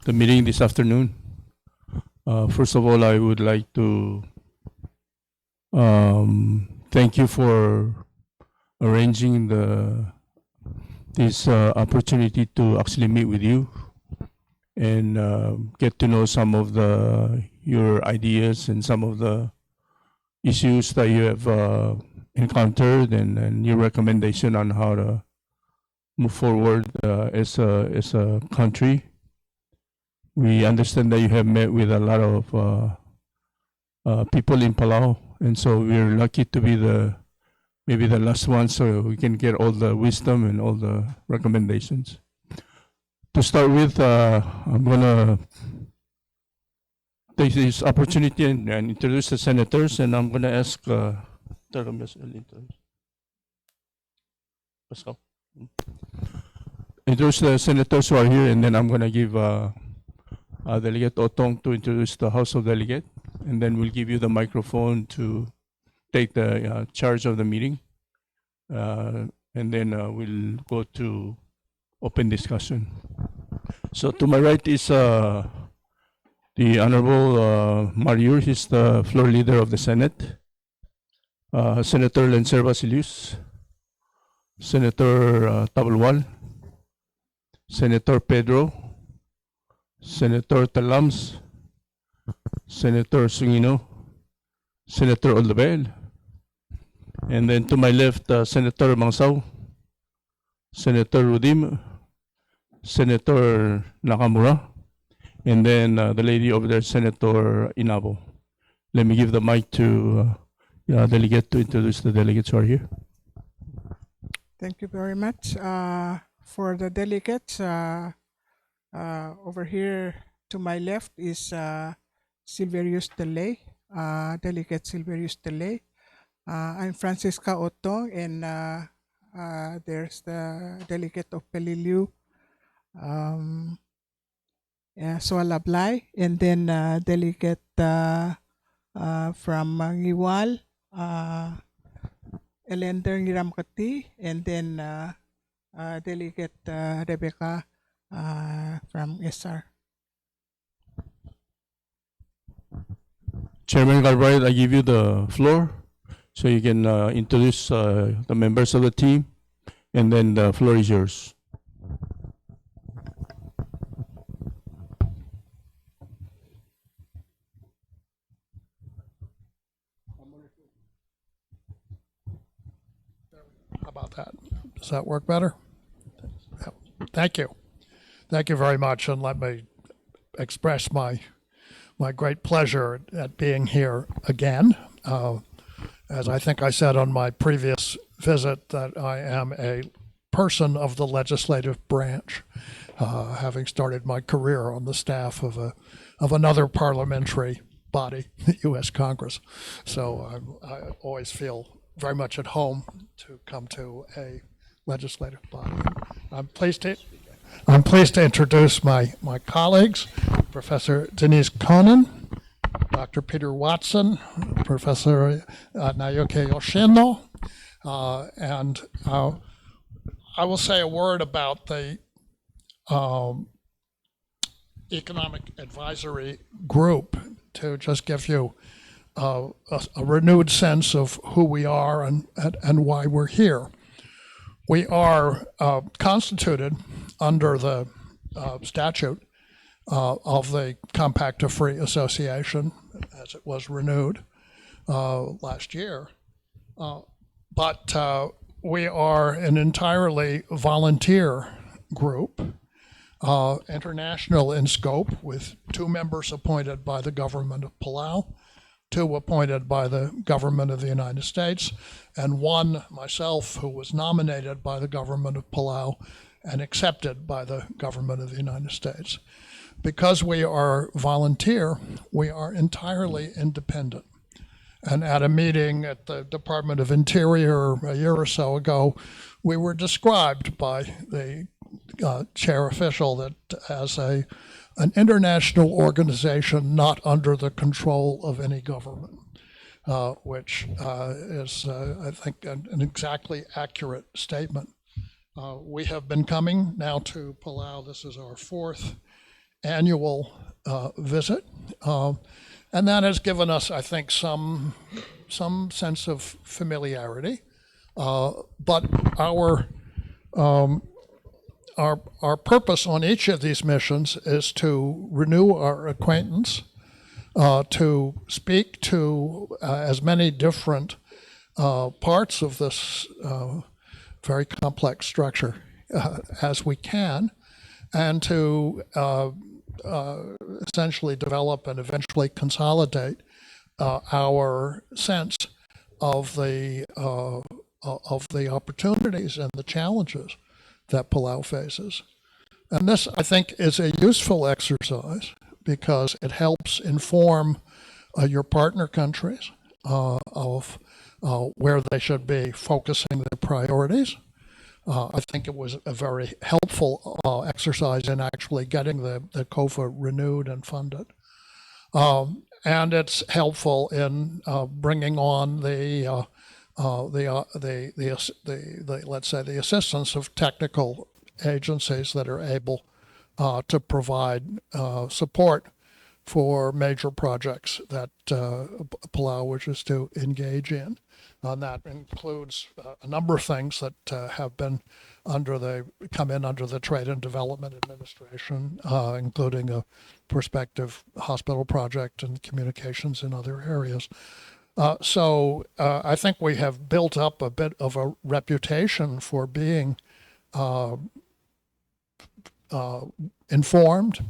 the meeting this afternoon. First of all, I would like to thank you for arranging this opportunity to actually meet with you and get to know some of your ideas and some of the issues that you have encountered and your recommendation on how to move forward as a country. We understand that you have met with a lot of people in Palau, and so we're lucky to be maybe the last one, so we can get all the wisdom and all the recommendations. To start with, I'm gonna take this opportunity and introduce the senators, and I'm gonna ask introduce the senators who are here, and then I'm gonna give Delegate Otong to introduce the House of Delegate, and then we'll give you the microphone to take the charge of the meeting, and then we'll go to open discussion. So to my right is the Honorable Mariur. He's the floor leader of the Senate. Senator Lencer Basilius, Senator Tabalwal, Senator Pedro, Senator Talams, Senator Sungino, Senator Oldabel, and then to my left, Senator Mangsao, Senator Rudim, Senator Nakamura, and then the lady over there, Senator Inabo. Let me give the mic to delegate to introduce the delegates who are here. Thank you very much. For the delegates, over here to my left is Silverius Delay, Delegate Silverius Delay. I'm Francisca Otong, and there's the delegate of Peliliu, Soalablay, and then delegate from Ngiwal, Elender Ngiramkati, and then delegate Rebecca from SR. Chairman Galbraith, I give you the floor so you can introduce the members of the team, and then the floor is yours. How about that? Does that work better? Thank you. Thank you very much, and let me express my great pleasure at being here again. As I think I said on my previous visit, that I am a person of the legislative branch, having started my career on the staff of another parliamentary body, the U.S. Congress. So I always feel very much at home to come to a legislative body. I'm pleased to introduce my colleagues, Professor Denise Conan, Dr. Peter Watson, Professor Naoki Yoshino, and I will say a word about the Economic Advisory Group to just give you a renewed sense of who we are and why we're here. We are constituted under the statute of the Compact of Free Association, as it was renewed last year. But we are an entirely volunteer group, international in scope, with 2 members appointed by the government of Palau, 2 appointed by the government of the United States, and 1, myself, who was nominated by the government of Palau and accepted by the government of the United States. Because we are volunteer, we are entirely independent. And at a meeting at the Department of Interior a year or so ago, we were described by the chair official that as an international organization not under the control of any government, which is, I think, an exactly accurate statement. We have been coming now to Palau. This is our 4th annual visit, and that has given us, I think, some sense of familiarity. But our purpose on each of these missions is to renew our acquaintance, to speak to as many different parts of this very complex structure as we can, and to essentially develop and eventually consolidate our sense of the opportunities and the challenges that Palau faces. And this, I think, is a useful exercise because it helps inform your partner countries of where they should be focusing their priorities. I think it was a very helpful exercise in actually getting the COFA renewed and funded. And it's helpful in bringing on the let's say the assistance of technical agencies that are able to provide support for major projects that Palau wishes to engage in. And that includes a number of things that have been come in under the Trade and Development Administration, including a prospective hospital project and communications in other areas. So I think we have built up a bit of a reputation for being informed,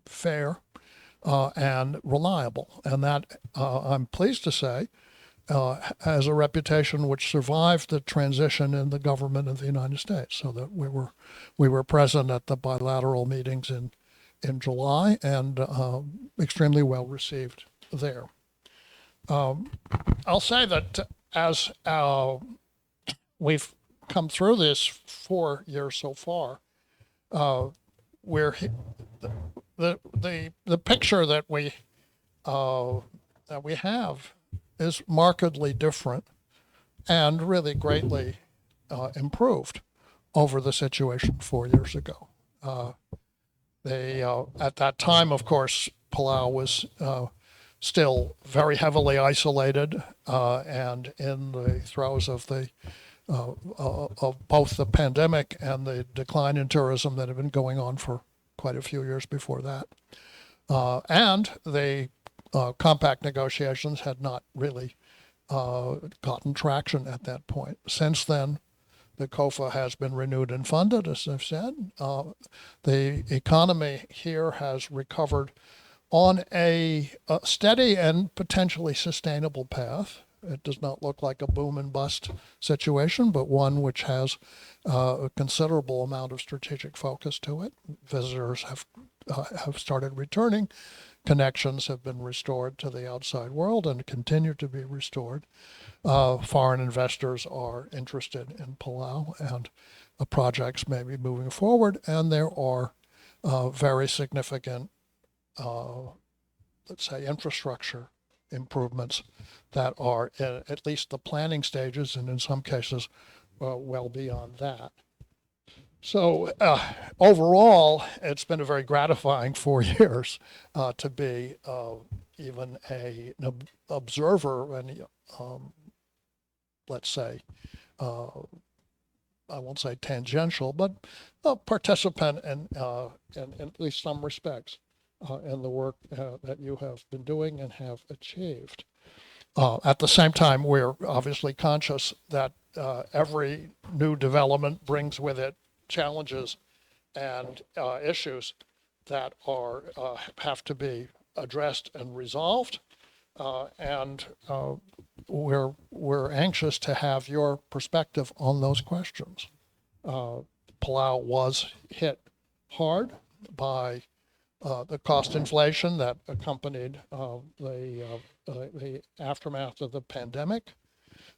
fair, and reliable. And that, I'm pleased to say, has a reputation which survived the transition in the government of the United States, so that we were present at the bilateral meetings in July and extremely well received there. I'll say that as we've come through this 4 years so far, we're the picture that we have is markedly different and really greatly improved over the situation 4 years ago. At that time, of course, Palau was still very heavily isolated and in the throes of both the pandemic and the decline in tourism that had been going on for quite a few years before that. And the compact negotiations had not really gotten traction at that point. Since then, the COFA has been renewed and funded, as I've said. The economy here has recovered on a steady and potentially sustainable path. It does not look like a boom and bust situation, but one which has a considerable amount of strategic focus to it. Visitors have started returning. Connections have been restored to the outside world and continue to be restored. Foreign investors are interested in Palau, and projects may be moving forward, and there are very significant, let's say, infrastructure improvements that are in at least the planning stages, and in some cases, well beyond that. So overall, it's been a very gratifying 4 years to be even an observer and, let's say, I won't say tangential, but a participant in at least some respects in the work that you have been doing and have achieved. At the same time, we're obviously conscious that every new development brings with it challenges and issues that are have to be addressed and resolved, and we're anxious to have your perspective on those questions. Palau was hit hard by the cost inflation that accompanied the aftermath of the pandemic.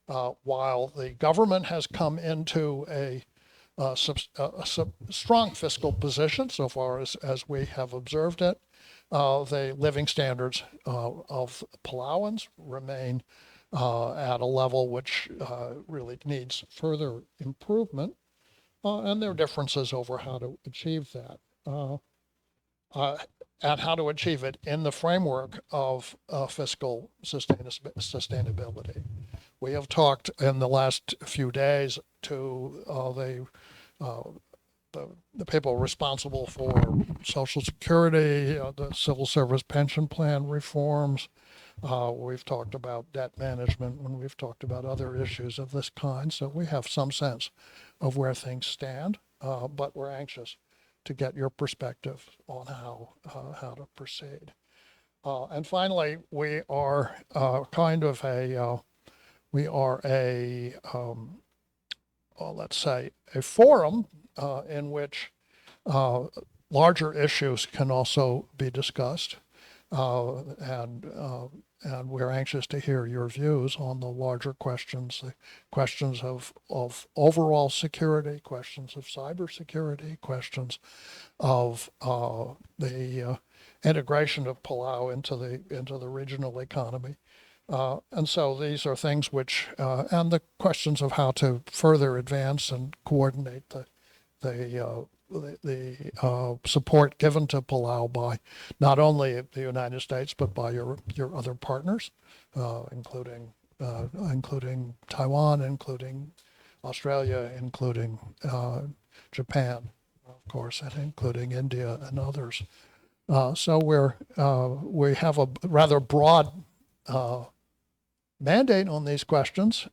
While the government has come into a strong fiscal position so far as we have observed it, the living standards of Palauans remain at a level which really needs further improvement, and there are differences over how to achieve that. and how to achieve it in the framework of fiscal sustainability. We have talked in the last few days to the people responsible for Social Security, the civil service pension plan reforms. We've talked about debt management, and we've talked about other issues of this kind. So we have some sense of where things stand, but we're anxious to get your perspective on how to proceed. And finally, we are let's say, a forum in which larger issues can also be discussed, and we're anxious to hear your views on the larger questions, the questions of overall security, questions of cybersecurity, questions of the integration of Palau into the regional economy. And so these are things which, and the questions of how to further advance and coordinate the support given to Palau by not only the United States but by your other partners, including Taiwan, including Australia, including Japan, of course, and including India and others. So we have a rather broad mandate on these questions,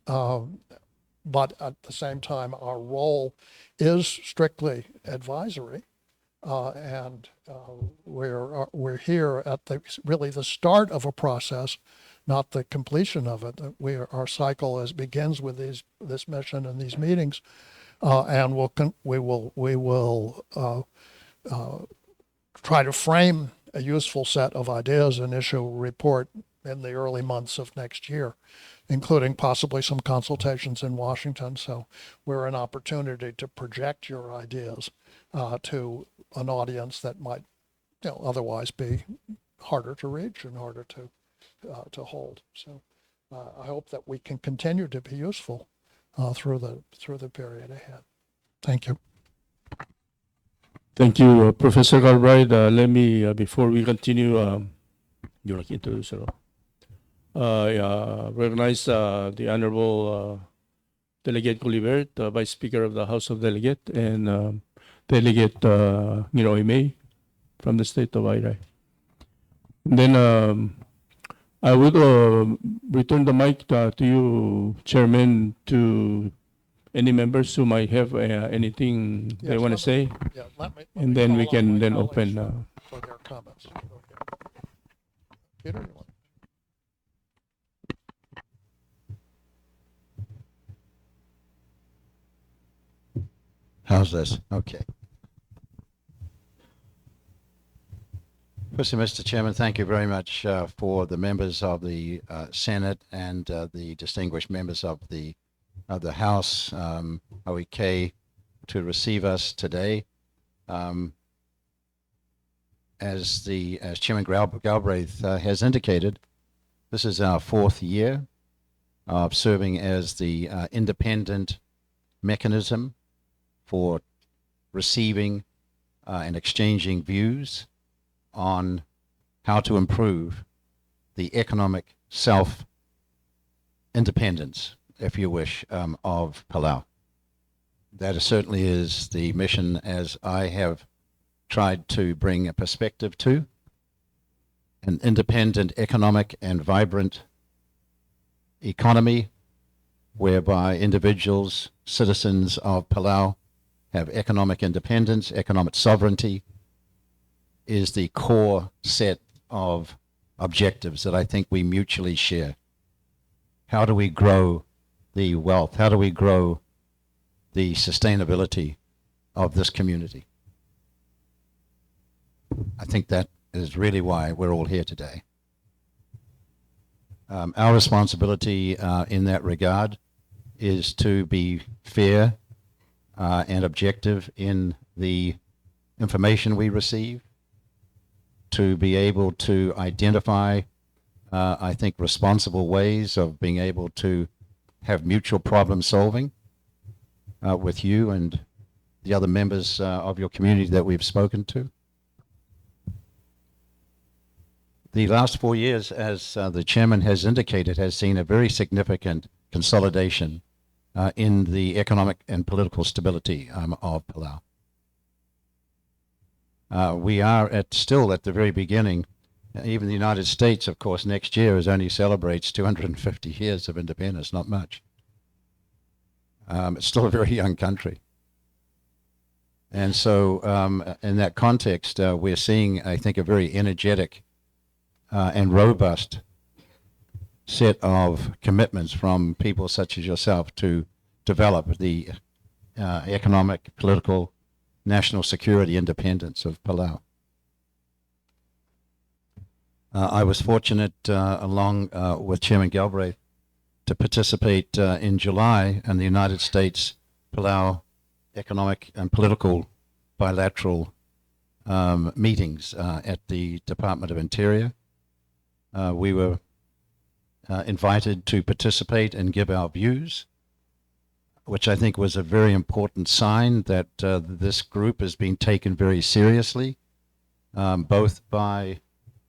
but at the same time, our role is strictly advisory, and we're here at really the start of a process, not the completion of it. Our cycle begins with this mission and these meetings, and we will try to frame a useful set of ideas and issue a report in the early months of next year, including possibly some consultations in Washington. So we're an opportunity to project your ideas to an audience that might, otherwise be harder to reach and harder to hold. So I hope that we can continue to be useful through the period ahead. Thank you. Thank you, Professor Galbraith. Let me, before we continue, you like to introduce yourself? Recognize the Honorable Delegate Colibert, Vice Speaker of the House of Delegate, and Delegate May from the state of Irai. And then I would return the mic to you, Chairman, to any members who might have anything they want to say. Yeah, let and me then call we on can my then colleagues open. for their comments. Okay. Peter, you want? How's this? Okay. Firstly, Mr. Chairman, thank you very much for the members of the Senate and the distinguished members of the House, OEK, to receive us today. As Chairman Galbraith has indicated, this is our fourth year of serving as the independent mechanism for receiving and exchanging views on how to improve the economic self-independence, if you wish, of Palau. That certainly is the mission, as I have tried to bring a perspective to, an independent economic and vibrant economy whereby individuals, citizens of Palau have economic independence, economic sovereignty, is the core set of objectives that I think we mutually share. How do we grow the wealth? How do we grow the sustainability of this community? I think that is really why we're all here today. Our responsibility in that regard is to be fair and objective in the information we receive, to be able to identify, I think, responsible ways of being able to have mutual problem solving with you and the other members of your community that we've spoken to. The last 4 years, as the chairman has indicated, has seen a very significant consolidation in the economic and political stability of Palau. We are still at the very beginning. Even the United States, of course, next year only celebrates 250 years of independence, not much. It's still a very young country. And so in that context, we're seeing, I think, a very energetic and robust set of commitments from people such as yourself to develop the economic, political, national security independence of Palau. I was fortunate, along with Chairman Galbraith, to participate in July in the United States-Palau economic and political bilateral meetings at the Department of Interior. We were invited to participate and give our views, which I think was a very important sign that this group is being taken very seriously, both by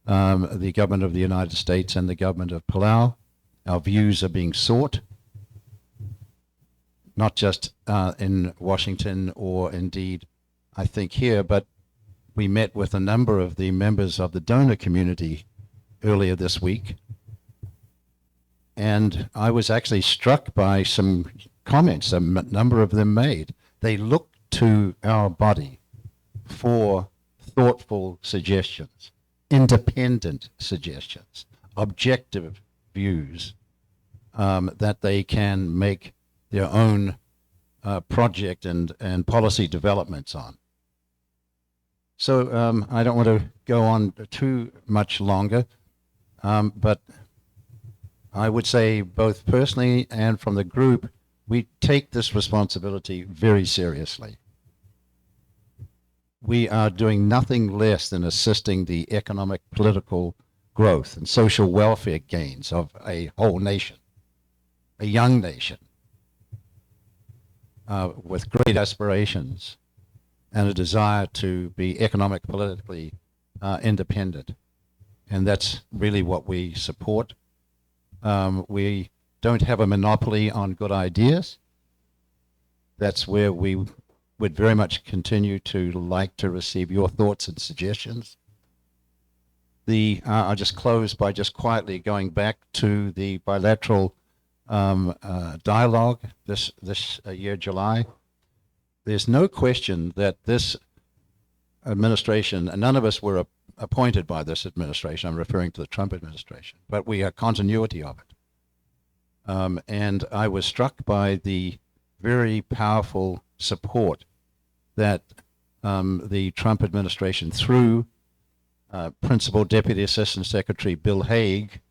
the government of the United States and the government of Palau. Our views are being sought, not just in Washington or indeed, I think, here, but we met with a number of the members of the donor community earlier this week. And I was actually struck by some comments a number of them made. They looked to our body for thoughtful suggestions, independent suggestions, objective views that they can make their own project and policy developments on. So I don't want to go on too much longer, but I would say both personally and from the group, we take this responsibility very seriously. We are doing nothing less than assisting the economic, political growth and social welfare gains of a whole nation, a young nation, with great aspirations and a desire to be economic, politically independent. And that's really what we support. We don't have a monopoly on good ideas. That's where we would very much continue to like to receive your thoughts and suggestions. I'll just close by just quietly going back to the bilateral dialogue this year, July. There's no question that this administration, and none of us were appointed by this administration, I'm referring to the Trump administration, but we are continuity of it. And I was struck by the very powerful support that the Trump administration, through Principal Deputy Assistant Secretary Bill Hague,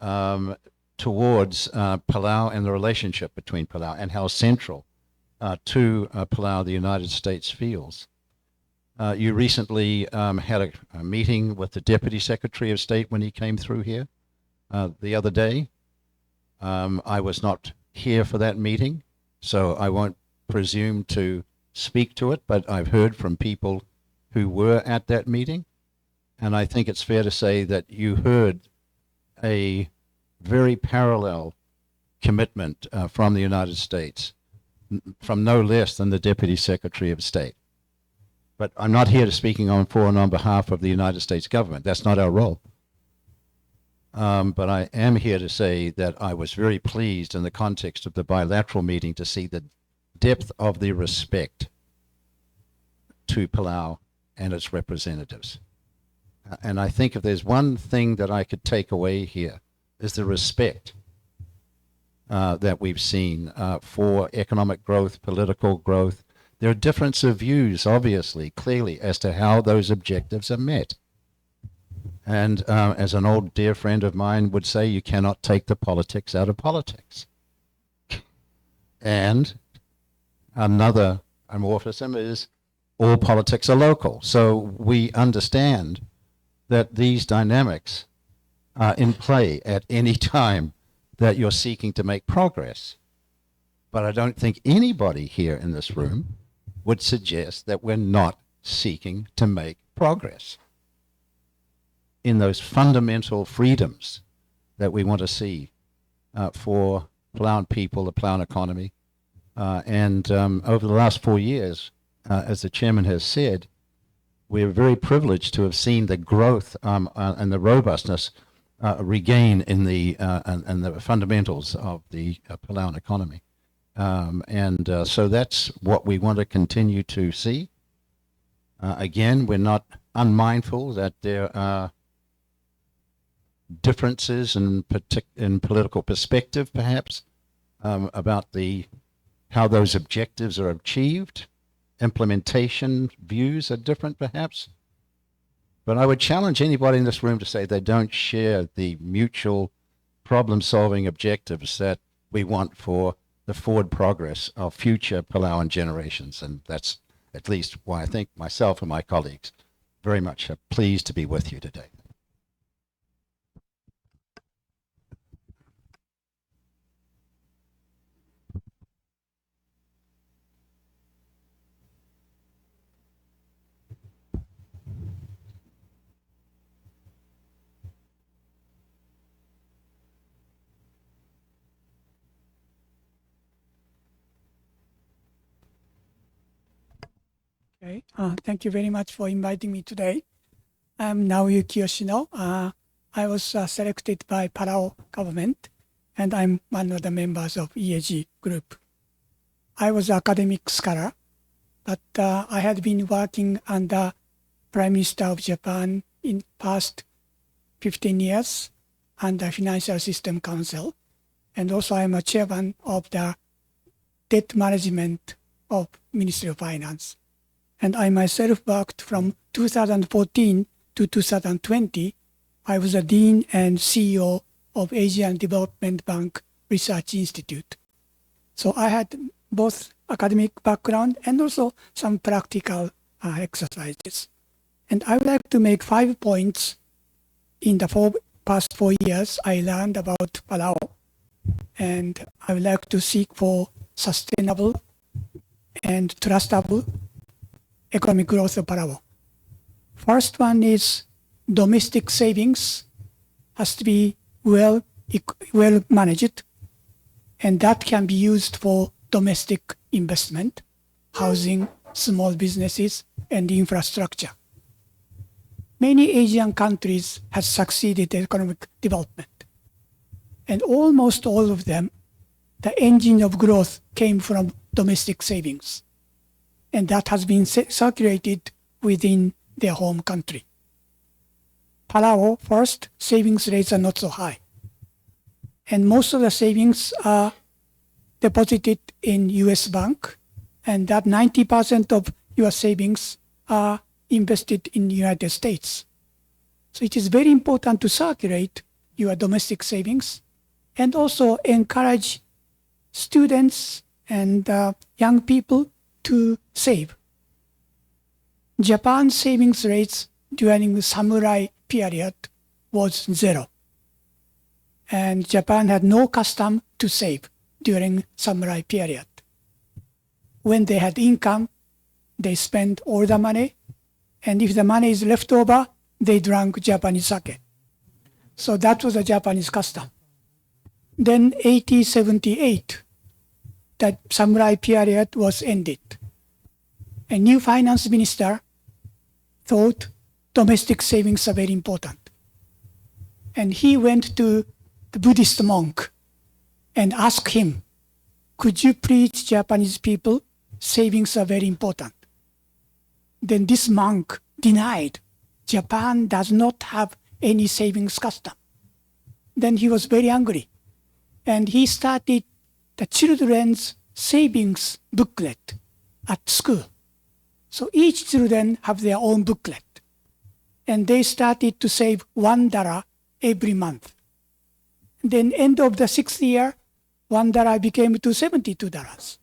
towards Palau and the relationship between Palau and how central to Palau the United States feels. You recently had a meeting with the Deputy Secretary of State when he came through here the other day. I was not here for that meeting, so I won't presume to speak to it, but I've heard from people who were at that meeting, and I think it's fair to say that you heard a very parallel commitment from the United States, from no less than the Deputy Secretary of State. But I'm not here to speaking on for and on behalf of the United States government. That's not our role. But I am here to say that I was very pleased in the context of the bilateral meeting to see the depth of the respect to Palau and its representatives. And I think if there's one thing that I could take away here is the respect that we've seen for economic growth, political growth. There are differences of views, obviously, clearly, as to how those objectives are met. And as an old dear friend of mine would say, you cannot take the politics out of politics. And another amorphism is all politics are local. So we understand that these dynamics are in play at any time that you're seeking to make progress. But I don't think anybody here in this room would suggest that we're not seeking to make progress. in those fundamental freedoms that we want to see for Palauan people, the Palauan economy. And over the last 4 years, as the chairman has said, we're very privileged to have seen the growth and the robustness regain in the fundamentals of the Palauan economy. So that's what we want to continue to see. Again, we're not unmindful that there are differences in political perspective, perhaps, about how those objectives are achieved. Implementation views are different, perhaps. But I would challenge anybody in this room to say they don't share the mutual problem-solving objectives that we want for the forward progress of future Palauan generations. And that's at least why I think myself and my colleagues very much are pleased to be with you today. Okay. Thank you very much for inviting me today. I'm Naoyuki Yoshino. I was selected by Palau government, and I'm one of the members of EAG group. I was academic scholar, but I had been working under Prime Minister of Japan in past 15 years under Financial System Council, and also I'm a chairman of the debt management of Ministry of Finance. And I myself worked from 2014 to 2020. I was a dean and CEO of Asian Development Bank Research Institute. So I had both academic background and also some practical exercises. And I would like to make 5 points in the past 4 years I learned about Palau. And I would like to seek for sustainable and trustable economic growth of Palau. First one is domestic savings has to be well managed, and that can be used for domestic investment, housing, small businesses, and infrastructure. Many Asian countries have succeeded in economic development, and almost all of them, the engine of growth came from domestic savings. And that has been circulated within their home country. Palau, first, savings rates are not so high. And most of the savings are deposited in US bank, and that 90% of your savings are invested in the United States. So it is very important to circulate your domestic savings and also encourage students and young people to save. Japan's savings rates during the samurai period was 0. And Japan had no custom to save during samurai period. When they had income, they spent all the money, and if the money is left over, they drank Japanese sake. So that was a Japanese custom. Then 1878, the samurai period was ended. A new finance minister thought domestic savings are very important. And he went to the Buddhist monk and asked him, could you preach Japanese people savings are very important? Then this monk denied Japan does not have any savings custom. Then he was very angry. And he started the children's savings booklet at school. So each children have their own booklet. And they started to save $1 every month. Then end of the 6th year, $1 became to $72.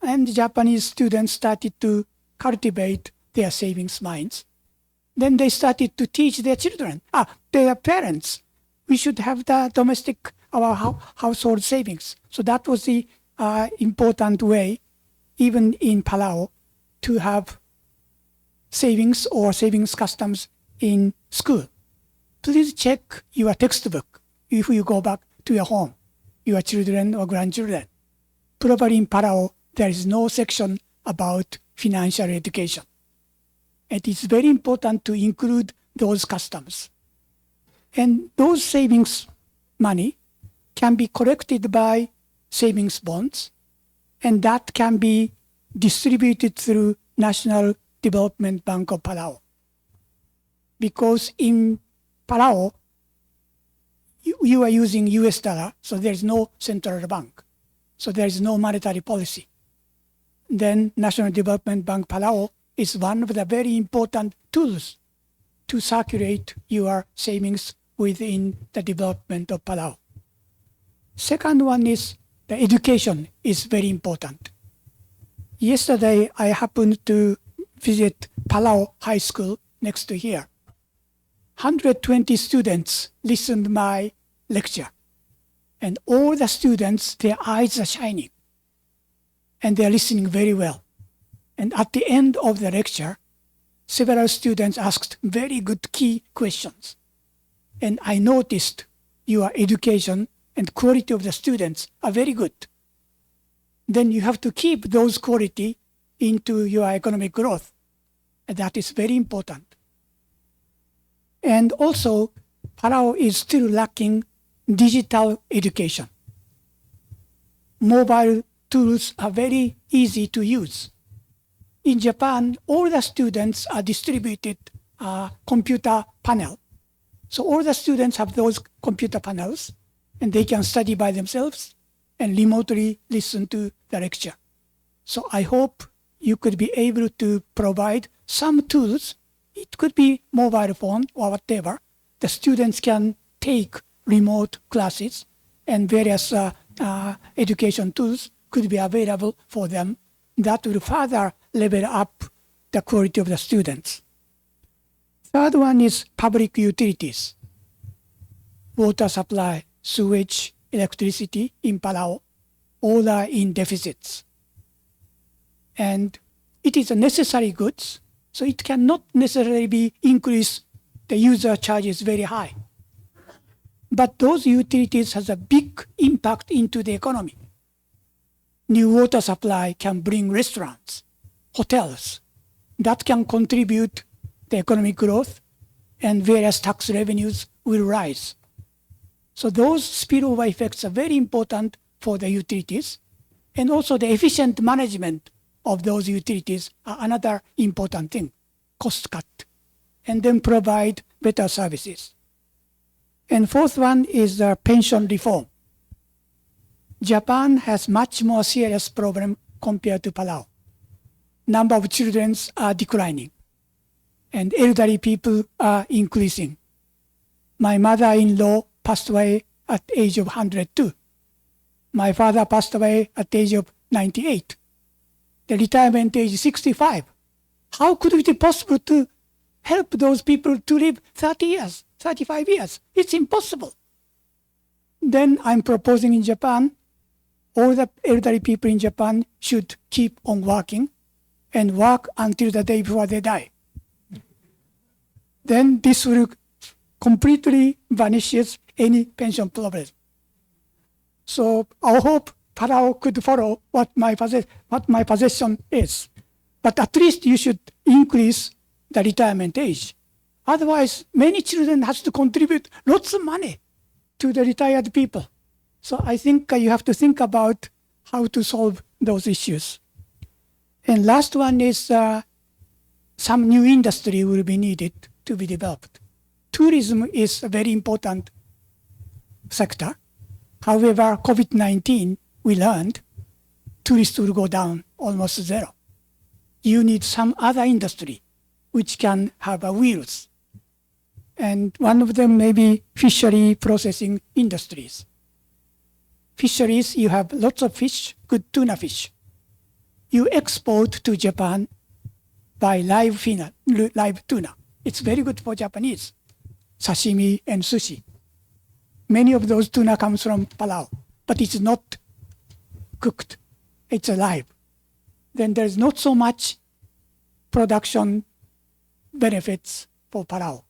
And Japanese students started to cultivate their savings minds. Then they started to teach their children, their parents, we should have the domestic, our household savings. So that was the important way, even in Palau, to have savings or savings customs in school. please check your textbook if you go back to your home, your children or grandchildren. Probably in Palau, there is no section about financial education. It is very important to include those customs. And those savings money can be collected by savings bonds, and that can be distributed through National Development Bank of Palau. Because in Palau, you are using US dollar, so there is no central bank. So there is no monetary policy. Then National Development Bank Palau is one of the very important tools to circulate your savings within the development of Palau. Second one is the education is very important. Yesterday, I happened to visit Palau High School next to here. 120 students listened to my lecture. And all the students, their eyes are shining. And they are listening very well. And at the end of the lecture, several students asked very good key questions. And I noticed your education and quality of the students are very good. Then you have to keep those quality into your economic growth. And that is very important. And also, Palau is still lacking digital education. Mobile tools are very easy to use. In Japan, all the students are distributed computer panel. So all the students have those computer panels, and they can study by themselves and remotely listen to the lecture. So I hope you could be able to provide some tools. It could be mobile phone or whatever. The students can take remote classes, and various education tools could be available for them. That will further level up the quality of the students. Third one is public utilities. Water supply, sewage, electricity in Palau, all are in deficits. And it is a necessary goods, so it cannot necessarily be increased. The user charges very high. But those utilities has a big impact into the economy. New water supply can bring restaurants, hotels. That can contribute to economic growth, and various tax revenues will rise. So those spillover effects are very important for the utilities, and also the efficient management of those utilities are another important thing, cost cut, and then provide better services. And fourth one is the pension reform. Japan has much more serious problem compared to Palau. Number of children are declining, and elderly people are increasing. My mother-in-law passed away at the age of 102. My father passed away at the age of 98. The retirement age is 65. How could it be possible to help those people to live 30 years, 35 years? It's impossible. Then I'm proposing in Japan, all the elderly people in Japan should keep on working and work until the day before they die. Then this will completely vanishes any pension problem. So I hope Palau could follow what my position is. But at least you should increase the retirement age. Otherwise, many children has to contribute lots of money to the retired people. So I think you have to think about how to solve those issues. And last one is some new industry will be needed to be developed. Tourism is a very important sector. However, COVID-19, we learned tourists will go down almost zero. You need some other industry which can have a wheels. And one of them may be fishery processing industries. Fisheries, you have lots of fish, good tuna fish. You export to Japan by live tuna. It's very good for Japanese. Sashimi and sushi. Many of those tuna comes from Palau, but it's not cooked. It's alive. Then there's not so much production benefits for Palau.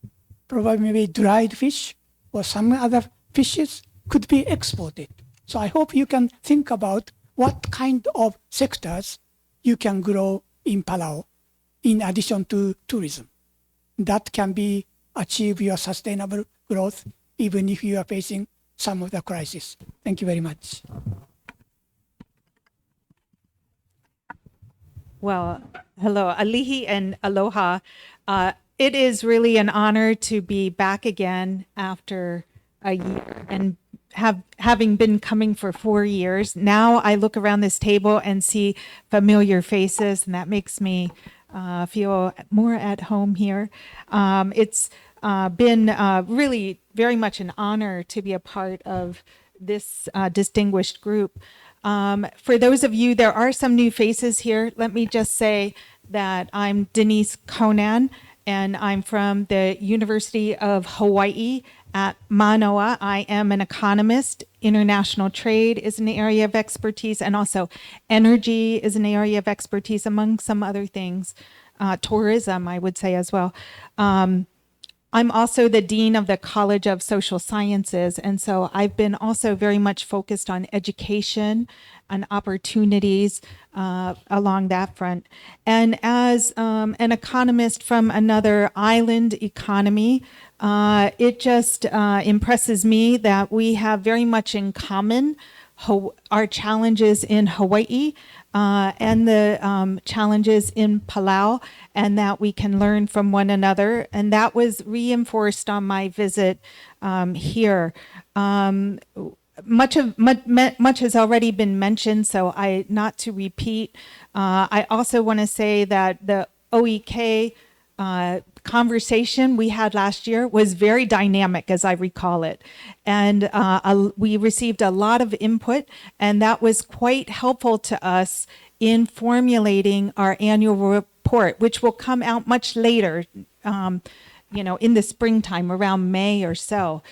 probably maybe dried fish or some other fishes could be exported. So I hope you can think about what kind of sectors you can grow in Palau in addition to tourism. That can be achieve your sustainable growth even if you are facing some of the crisis. Thank you very much. Well, hello, alihi and aloha. It is really an honor to be back again after a year and having been coming for 4 years. Now I look around this table and see familiar faces, and that makes me feel more at home here. It's been really very much an honor to be a part of this distinguished group. For those of you, there are some new faces here. Let me just say that I'm Denise Conan, and I'm from the University of Hawaii at Manoa. I am an economist. International trade is an area of expertise, and also energy is an area of expertise, among some other things. Tourism, I would say as well. I'm also the Dean of the College of Social Sciences, and so I've been also very much focused on education and opportunities along that front. And as an economist from another island economy, it just impresses me that we have very much in common our challenges in Hawaii and the challenges in Palau, and that we can learn from one another. And that was reinforced on my visit here. Much has already been mentioned, so not to repeat. I also want to say that the OEK conversation we had last year was very dynamic, as I recall it. And we received a lot of input, and that was quite helpful to us in formulating our annual report, which will come out much later, in the springtime, around May or so.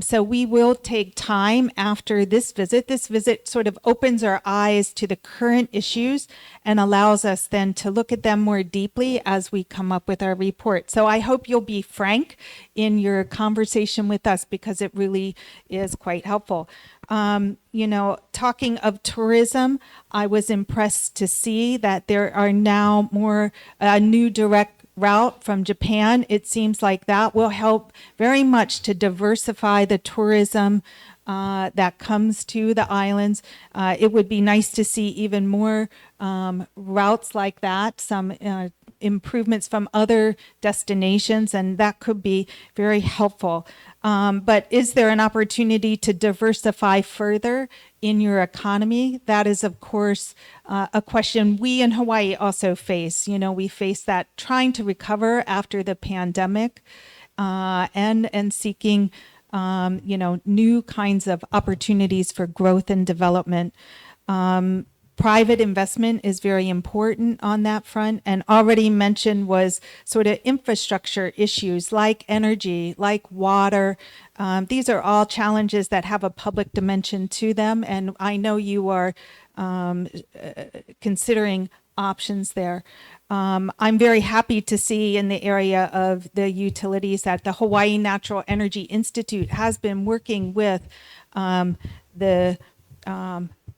So we will take time after this visit. This visit sort of opens our eyes to the current issues and allows us then to look at them more deeply as we come up with our report. So I hope you'll be frank in your conversation with us, because it really is quite helpful. Talking of tourism, I was impressed to see that there are now more new direct route from Japan. It seems like that will help very much to diversify the tourism that comes to the islands. It would be nice to see even more routes like that, some improvements from other destinations, and that could be very helpful. But is there an opportunity to diversify further in your economy? That is, of course, a question we in Hawaii also face. We face that trying to recover after the pandemic and seeking, new kinds of opportunities for growth and development. Private investment is very important on that front, and already mentioned was sort of infrastructure issues like energy, like water. These are all challenges that have a public dimension to them, and I know you are considering options there. I'm very happy to see in the area of the utilities that the Hawaii Natural Energy Institute has been working with the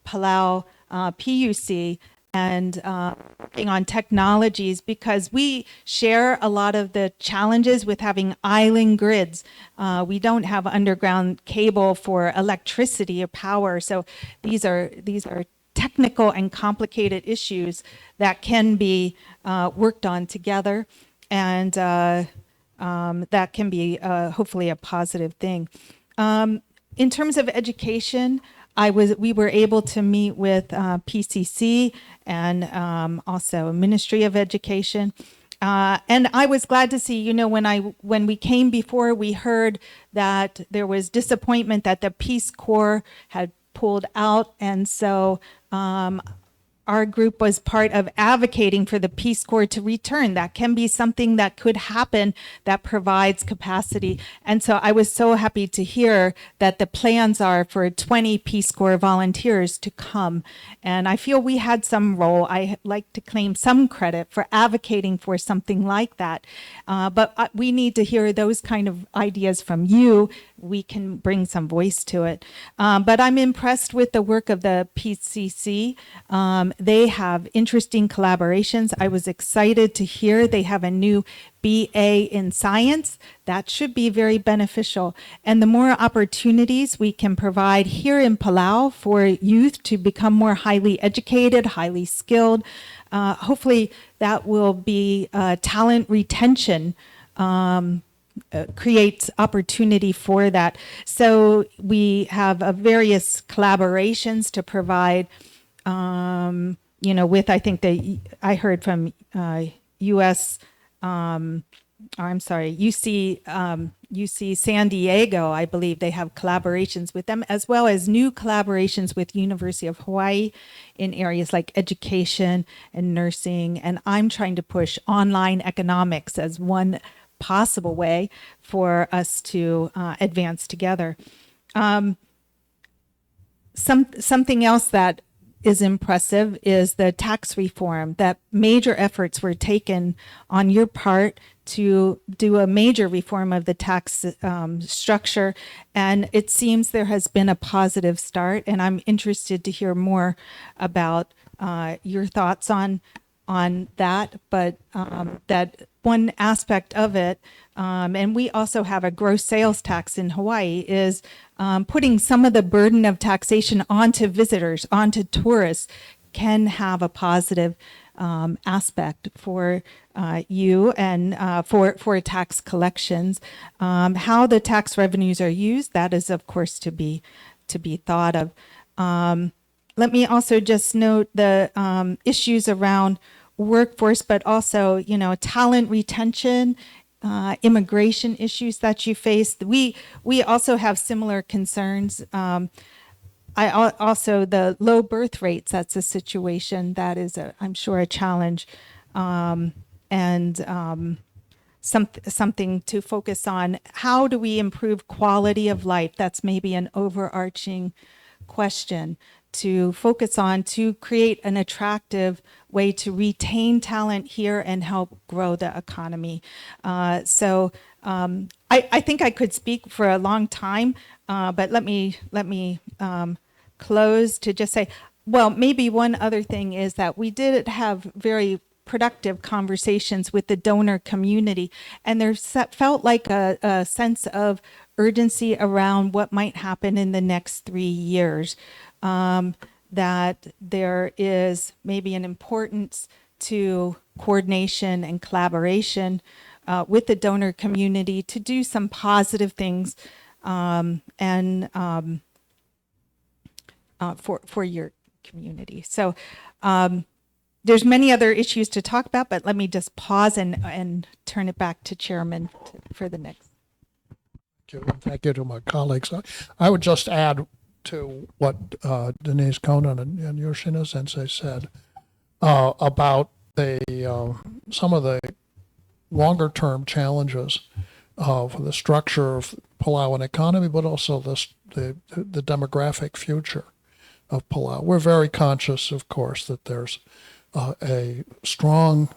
Palau PUC and working on technologies, because we share a lot of the challenges with having island grids. We don't have underground cable for electricity or power, so these are technical and complicated issues that can be worked on together, and that can be hopefully a positive thing. In terms of education, we were able to meet with PCC and also Ministry of Education. And I was glad to see, when we came before, we heard that there was disappointment that the Peace Corps had pulled out. And so our group was part of advocating for the Peace Corps to return. That can be something that could happen that provides capacity. And so I was so happy to hear that the plans are for 20 Peace Corps volunteers to come. And I feel we had some role. I like to claim some credit for advocating for something like that. But we need to hear those kind of ideas from you. We can bring some voice to it. But I'm impressed with the work of the PCC. They have interesting collaborations. I was excited to hear they have a new BA in science. That should be very beneficial. And the more opportunities we can provide here in Palau for youth to become more highly educated, highly skilled, hopefully that will be talent retention, creates opportunity for that. So we have various collaborations to provide, with, I think I heard from UC San Diego, I believe they have collaborations with them, as well as new collaborations with University of Hawaii in areas like education and nursing. And I'm trying to push online economics as one possible way for us to advance together. Something else that is impressive is the tax reform, that major efforts were taken on your part to do a major reform of the tax structure. And it seems there has been a positive start. And I'm interested to hear more about your thoughts on that. But that one aspect of it, and we also have a gross sales tax in Hawaii, is putting some of the burden of taxation onto visitors, onto tourists, can have a positive aspect for you and for tax collections. How the tax revenues are used, that is, of course, to be thought of. Let me also just note the issues around workforce, but also, talent retention, immigration issues that you face. We also have similar concerns. Also the low birth rates. That's a situation that is, I'm sure, a challenge, and something to focus on. How do we improve quality of life? That's maybe an overarching question to focus on, to create an attractive way to retain talent here and help grow the economy. I think I could speak for a long time, but let me close to just say, well, maybe one other thing is that we did have very productive conversations with the donor community, and there felt like a sense of urgency around what might happen in the next 3 years. That there is maybe an importance to coordination and collaboration with the donor community to do some positive things for your community. So there's many other issues to talk about, but let me just pause and turn it back to Chairman for the next. Thank you to my colleagues. I would just add to what Denise Conan and Yoshino Sensei said about some of the longer-term challenges for the structure of Palauan economy, but also the demographic future of Palau. We're very conscious, of course, that there's a strong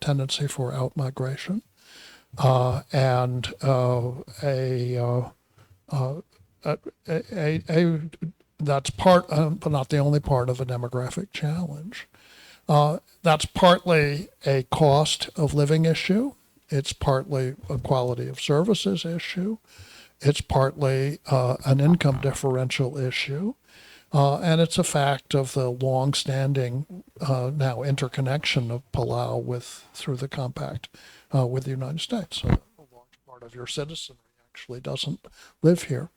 tendency for outmigration and that's part, but not the only part of a demographic challenge. That's partly a cost of living issue. It's partly a quality of services issue. It's partly an income differential issue. And it's a fact of the long-standing now interconnection of Palau through the compact with the United States. So a large part of your citizenry actually doesn't live here.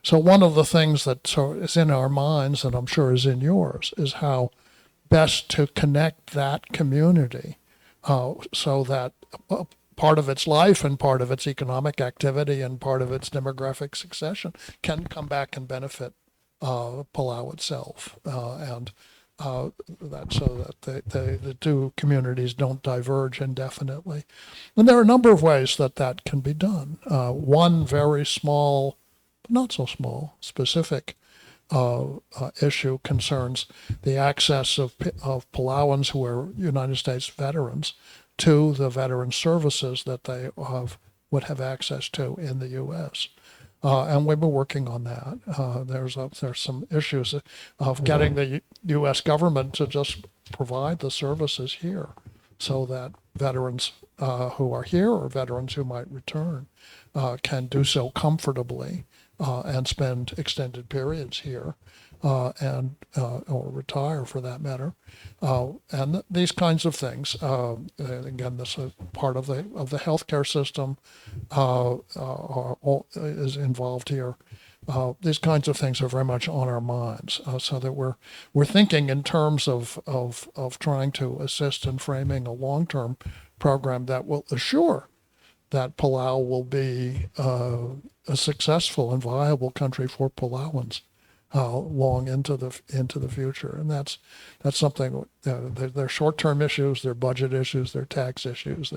So one of the things that is in our minds, and I'm sure is in yours, is how best to connect that community so that part of its life and part of its economic activity and part of its demographic succession can come back and benefit Palau itself. And that so that the two communities don't diverge indefinitely. And there are a number of ways that that can be done. One very small, but not so small, specific issue concerns the access of Palauans who are United States veterans to the veteran services that they would have access to in the U.S. And we've been working on that. There's some issues of getting the U.S. government to just provide the services here, so that veterans who are here or veterans who might return can do so comfortably and spend extended periods here, and or retire for that matter, and these kinds of things. Again, this is part of the healthcare system is involved here. These kinds of things are very much on our minds, so that we're thinking in terms of trying to assist in framing a long-term program that will assure that Palau will be a successful and viable country for Palauans long into the future. And that's something. There are short-term issues, there are budget issues, there are tax issues,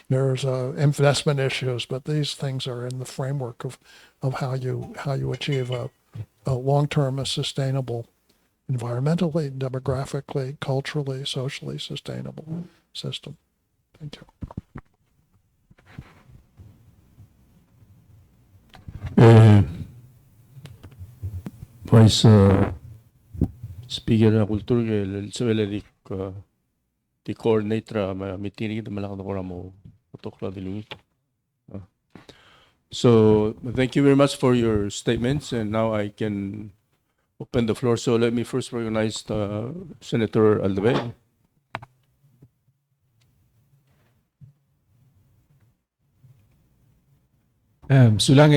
there's investment issues, but these things are in the framework of how you achieve a long-term, a sustainable, environmentally, demographically, culturally, socially sustainable system. Thank you. Vice Speaker na kultur ke sebele di coordinator ma meeting kita malak na kora mo potokla dilungi. So thank you very much for your statements, and now I can open the floor. So let me first recognize Senator Aldabe. Sulang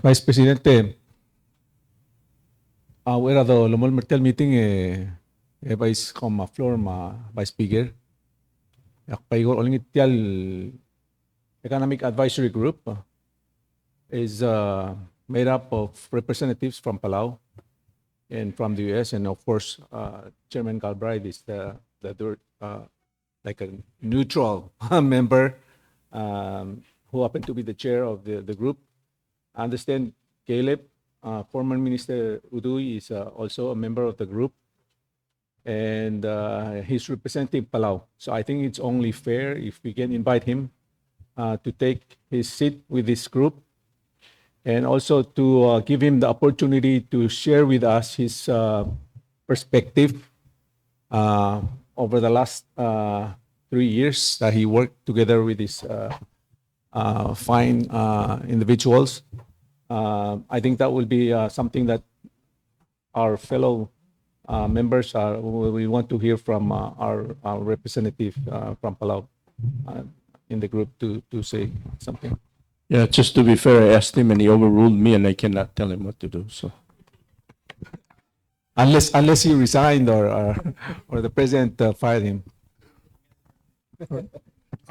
Vice Presidente, era do lomol mertel meeting Vice ma floor ma Vice Speaker. Yak paigor oling itial Economic Advisory Group is made up of representatives from Palau and from the U.S. and of course Chairman Galbraith is the like a neutral member. Who happened to be the chair of the group. I understand Caleb, former Minister Uduy, is also a member of the group, and he's representing Palau. So I think it's only fair if we can invite him to take his seat with this group, and also to give him the opportunity to share with us his perspective over the last 3 years that he worked together with his fine individuals. I think that will be something that our fellow members we want to hear from our representative from Palau in the group to say something. Yeah, just to be fair, I asked him and he overruled me, and I cannot tell him what to do. So Unless he resigned or the president fired him.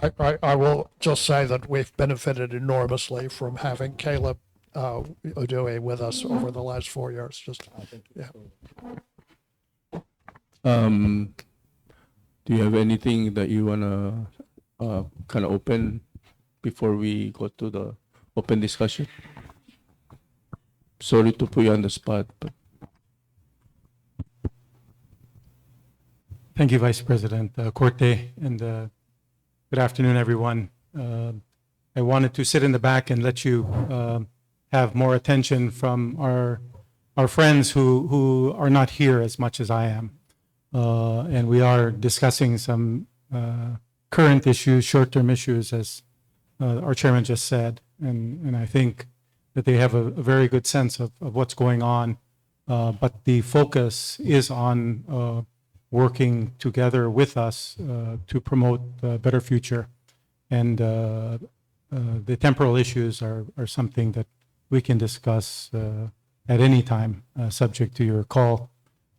I will just say that we've benefited enormously from having Caleb Uduy with us over the last 4 years. Yeah. do you have anything that you wanna kind of open before we go to the open discussion? Sorry to put you on the spot, but Thank you, Vice President Corte, and good afternoon, everyone. I wanted to sit in the back and let you have more attention from our friends who are not here as much as I am. And we are discussing some current issues, short-term issues, as our chairman just said. And I think that they have a very good sense of what's going on. But the focus is on working together with us to promote a better future. And the temporal issues are something that we can discuss at any time, subject to your call.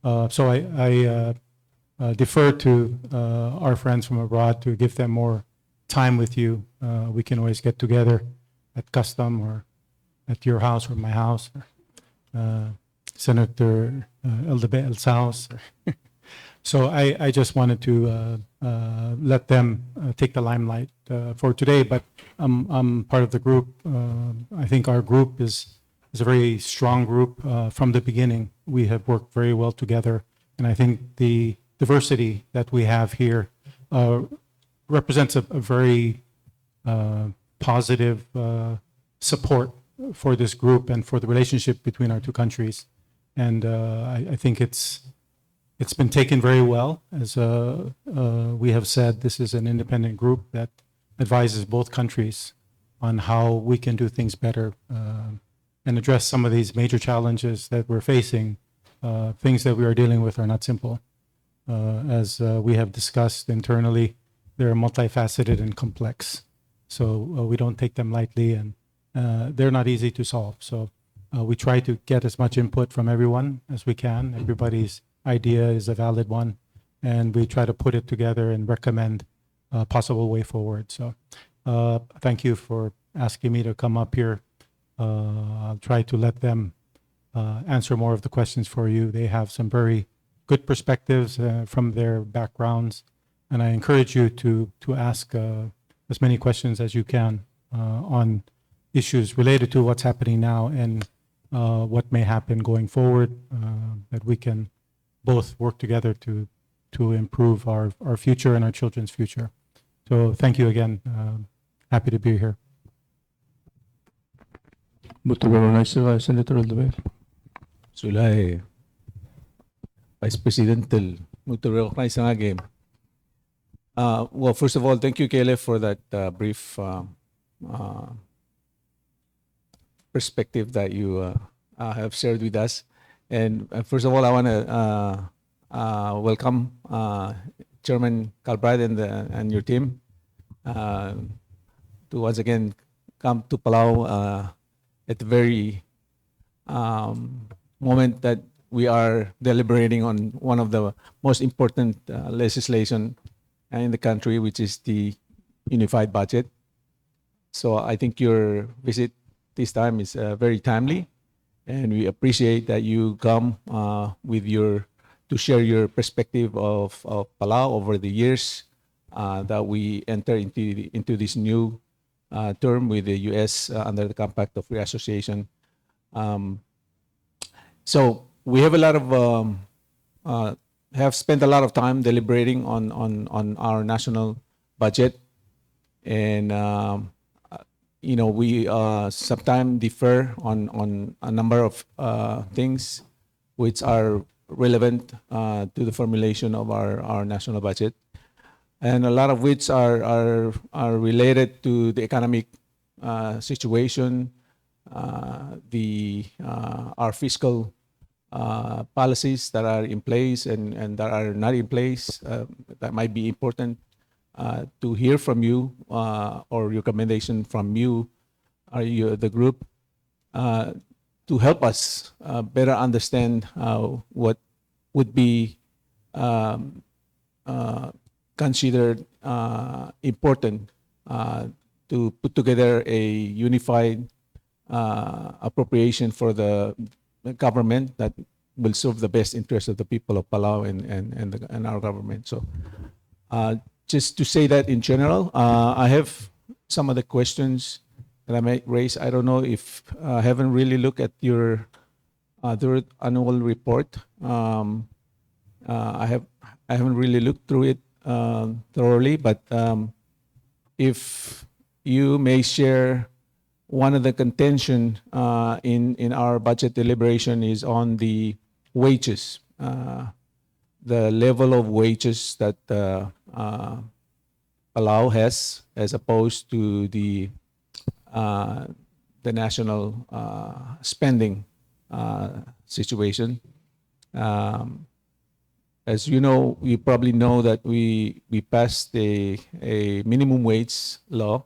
So I defer to our friends from abroad to give them more time with you. We can always get together at Custom or at your house or my house, or Senator Eldebeel's house. So I just wanted to let them take the limelight for today, but I'm part of the group. I think our group is a very strong group from the beginning. We have worked very well together, and I think the diversity that we have here represents a very positive support for this group and for the relationship between our two countries. And I think it's been taken very well. As we have said, this is an independent group that advises both countries on how we can do things better and address some of these major challenges that we're facing. Things that we are dealing with are not simple. As we have discussed internally, they're multifaceted and complex. So we don't take them lightly, and they're not easy to solve. So we try to get as much input from everyone as we can. Everybody's idea is a valid one, and we try to put it together and recommend a possible way forward. So thank you for asking me to come up here. I'll try to let them answer more of the questions for you. They have some very good perspectives from their backgrounds, and I encourage you to ask as many questions as you can on issues related to what's happening now and what may happen going forward, that we can both work together to improve our future and our children's future. So thank you again. Happy to be here. Muito obrigado, Senator Aldever. Sulay, Vice President, muito recognize nga game. Well, first of all, thank you, Caleb, for that brief perspective that you have shared with us. And first of all, I want to welcome Chairman Calbride and your team to once again come to Palau at the very moment that we are deliberating on one of the most important legislation in the country, which is the unified budget. So I think your visit this time is very timely, and we appreciate that you come to share your perspective of Palau over the years that we enter into this new term with the U.S. Under the Compact of Free Association. So we have a lot of have spent a lot of time deliberating on our national budget, and we sometimes differ on a number of things which are relevant to the formulation of our national budget, and a lot of which are related to the economic situation, our fiscal policies that are in place and that are not in place, that might be important to hear from you, or recommendation from you, the group, to help us better understand what would be considered important to put together a unified appropriation for the government that will serve the best interest of the people of Palau and our government. So just to say that in general, I have some of the questions that I might raise. I don't know if I haven't really looked at your annual report. I haven't really looked through it thoroughly, but if you may share, one of the contention in our budget deliberation is on the wages, the level of wages that Palau has, as opposed to the national spending situation. As you know, you probably know that we passed a minimum wage law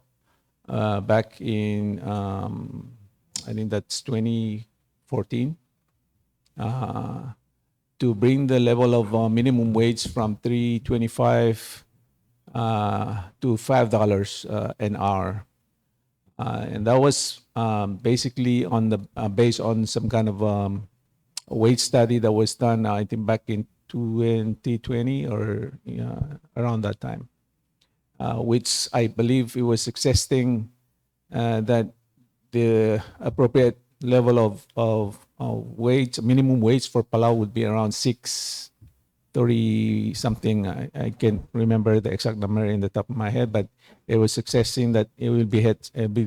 back in, I think that's 2014, to bring the level of minimum wage from $3.25 to $5 an hour. And that was basically based on some kind of wage study that was done, I think, back in 2020 or around that time, which I believe it was suggesting that the appropriate level of wage, minimum wage for Palau would be around 6.30 something. I can't remember the exact number in the top of my head, but it was suggesting that it will be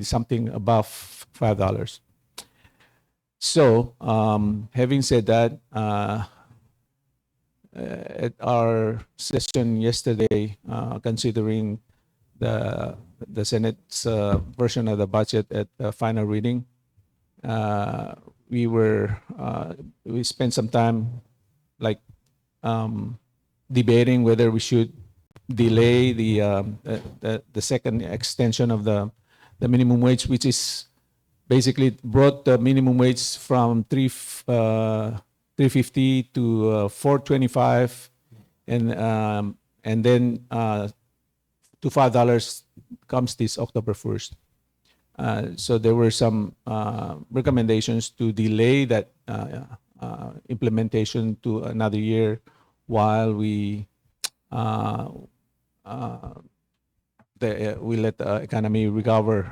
something above $5. So, having said that, at our session yesterday, considering the Senate's version of the budget at the final reading, we spent some time like debating whether we should delay the second extension of the minimum wage, which is basically brought the minimum wage from 350 to 425, and then to $5 comes this October 1st. So there were some recommendations to delay that implementation to another year while we let the economy recover.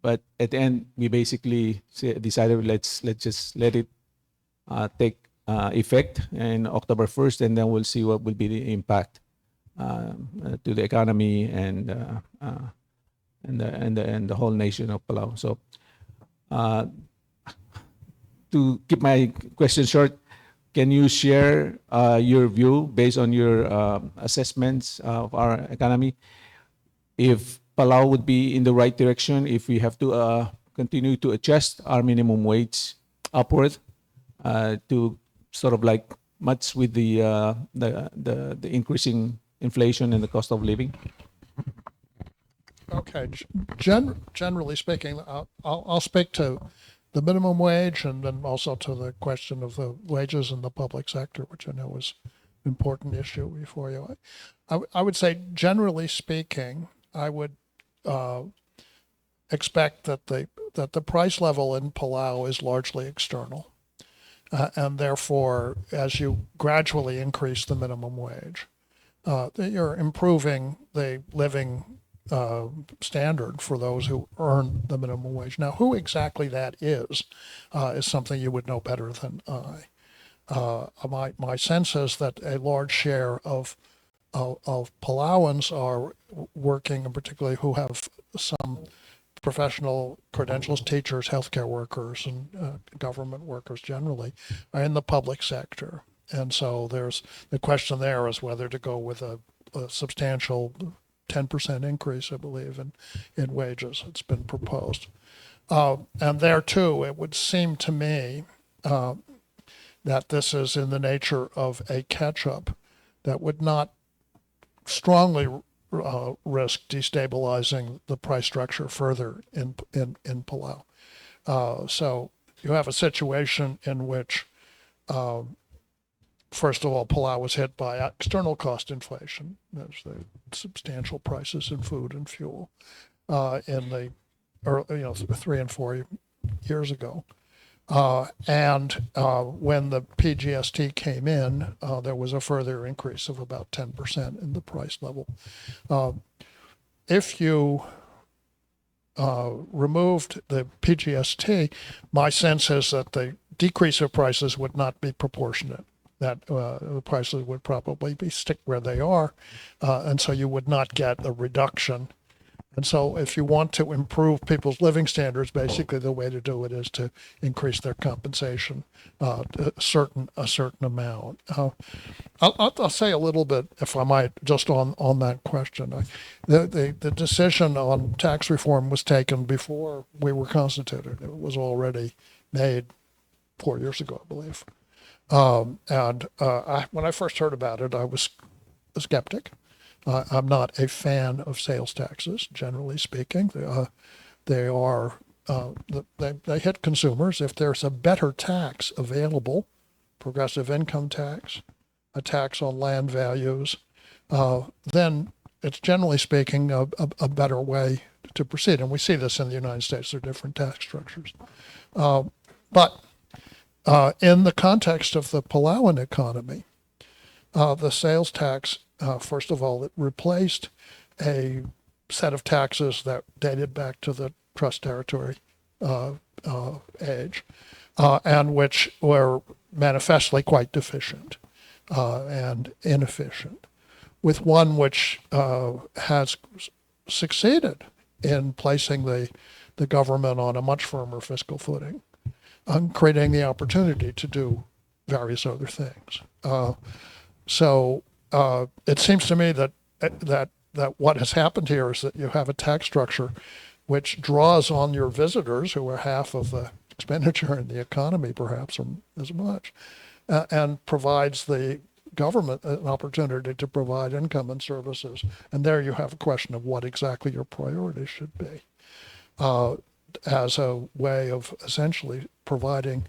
But at the end, we basically decided let's just let it take effect in October 1st, and then we'll see what will be the impact to the economy and the whole nation of Palau. So, to keep my question short, can you share your view based on your assessments of our economy? If Palau would be in the right direction, if we have to continue to adjust our minimum wage upward to sort of like match with the increasing inflation and the cost of living? Okay. Generally speaking, I'll speak to the minimum wage and then also to the question of the wages in the public sector, which I know is an important issue before you. I would say, generally speaking, I would expect that the price level in Palau is largely external. And therefore, as you gradually increase the minimum wage, you're improving the living standard for those who earn the minimum wage. Now, who exactly that is something you would know better than I. My sense is that a large share of Palauans are working, and particularly who have some professional credentials, teachers, healthcare workers, and government workers generally, are in the public sector. And so there's the question there is whether to go with a substantial 10% increase, I believe, in wages. It's been proposed. And there too, it would seem to me that this is in the nature of a catch-up that would not strongly risk destabilizing the price structure further in Palau. So you have a situation in which, first of all, Palau was hit by external cost inflation. There's the substantial prices in food and fuel in the early, 3 and 4 years ago. And when the PGST came in, there was a further increase of about 10% in the price level. If you removed the PGST, my sense is that the decrease of prices would not be proportionate. That the prices would probably stick where they are, and so you would not get a reduction. And so if you want to improve people's living standards, basically the way to do it is to increase their compensation a certain amount. I'll say a little bit, if I might, just on that question. The decision on tax reform was taken before we were constituted. It was already made 4 years ago, I believe. When I first heard about it, I was a skeptic. I'm not a fan of sales taxes, generally speaking. They hit consumers. If there's a better tax available, progressive income tax, a tax on land values, then it's generally speaking a better way to proceed. And we see this in the United States. There are different tax structures. But In the context of the Palauan economy, the sales tax, first of all, it replaced a set of taxes that dated back to the trust territory age, and which were manifestly quite deficient and inefficient, with one which has succeeded in placing the government on a much firmer fiscal footing, creating the opportunity to do various other things. So it seems to me that what has happened here is that you have a tax structure which draws on your visitors, who are half of the expenditure in the economy, perhaps, or as much, and provides the government an opportunity to provide income and services. And there you have a question of what exactly your priorities should be, as a way of essentially providing.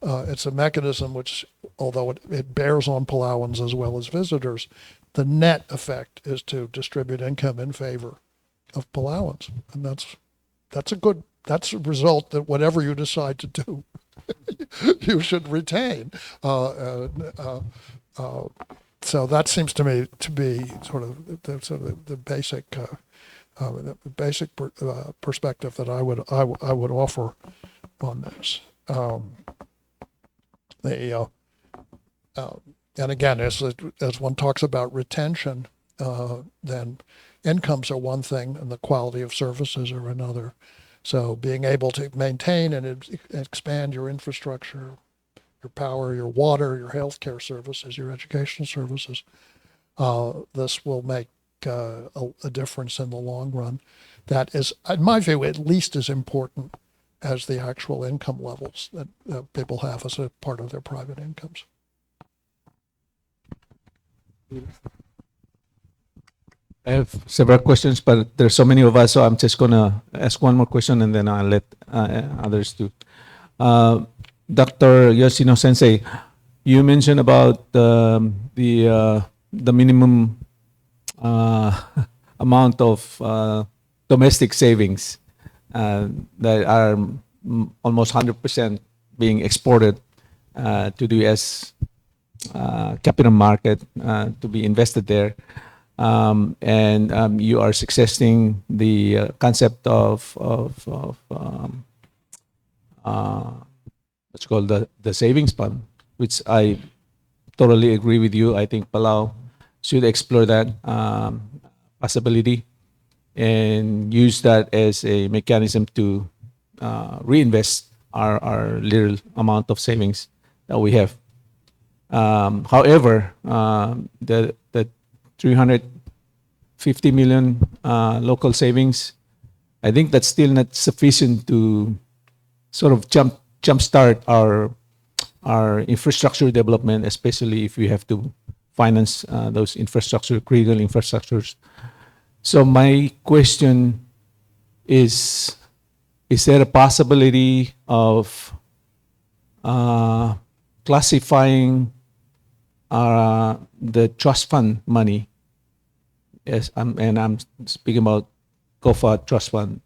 It's a mechanism which, although it bears on Palauans as well as visitors, the net effect is to distribute income in favor of Palauans, and that's a result that whatever you decide to do, you should retain. So that seems to me to be sort of the basic perspective that I would offer on this. And again, as one talks about retention, then incomes are one thing and the quality of services are another. So being able to maintain and expand your infrastructure, your power, your water, your healthcare services, your educational services, this will make a difference in the long run. That is, in my view, at least as important as the actual income levels that people have as a part of their private incomes. I have several questions, but there's so many of us, so I'm just gonna ask one more question and then I'll let others do. Dr. Yoshino Sensei, you mentioned about the minimum amount of domestic savings that are almost 100% being exported to the U.S. Capital market to be invested there. And you are suggesting the concept of what's called the savings fund, which I totally agree with you. I think Palau should explore that possibility and use that as a mechanism to reinvest our little amount of savings that we have. However, the 350 million local savings, I think that's still not sufficient to sort of jumpstart our infrastructure development, especially if we have to finance those critical infrastructures. So my question is there a possibility of classifying the trust fund money, and I'm speaking about COFA trust fund,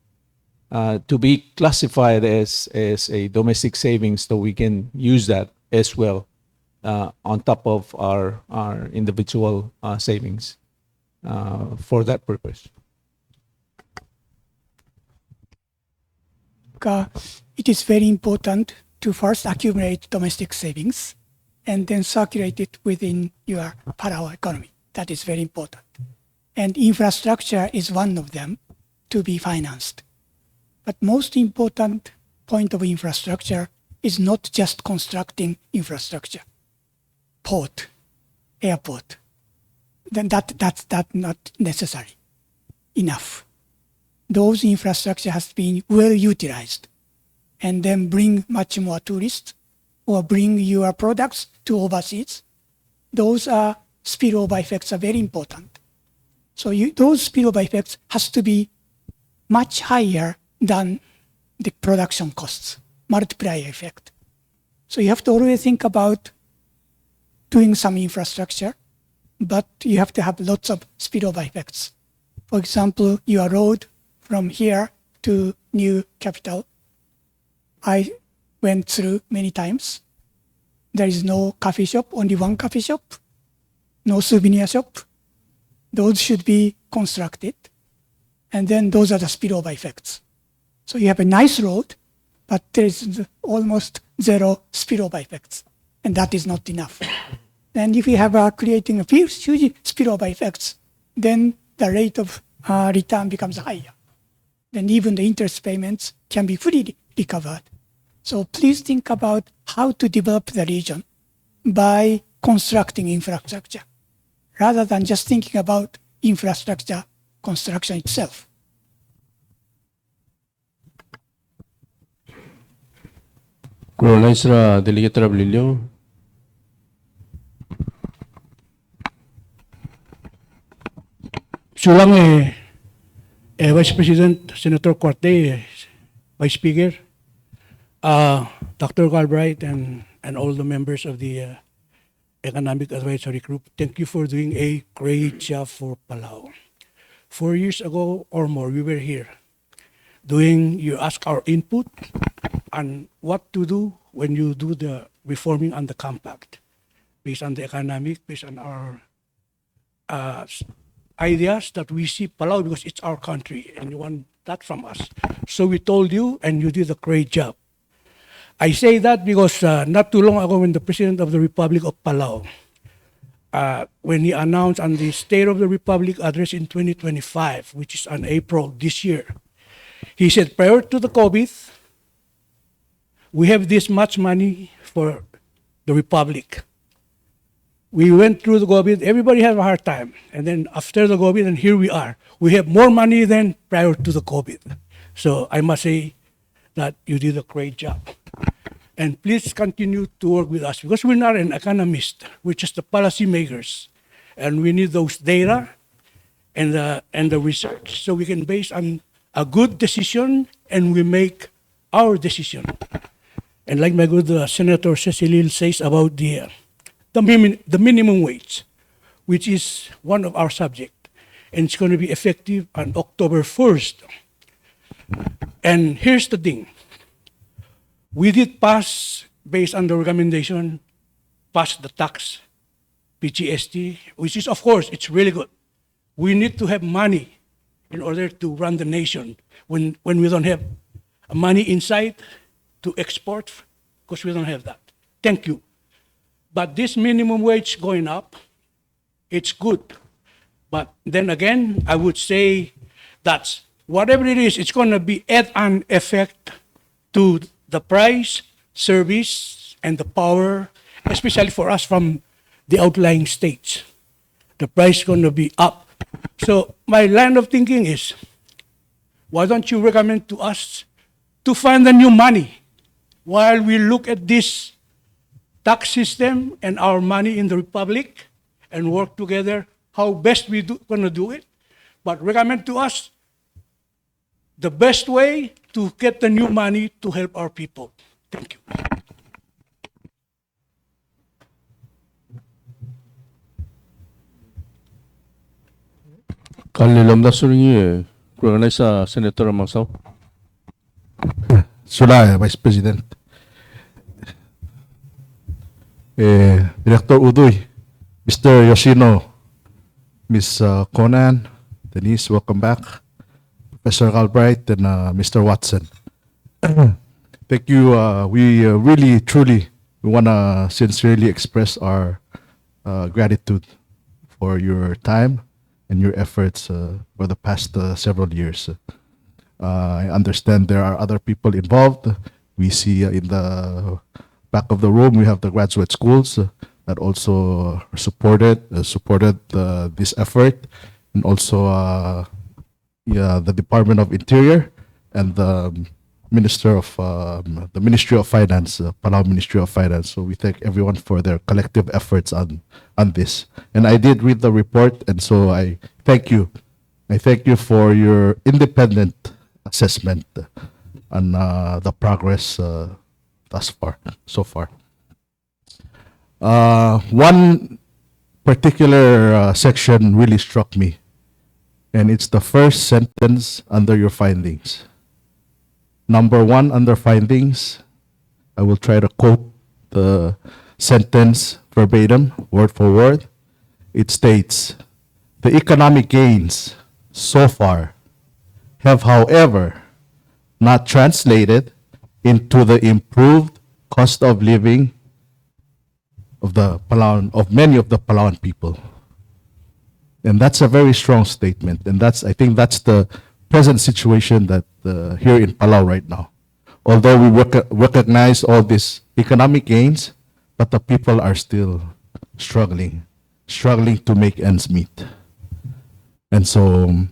to be classified as a domestic savings, so we can use that as well on top of our individual savings for that purpose? It is very important to first accumulate domestic savings and then circulate it within your Palau economy. That is very important. And infrastructure is one of them to be financed. But most important point of infrastructure is not just constructing infrastructure, port, airport. Then that's not necessary enough. Those infrastructure has been well utilized, and then bring much more tourists or bring your products to overseas. Those spillover effects are very important. So those spillover effects has to be much higher than the production costs, multiplier effect. So you have to always think about doing some infrastructure, but you have to have lots of spillover effects. For example, your road from here to new capital, I went through many times, there is no coffee shop, only one coffee shop, no souvenir shop. Those should be constructed. And then those are the spillover effects. So you have a nice road, but there is almost zero spillover effects. And that is not enough. And if you have creating a huge spillover effects, then the rate of return becomes higher. Then even the interest payments can be fully recovered. So please think about how to develop the region by constructing infrastructure, rather than just thinking about infrastructure construction itself. Colonized Delegate Rablilio. Sulang Vice President Senator Corte, Vice Speaker, Dr. Galbraith, and all the members of the Economic Advisory Group, thank you for doing a great job for Palau. 4 years ago or more, we were here you ask our input on what to do when you do the reforming on the compact, based on the economic, based on our ideas that we see Palau because it's our country and you want that from us. So we told you and you did a great job. I say that because not too long ago when the President of the Republic of Palau, when he announced on the State of the Republic address in 2025, which is on April this year, he said, prior to the COVID, we have this much money for the Republic. We went through the COVID, everybody had a hard time. And then after the COVID, and here we are. We have more money than prior to the COVID. So I must say that you did a great job. And please continue to work with us because we're not an economist, we're just the policy makers. And we need those data and the research so we can base on a good decision and we make our decision. And like my good Senator Cecilil says about the minimum wage, which is one of our subject, and it's going to be effective on October 1st. And here's the thing. We did pass, based on the recommendation, pass the tax, PGST, which is, of course, it's really good. We need to have money in order to run the nation when we don't have money inside to export, because we don't have that. Thank you. But this minimum wage going up, it's good. But then again, I would say that whatever it is, it's going to be add-on effect to the price, service, and the power, especially for us from the outlying states. The price is going to be up. So my line of thinking is, why don't you recommend to us to find the new money while we look at this tax system and our money in the Republic and work together how best we going to do it, but recommend to us the best way to get the new money to help our people. Thank you. Kalilam na suringi Colonized Senator Mangsao. Sula, Vice President. Director Udoy, Mr. Yoshino, Ms. Conan, Denise, welcome back. Professor Galbraith and Mr. Watson. Thank you. We really, truly, we want to sincerely express our gratitude for your time and your efforts for the past several years. I understand there are other people involved. We see in the back of the room, we have the graduate schools that also supported this effort, and also the Department of Interior and the Ministry of Finance, Palau Ministry of Finance. So we thank everyone for their collective efforts on this. And I did read the report, and so I thank you. I thank you for your independent assessment on the progress so far. One particular section really struck me, and it's the first sentence under your findings. Number one under findings, I will try to quote the sentence verbatim, word for word. It states, the economic gains so far have, however, not translated into the improved cost of living of many of the Palawan people. And that's a very strong statement. And I think that's the present situation that here in Palau right now. Although we recognize all these economic gains, but the people are still struggling to make ends meet. And so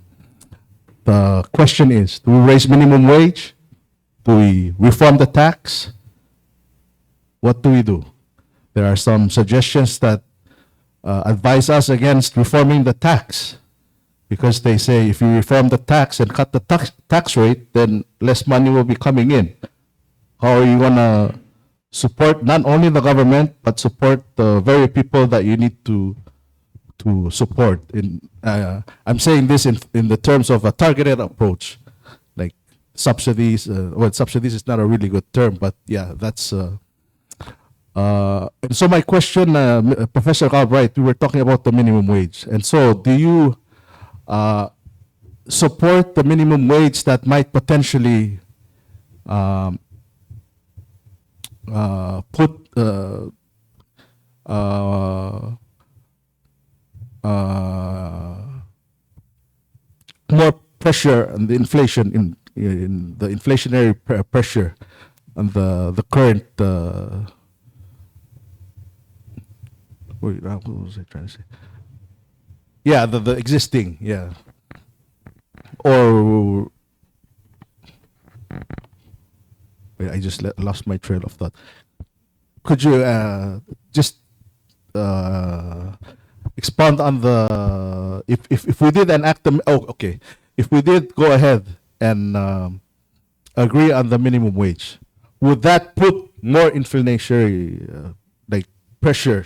the question is, do we raise minimum wage? Do we reform the tax? What do we do? There are some suggestions that advise us against reforming the tax, because they say if you reform the tax and cut the tax rate, then less money will be coming in. How are you going to support not only the government, but support the very people that you need to support? I'm saying this in the terms of a targeted approach, like subsidies. Well, subsidies is not a really good term, but yeah, that's. And so my question, Professor Albright, we were talking about the minimum wage. And so do you support the minimum wage that might potentially put more pressure on the inflation in the inflationary pressure on the current what was I trying to say? Yeah, the existing, yeah. Or wait, I just lost my trail of thought. Could you just expand on the if we did enact the okay, if we did go ahead and agree on the minimum wage, would that put more inflationary like pressure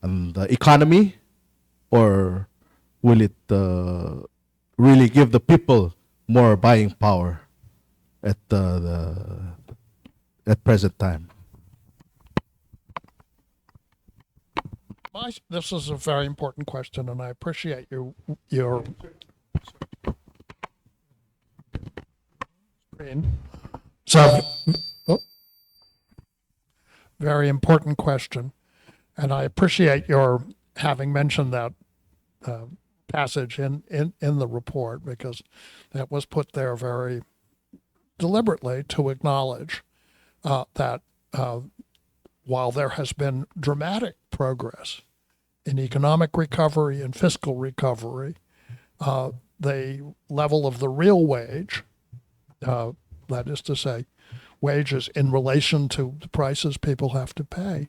on the economy, or will it really give the people more buying power at at present time? This is a very important question, and I appreciate your so very important question, and I appreciate your having mentioned that passage in the report, because that was put there very deliberately to acknowledge that while there has been dramatic progress in economic recovery and fiscal recovery, the level of the real wage, that is to say, wages in relation to the prices people have to pay,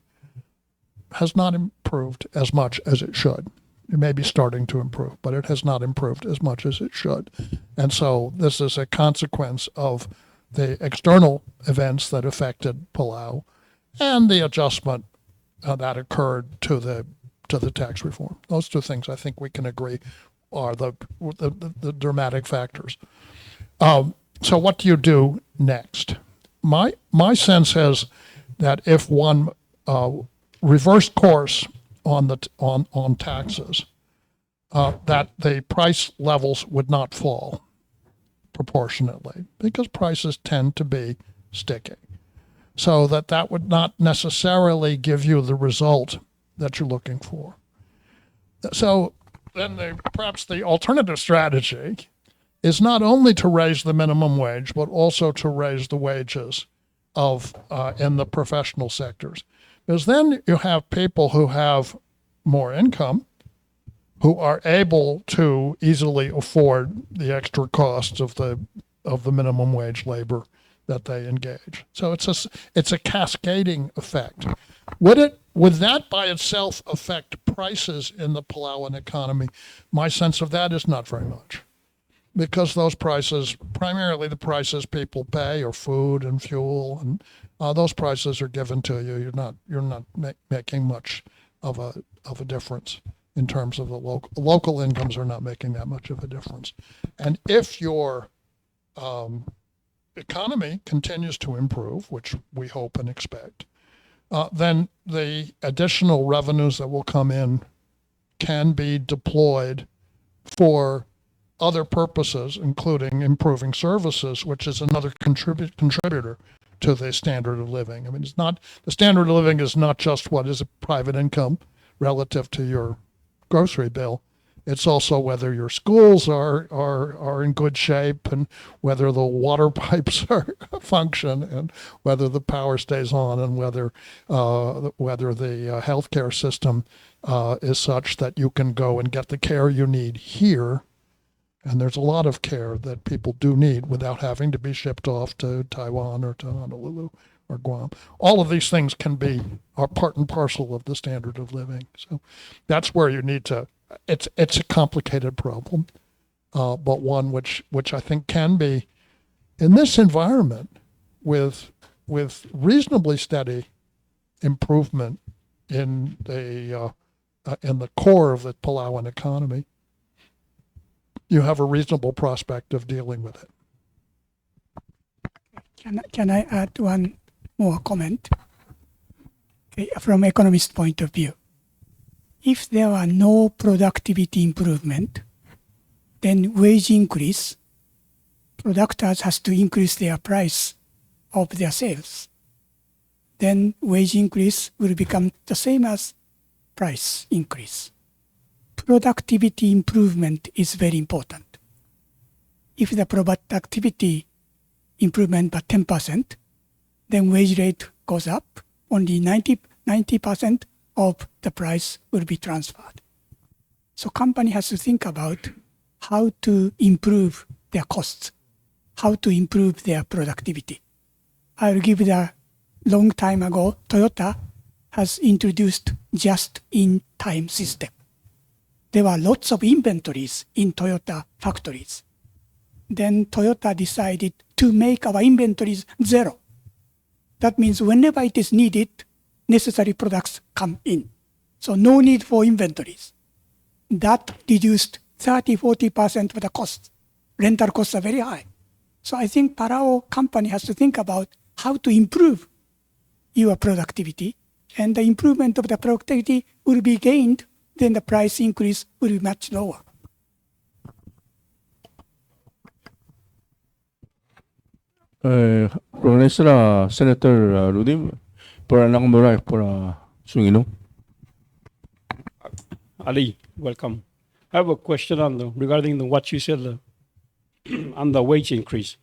has not improved as much as it should. It may be starting to improve, but it has not improved as much as it should. And so this is a consequence of the external events that affected Palau and the adjustment that occurred to the tax reform. Those two things, I think we can agree, are the dramatic factors. So what do you do next? My sense is that if one reversed course on taxes, that the price levels would not fall proportionately, because prices tend to be sticky. So that would not necessarily give you the result that you're looking for. So then perhaps the alternative strategy is not only to raise the minimum wage, but also to raise the wages of in the professional sectors. Because then you have people who have more income, who are able to easily afford the extra costs of the minimum wage labor that they engage. So it's a cascading effect. Would that by itself affect prices in the Palauan economy? My sense of that is not very much, because those prices, primarily the prices people pay, are food and fuel, and those prices are given to you. You're not making much of a difference in terms of the local incomes are not making that much of a difference. And if your economy continues to improve, which we hope and expect, then the additional revenues that will come in can be deployed for other purposes, including improving services, which is another contributor to the standard of living. I mean, it's not, the standard of living is not just what is a private income relative to your grocery bill. It's also whether your schools are in good shape, and whether the water pipes are function, and whether the power stays on, and whether the healthcare system is such that you can go and get the care you need here. And there's a lot of care that people do need without having to be shipped off to Taiwan or to Honolulu or Guam. All of these things are part and parcel of the standard of living. So that's where you need to. It's a complicated problem, but one which I think can be, in this environment, with reasonably steady improvement in the core of the Palauan economy, you have a reasonable prospect of dealing with it. Can I add one more comment? Okay, from economist point of view, if there are no productivity improvement, then wage increase, producers has to increase their price of their sales. Then wage increase will become the same as price increase. Productivity improvement is very important. If the productivity improvement by 10%, then wage rate goes up, only 90% of the price will be transferred. So company has to think about how to improve their costs, how to improve their productivity. I'll give the long time ago, Toyota has introduced just-in-time system. There were lots of inventories in Toyota factories. Then Toyota decided to make our inventories zero. That means whenever it is needed, necessary products come in. So no need for inventories. That reduced 30-40% of the costs. Rental costs are very high. So I think Palau company has to think about how to improve your productivity, and the improvement of the productivity will be gained, then the price increase will be much lower. Professor Senator Rudy, por anak mo por sungino. Ali, welcome. I have a question regarding what you said on the wage increase.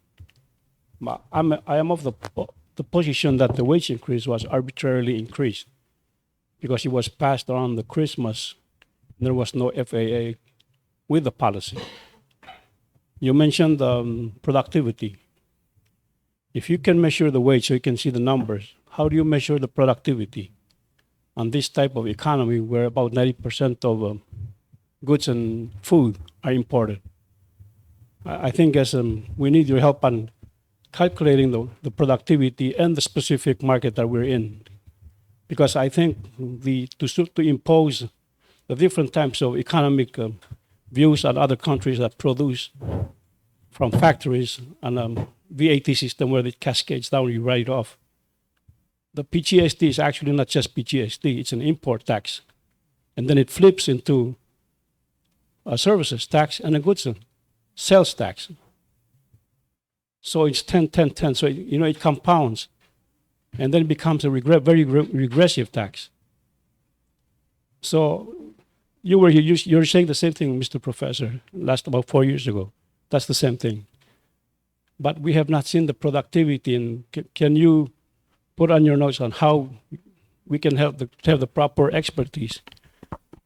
I am of the position that the wage increase was arbitrarily increased because it was passed around the Christmas. There was no FAA with the policy. You mentioned productivity. If you can measure the wage so you can see the numbers, how do you measure the productivity on this type of economy where about 90% of goods and food are imported? I think we need your help on calculating the productivity and the specific market that we're in. Because I think to impose the different types of economic views on other countries that produce from factories and VAT system where it cascades down, you write it off. The PGST is actually not just PGST, it's an import tax. And then it flips into a services tax and a goods and sales tax. So it's 10, 10, 10. So it compounds. And then it becomes a very regressive tax. So you're saying the same thing, Mr. Professor, about 4 years ago. That's the same thing. But we have not seen the productivity. And can you put on your notes on how we can have the proper expertise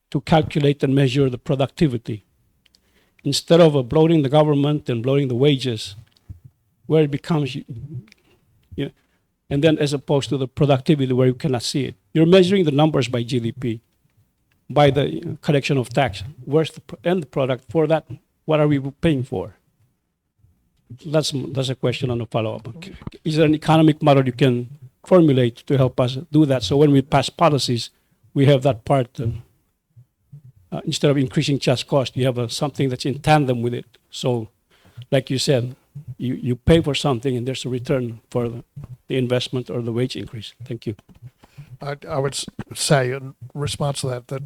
to calculate and measure the productivity instead of bloating the government and bloating the wages, where it becomes, and then as opposed to the productivity where you cannot see it. You're measuring the numbers by GDP, by the collection of tax. Where's the end product for that? What are we paying for? That's a question on a follow-up. Is there an economic model you can formulate to help us do that? So when we pass policies, we have that part. Instead of increasing just cost, you have something that's in tandem with it. So, like you said, you pay for something and there's a return for the investment or the wage increase. Thank you. I would say in response to that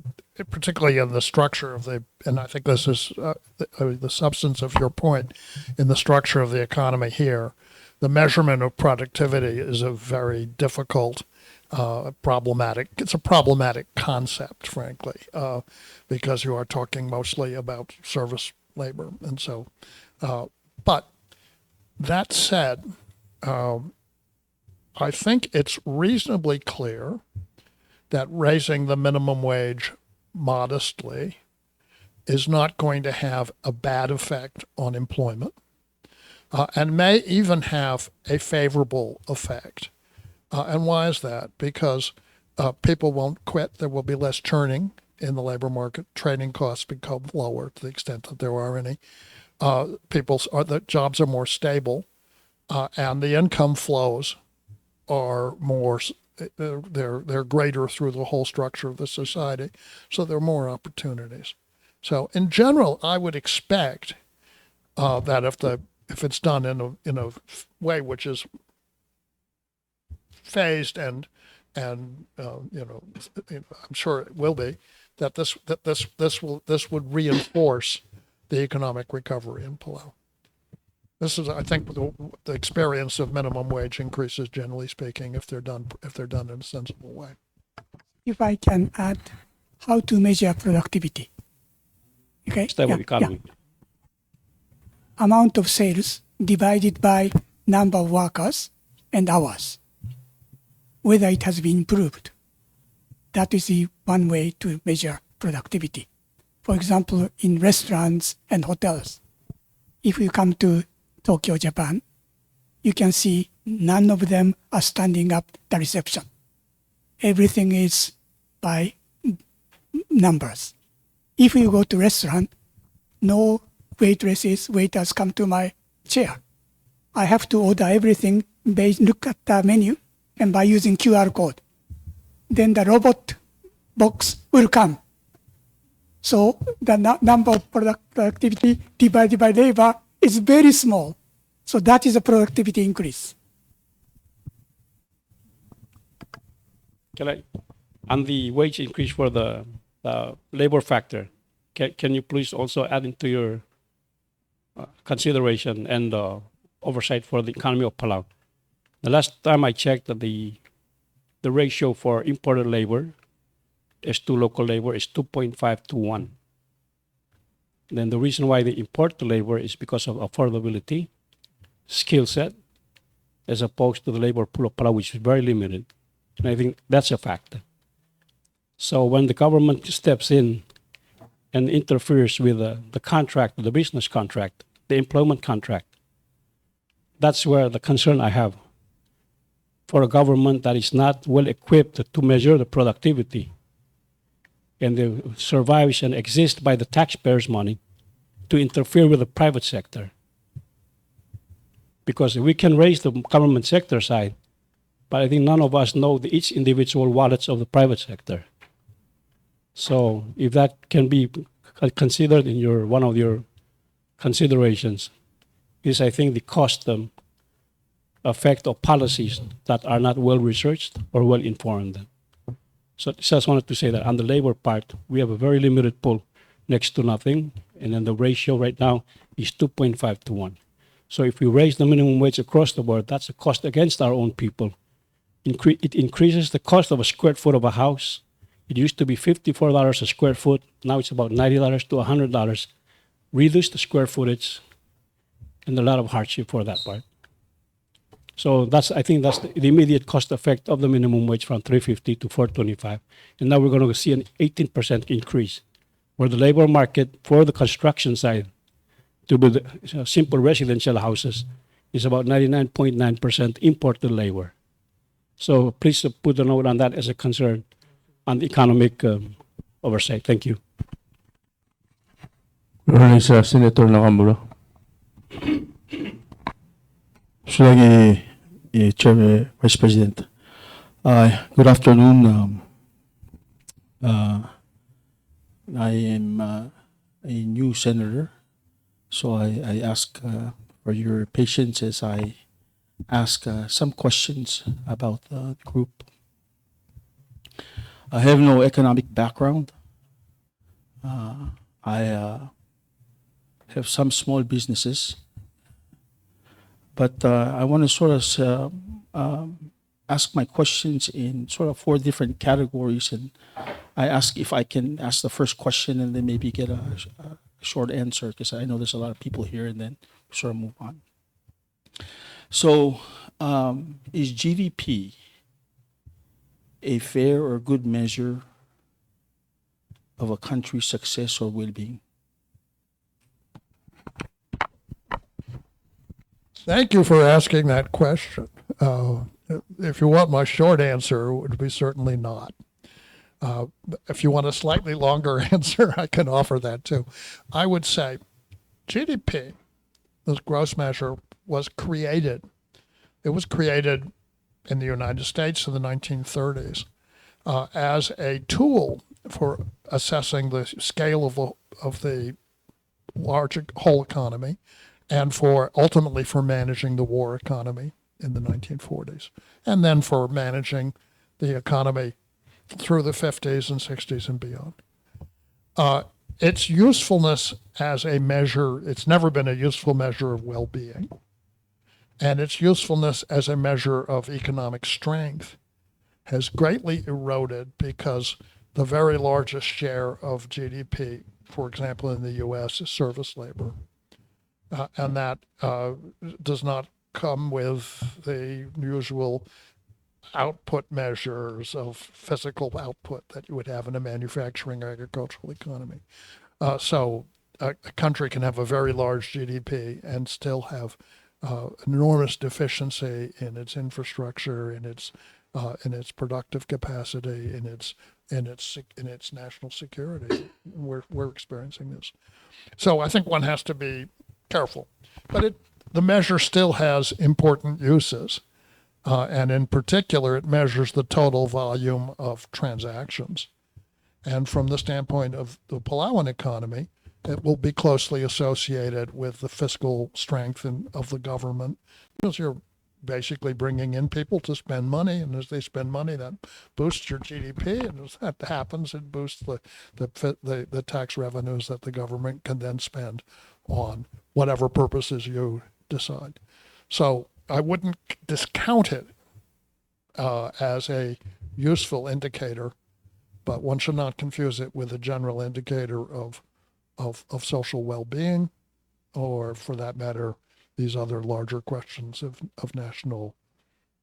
particularly in the structure of and I think this is the substance of your point, in the structure of the economy here, the measurement of productivity is a very difficult, it's a problematic concept, frankly, because you are talking mostly about service labor. And so, but that said, I think it's reasonably clear that raising the minimum wage modestly is not going to have a bad effect on employment, and may even have a favorable effect. And why is that? Because people won't quit. There will be less churning in the labor market. Training costs become lower to the extent that there are any. The jobs are more stable, and the income flows are more. They're greater through the whole structure of the society, so there are more opportunities. So in general, I would expect that if it's done in a way which is phased and I'm sure it will be, that this would reinforce the economic recovery in Palau. This is, I think, the experience of minimum wage increases, generally speaking, if they're done in a sensible way. If I can add, how to measure productivity. Okay. Stable economy. Amount of sales divided by number of workers and hours, whether it has been improved. That is the one way to measure productivity. For example, in restaurants and hotels, if you come to Tokyo, Japan, you can see none of them are standing up the reception. Everything is by numbers. If you go to restaurant, no waiters come to my chair. I have to order everything, look at the menu, and by using QR code. Then the robot box will come. So the number of productivity divided by labor is very small. So that is a productivity increase. And the wage increase for the labor factor, can you please also add into your consideration and oversight for the economy of Palau? The last time I checked, the ratio for imported labor to local labor is 2.5 to 1. Then the reason why they import the labor is because of affordability, skill set, as opposed to the labor pool of Palau, which is very limited. And I think that's a factor. So when the government steps in and interferes with the contract, the business contract, the employment contract, that's where the concern I have. For a government that is not well equipped to measure the productivity and survives and exists by the taxpayers' money, to interfere with the private sector. Because we can raise the government sector side, but I think none of us know each individual wallets of the private sector. So if that can be considered in one of your considerations, is I think the cost effect of policies that are not well researched or well informed. So just wanted to say that on the labor part, we have a very limited pool, next to nothing, and then the ratio right now is 2.5 to 1. So if we raise the minimum wage across the board, that's a cost against our own people. It increases the cost of a square foot of a house. It used to be $54 a square foot. Now it's about $90 to $100. Reduce the square footage, and a lot of hardship for that part. So I think that's the immediate cost effect of the minimum wage from $3.50 to $4.25. And now we're going to see an 18% increase, where the labor market for the construction side, to build simple residential houses, is about 99.9% imported labor. So please put a note on that as a concern on the economic oversight. Thank you. Senator Nakamura. Sulagi Chair Vice President. Good afternoon. I am a new senator, so I ask for your patience as I ask some questions about the group. I have no economic background. I have some small businesses, but I want to sort of ask my questions in sort of 4 different categories, and I ask if I can ask the first question and then maybe get a short answer, because I know there's a lot of people here, and then sort of move on. So, is GDP a fair or good measure of a country's success or well-being? Thank you for asking that question. If you want my short answer, it would be certainly not. If you want a slightly longer answer, I can offer that too. I would say GDP, this gross measure, was created. It was created in the United States in the 1930s as a tool for assessing the scale of the large whole economy, and for ultimately for managing the war economy in the 1940s, and then for managing the economy through the 50s and 60s and beyond. Its usefulness as a measure, it's never been a useful measure of well-being, and its usefulness as a measure of economic strength has greatly eroded because the very largest share of GDP, for example, in the U.S., is service labor. And that does not come with the usual output measures of physical output that you would have in a manufacturing agricultural economy. So a country can have a very large GDP and still have enormous deficiency in its infrastructure, in its productive capacity, in its national security. We're experiencing this. So I think one has to be careful, but the measure still has important uses, and in particular, it measures the total volume of transactions. And from the standpoint of the Palauan economy, it will be closely associated with the fiscal strength of the government, because you're basically bringing in people to spend money, and as they spend money, that boosts your GDP, and as that happens, it boosts the tax revenues that the government can then spend on whatever purposes you decide. So I wouldn't discount it as a useful indicator, but one should not confuse it with a general indicator of social well-being, or for that matter, these other larger questions of national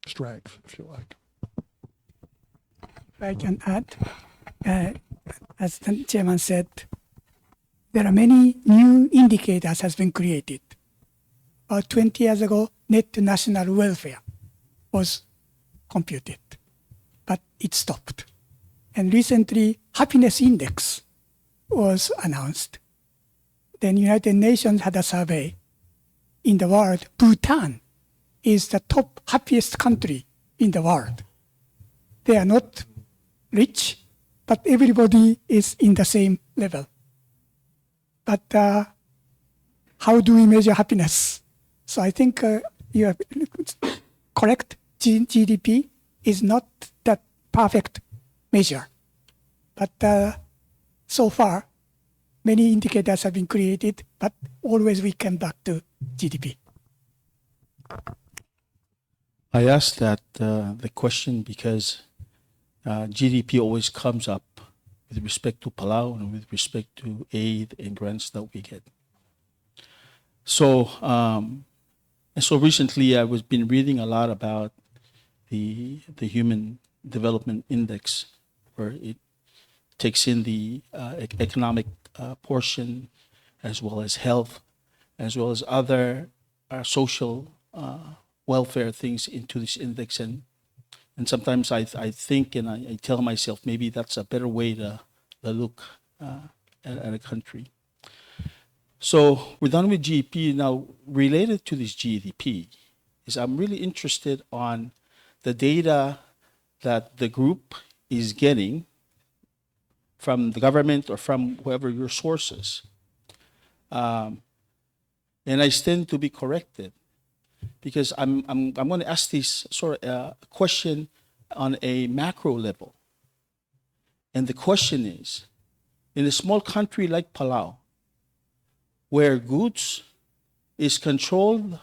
strength, if you like. If I can add, as the chairman said, there are many new indicators has been created. About 20 years ago, net national welfare was computed, but it stopped. And recently, happiness index was announced. Then United Nations had a survey. In the world, Bhutan is the top happiest country in the world. They are not rich, but everybody is in the same level. But how do we measure happiness? So I think you are correct. GDP is not that perfect measure. But so far, many indicators have been created, but always we come back to GDP. I asked that the question because GDP always comes up with respect to Palau and with respect to aid and grants that we get. So, so recently I was been reading a lot about the Human Development Index, where it takes in the economic portion, as well as health, as well as other social welfare things into this index. And sometimes I think and I tell myself maybe that's a better way to look at a country. So we're done with GDP. Now, related to this GDP is I'm really interested on the data that the group is getting from the government or from whoever your sources. And I tend to be corrected because I'm going to ask this sort of question on a macro level. And the question is, in a small country like Palau, where goods is controlled,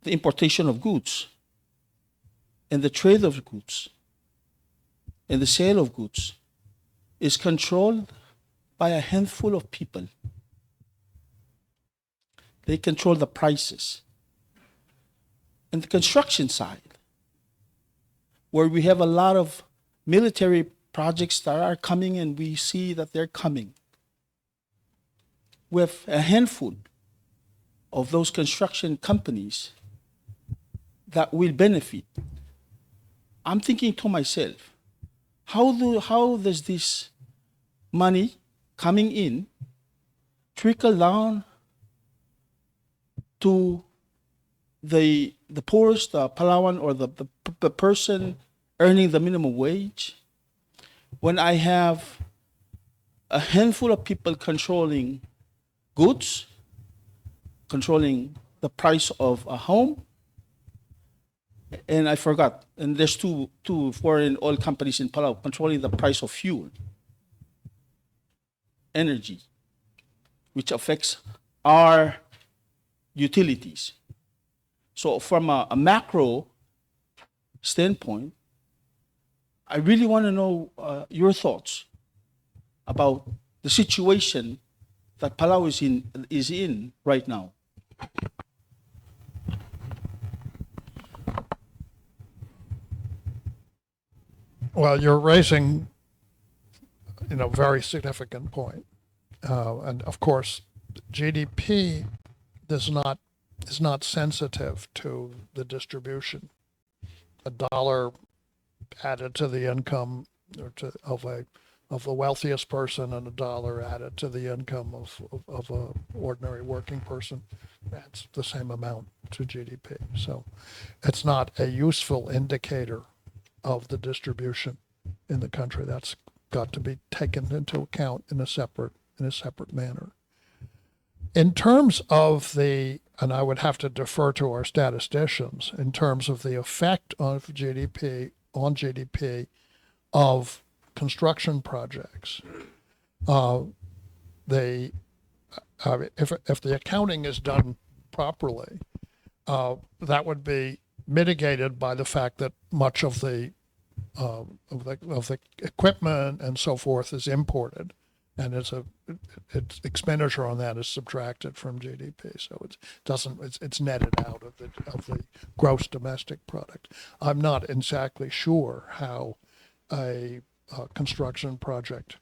the importation of goods and the trade of goods and the sale of goods is controlled by a handful of people. They control the prices. And the construction side, where we have a lot of military projects that are coming and we see that they're coming, we have a handful of those construction companies that will benefit. I'm thinking to myself, how does this money coming in trickle down to the poorest Palawan, or the person earning the minimum wage, when I have a handful of people controlling goods, controlling the price of a home, and I forgot, and there's two foreign oil companies in Palau controlling the price of fuel, energy, which affects our utilities. So from a macro standpoint, I really want to know your thoughts about the situation that Palau is in right now. Well, you're raising, very significant point. And of course, GDP is not sensitive to the distribution. A dollar added to the income of the wealthiest person and a dollar added to the income of a ordinary working person, that's the same amount to GDP. So it's not a useful indicator of the distribution in the country. That's got to be taken into account in a separate manner. In terms of and I would have to defer to our statisticians, in terms of the effect of GDP of construction projects, if the accounting is done properly, that would be mitigated by the fact that much of the equipment and so forth is imported, and its expenditure on that is subtracted from GDP. So it's netted out of the gross domestic product. I'm not exactly sure how a construction project,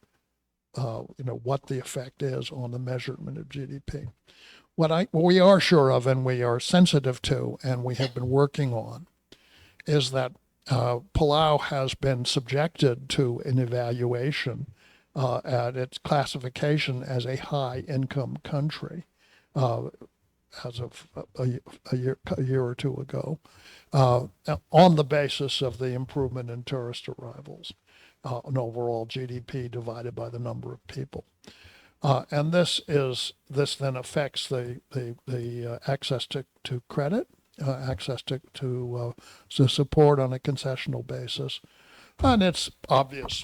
what the effect is on the measurement of GDP. What we are sure of, and we are sensitive to, and we have been working on, is that Palau has been subjected to an evaluation at its classification as a high-income country as of a year or two ago, on the basis of the improvement in tourist arrivals and overall GDP divided by the number of people. And this then affects the access to credit, access to support on a concessional basis, and it's obvious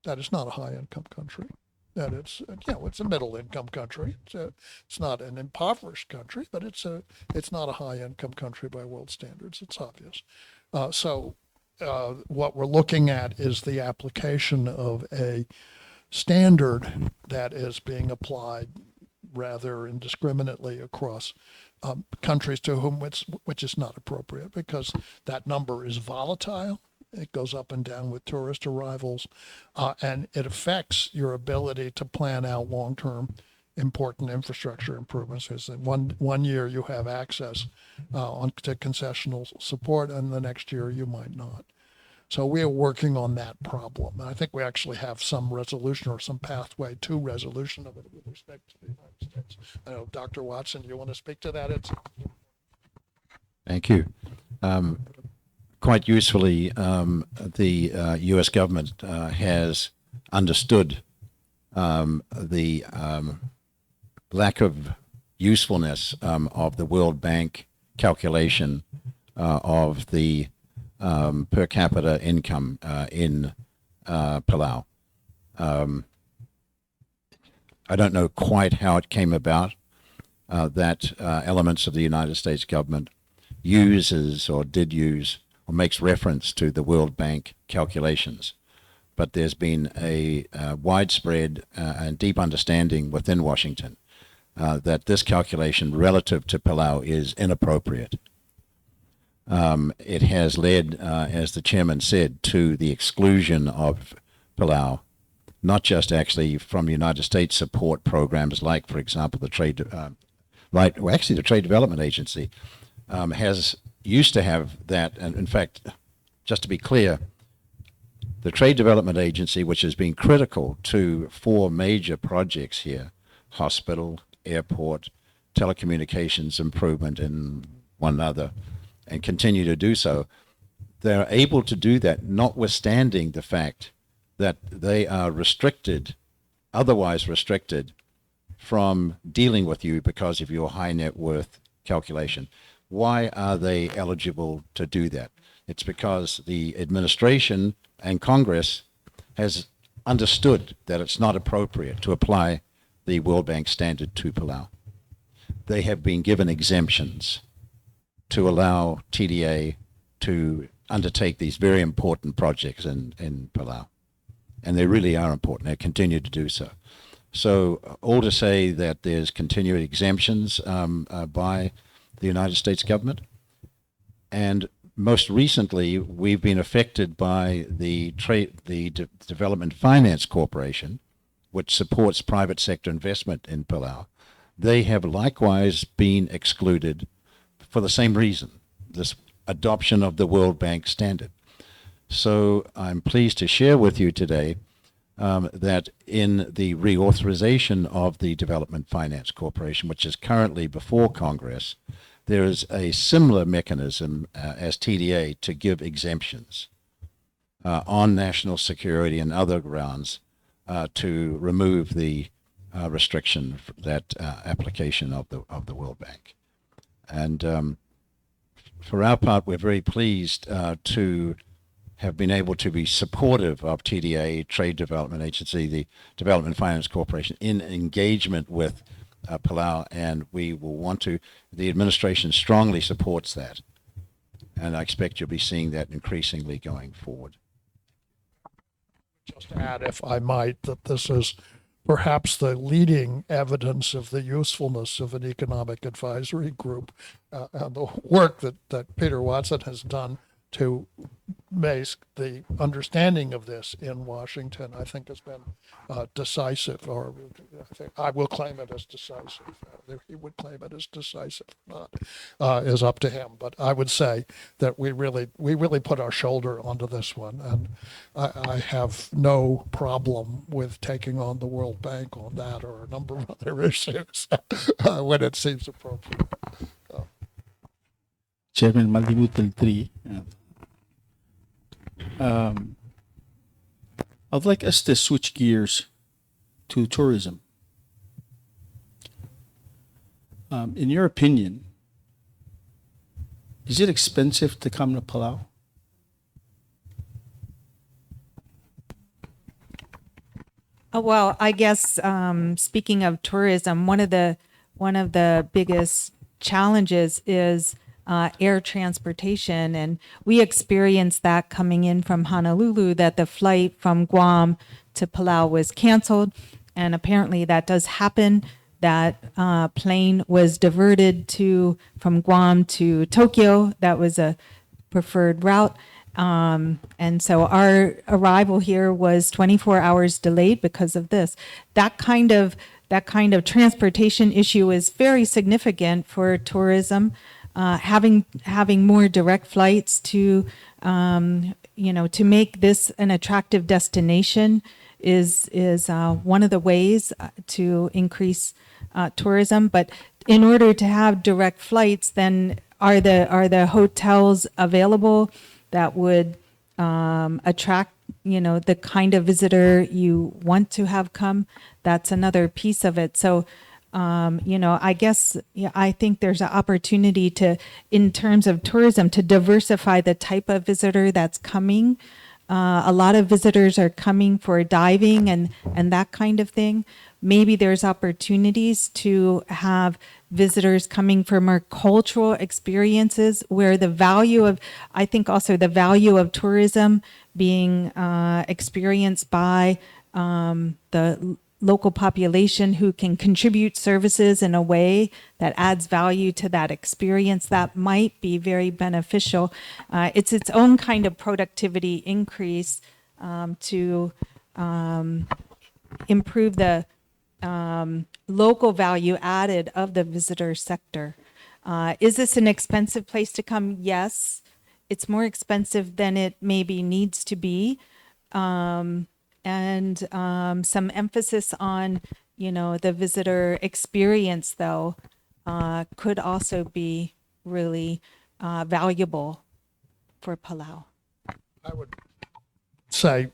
that it's not a high-income country. That it's a middle-income country. It's not an impoverished country, but it's not a high-income country by world standards. It's obvious. So what we're looking at is the application of a standard that is being applied rather indiscriminately across countries to whom which is not appropriate, because that number is volatile. It goes up and down with tourist arrivals, and it affects your ability to plan out long-term important infrastructure improvements. Because in one year you have access to concessional support, and the next year you might not. So we are working on that problem. And I think we actually have some resolution or some pathway to resolution of it with respect to the United States. I know, Dr. Watson, you want to speak to that? Thank you. Quite usefully, the U.S. government has understood the lack of usefulness of the World Bank calculation of the per capita income in Palau. I don't know quite how it came about that elements of the United States government uses or did use or makes reference to the World Bank calculations. But there's been a widespread and deep understanding within Washington that this calculation relative to Palau is inappropriate. It has led, as the chairman said, to the exclusion of Palau, not just actually from United States support programs like, for example, the Trade Development Agency has used to have that. And in fact, just to be clear, the Trade Development Agency, which has been critical to 4 major projects here, hospital, airport, telecommunications improvement, and one other, and continue to do so, they're able to do that notwithstanding the fact that they are restricted, otherwise restricted, from dealing with you because of your high net worth calculation. Why are they eligible to do that? It's because the administration and Congress has understood that it's not appropriate to apply the World Bank standard to Palau. They have been given exemptions to allow TDA to undertake these very important projects in Palau. And they really are important. They continue to do so. So all to say that there's continued exemptions by the United States government. And most recently, we've been affected by the Development Finance Corporation, which supports private sector investment in Palau. They have likewise been excluded for the same reason, this adoption of the World Bank standard. So I'm pleased to share with you today that in the reauthorization of the Development Finance Corporation, which is currently before Congress, there is a similar mechanism as TDA to give exemptions on national security and other grounds to remove the restriction, that application of the World Bank. And for our part, we're very pleased to have been able to be supportive of TDA, Trade Development Agency, the Development Finance Corporation, in engagement with Palau, and we will want to, the administration strongly supports that. And I expect you'll be seeing that increasingly going forward. Just add, if I might, that this is perhaps the leading evidence of the usefulness of an economic advisory group and the work that Peter Watson has done to make the understanding of this in Washington, I think, has been decisive, or I think I will claim it as decisive. He would claim it as decisive, not is up to him. But I would say that we really put our shoulder onto this one, and I have no problem with taking on the World Bank on that or a number of other issues when it seems appropriate. Chairman Maldibutel 3. I'd like us to switch gears to tourism. In your opinion, is it expensive to come to Palau? Well, I guess speaking of tourism, one of the biggest challenges is air transportation, and we experienced that coming in from Honolulu, that the flight from Guam to Palau was canceled, and apparently that does happen. That plane was diverted from Guam to Tokyo. That was a preferred route. And so our arrival here was 24 hours delayed because of this. That kind of transportation issue is very significant for tourism. Having more direct flights to make this an attractive destination is one of the ways to increase tourism. But in order to have direct flights, then are the hotels available that would attract the kind of visitor you want to have come? That's another piece of it. So I guess I think there's an opportunity in terms of tourism, to diversify the type of visitor that's coming. a lot of visitors are coming for diving and that kind of thing. Maybe there's opportunities to have visitors coming for more cultural experiences where the value of, I think also the value of tourism being experienced by the local population who can contribute services in a way that adds value to that experience, that might be very beneficial. It's its own kind of productivity increase to improve the local value added of the visitor sector. Is this an expensive place to come? Yes. It's more expensive than it maybe needs to be. And some emphasis on, the visitor experience, though, could also be really valuable for Palau. I would say,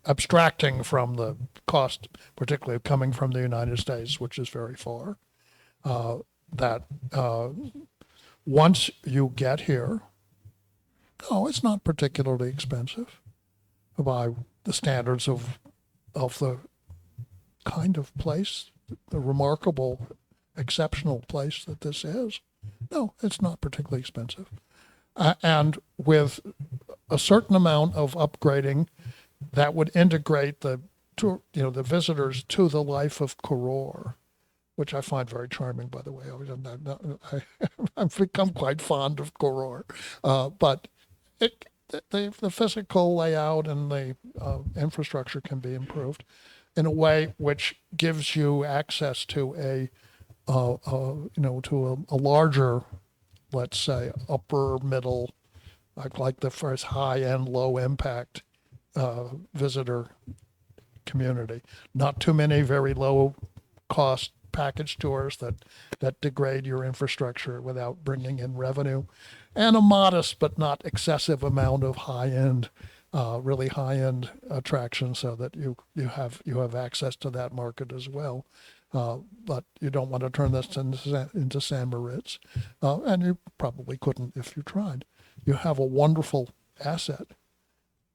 abstracting from the cost, particularly coming from the United States, which is very far, that once you get here, no, it's not particularly expensive by the standards of the kind of place, the remarkable, exceptional place that this is. No, it's not particularly expensive. And with a certain amount of upgrading that would integrate the visitors to the life of Koror, which I find very charming, by the way. I've become quite fond of Koror, but the physical layout and the infrastructure can be improved in a way which gives you access to a larger, let's say, upper middle, like the first high end, low impact visitor community. Not too many very low cost package tours that degrade your infrastructure without bringing in revenue, and a modest but not excessive amount of high-end, really high-end attractions, so that you have access to that market as well. But you don't want to turn this into San Moritz, and you probably couldn't if you tried. You have a wonderful asset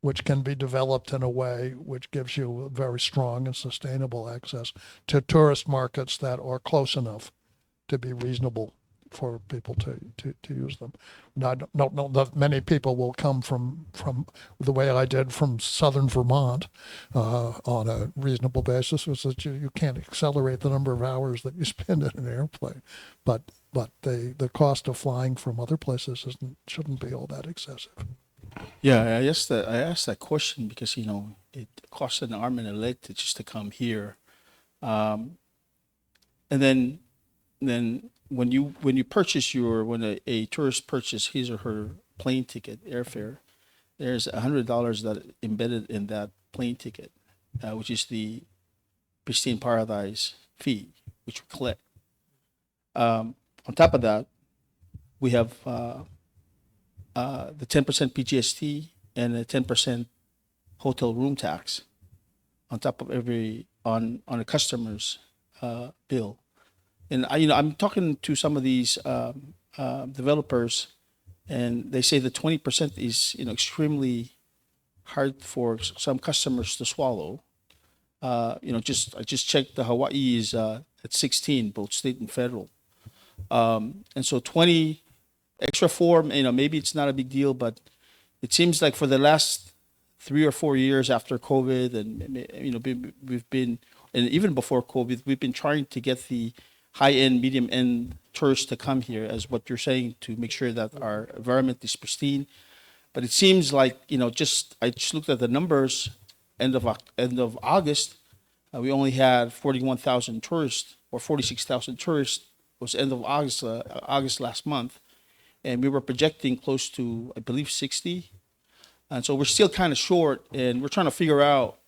which can be developed in a way which gives you very strong and sustainable access to tourist markets that are close enough to be reasonable for people to use them. Now, I don't know that many people will come from the way I did from southern Vermont on a reasonable basis, was that you can't accelerate the number of hours that you spend in an airplane. But the cost of flying from other places shouldn't be all that excessive. Yeah, I asked that question because it costs an arm and a leg to come here, and then when a tourist purchases his or her plane ticket, airfare, there's $100 that embedded in that plane ticket, which is the Pristine Paradise fee, which we collect. On top of that, we have the 10% PGST and a 10% hotel room tax on top of on a customer's bill. And I'm talking to some of these developers, and they say that 20% is extremely hard for some customers to swallow. I just checked, the Hawaii is at 16, both state and federal, and so 20 extra form, maybe it's not a big deal, but it seems like for the last 3 or 4 years after COVID, and we've been, and even before COVID, we've been trying to get the high-end, medium-end tourists to come here, as what you're saying, to make sure that our environment is pristine. But it seems like I just looked at the numbers. End of August, we only had 41,000 tourists, or 46,000 tourists. It was end of August last month. And we were projecting close to, I believe, 60. And so we're still kind of short, and we're trying to figure out,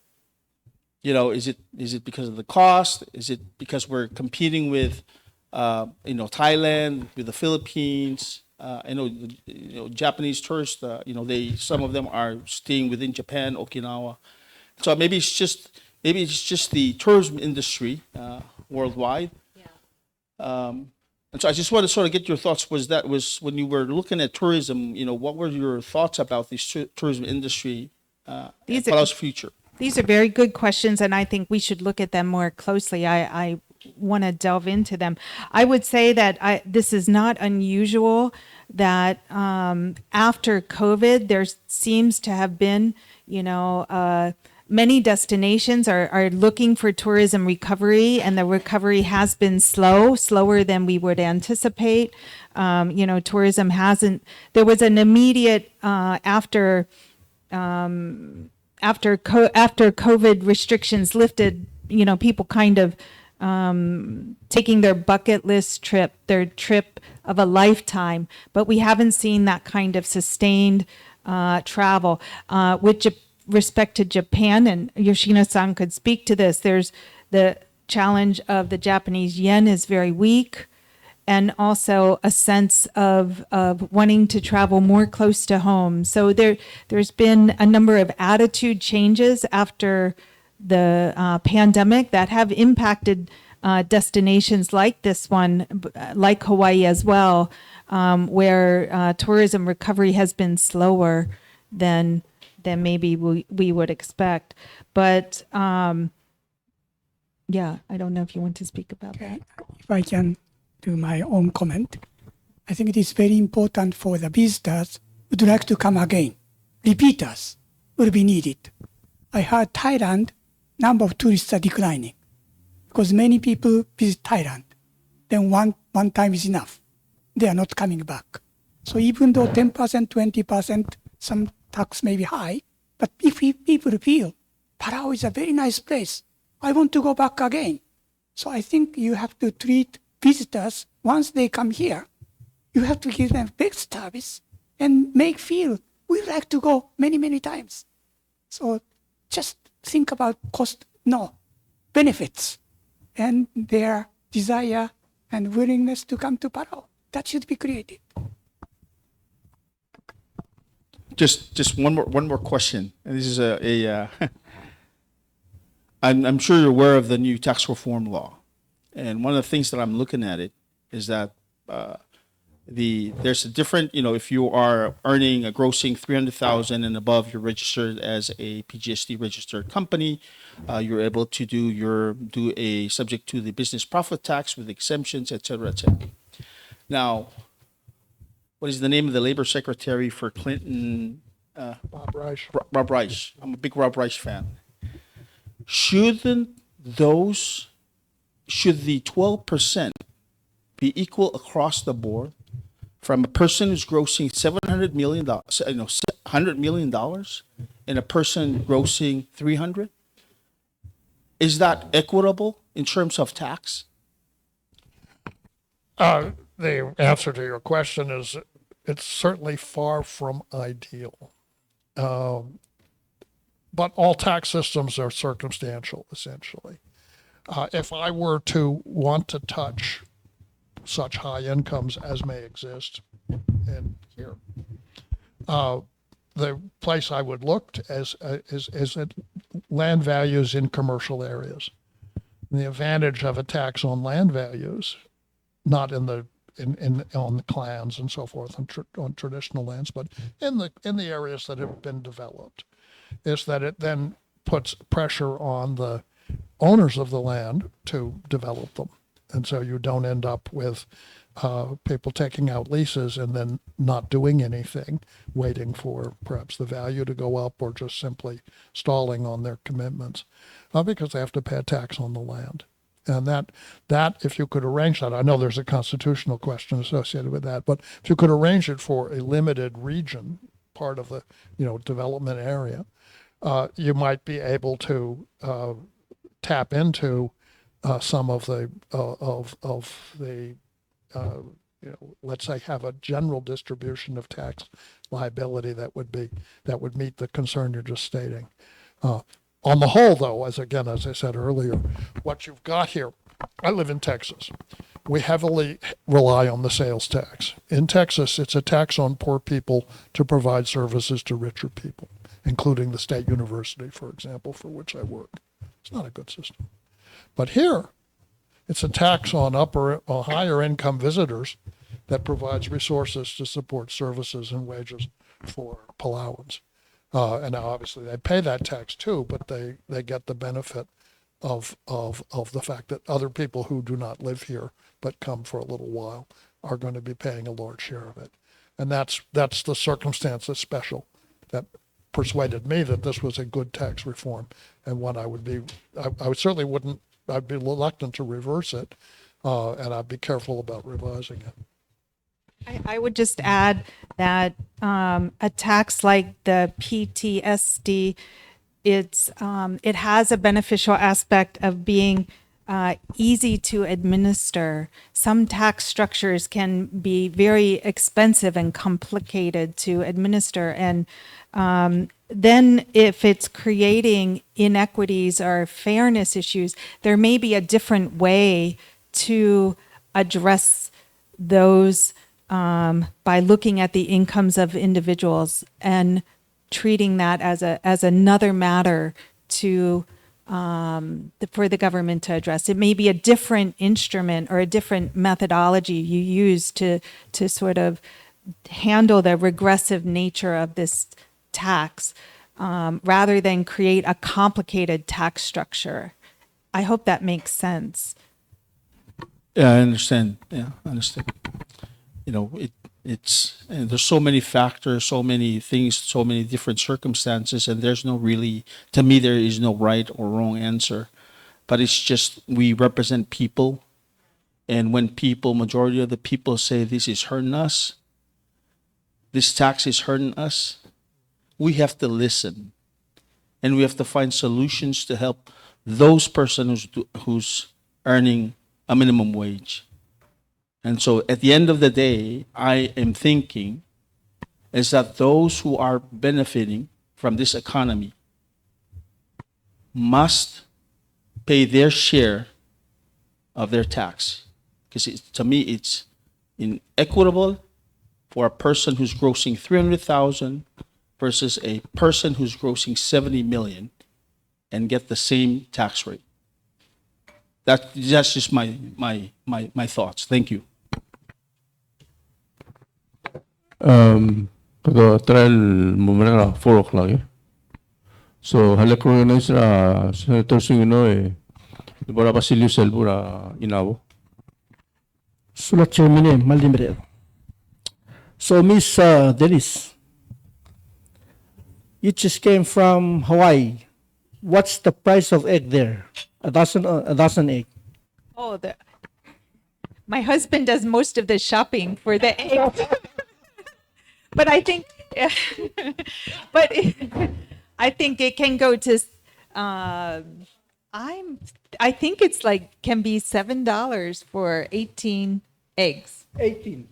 is it because of the cost? Is it because we're competing with, Thailand, with the Philippines? I know, Japanese tourists, some of them are staying within Japan, Okinawa. So maybe it's just the tourism industry worldwide. Yeah. And so I just want to sort of get your thoughts. Was when you were looking at tourism, what were your thoughts about the tourism industry These are- Palau's future? These are very good questions, and I think we should look at them more closely. I want to delve into them. I would say that this is not unusual that after COVID, there seems to have been, many destinations are looking for tourism recovery, and the recovery has been slower than we would anticipate. Tourism hasn't, there was an immediate, after COVID restrictions lifted, people kind of taking their bucket list trip, their trip of a lifetime, but we haven't seen that kind of sustained travel. With respect to Japan, and Yoshino-san could speak to this, there's the challenge of the Japanese yen is very weak, and also a sense of wanting to travel more close to home. So there's been a number of attitude changes after the pandemic that have impacted destinations like this one, like Hawaii as well, where tourism recovery has been slower than maybe we would expect. But yeah, I don't know if you want to speak about that. If I can do my own comment, I think it is very important for the visitors who would like to come again. Repeaters will be needed. I heard Thailand, number of tourists are declining because many people visit Thailand. Then one time is enough. They are not coming back. So even though 10%, 20%, some tax may be high, but if people feel Palau is a very nice place, I want to go back again. So I think you have to treat visitors, once they come here, you have to give them best service and make feel we like to go many, many times. So just think about benefits, and their desire and willingness to come to Palau. That should be created. Just one more question. And this is I'm sure you're aware of the new tax reform law, and one of the things that I'm looking at it is that there's a different, if you are earning a grossing 300,000 and above, you're registered as a PGST registered company. You're able to do a subject to the business profit tax with exemptions, et cetera, et cetera. Now, what is the name of the labor secretary for Clinton? Bob Reich. Rob Reich. I'm a big Rob Reich fan. Should the 12% be equal across the board from a person who's grossing $700 million, $100 million, and a person grossing 300? Is that equitable in terms of tax? The answer to your question is it's certainly far from ideal. But all tax systems are circumstantial, essentially. If I were to want to touch such high incomes as may exist in here, the place I would look is at land values in commercial areas. And the advantage of a tax on land values, not on the clans and so forth on traditional lands, but in the areas that have been developed, is that it then puts pressure on the owners of the land to develop them. And so you don't end up with people taking out leases and then not doing anything, waiting for perhaps the value to go up or just simply stalling on their commitments because they have to pay a tax on the land. And that if you could arrange that, I know there's a constitutional question associated with that, but if you could arrange it for a limited region, part of the development area, you might be able to tap into some of the let's say have a general distribution of tax liability that would meet the concern you're just stating. On the whole, though, as I said earlier, what you've got here, I live in Texas. We heavily rely on the sales tax. In Texas, it's a tax on poor people to provide services to richer people, including the state university, for example, for which I work. It's not a good system. But here, it's a tax on higher income visitors that provides resources to support services and wages for Palauans. And now obviously they pay that tax too, but they get the benefit of the fact that other people who do not live here but come for a little while are going to be paying a large share of it. And that's the circumstance that's special, that persuaded me that this was a good tax reform and one I certainly wouldn't, I'd be reluctant to reverse it, and I'd be careful about revising it. I would just add that a tax like the PTSD, it has a beneficial aspect of being easy to administer. Some tax structures can be very expensive and complicated to administer, and then if it's creating inequities or fairness issues, there may be a different way to address those by looking at the incomes of individuals and treating that as another matter to for the government to address. It may be a different instrument or a different methodology you use to sort of handle the regressive nature of this tax, rather than create a complicated tax structure. I hope that makes sense. Yeah, I understand. Yeah, I understand. You know, it's and there's so many factors, so many things, so many different circumstances, and there's no really, to me, there is no right or wrong answer. But it's just we represent people, and when majority of the people say this is hurting us, this tax is hurting us, we have to listen, and we have to find solutions to help those persons who's earning a minimum wage. And so at the end of the day, I am thinking is that those who are benefiting from this economy must pay their share of their tax. Because to me, it's inequitable for a person who's grossing 300,000 versus a person who's grossing 70 million and get the same tax rate. That's just my thoughts. Thank you. 그거 trial 뭐라 4 o'clock. So halek ko na sa Senator Singinoy. Bora Basilio Selbura inawo. Sulat Chairman Maldimere. So Miss Denise, you just came from Hawaii. What's the price of egg there? A dozen egg. Oh, my husband does most of the shopping for the eggs. But I think, I think it can go to, I think it's like, can be $7 for 18 eggs. 18.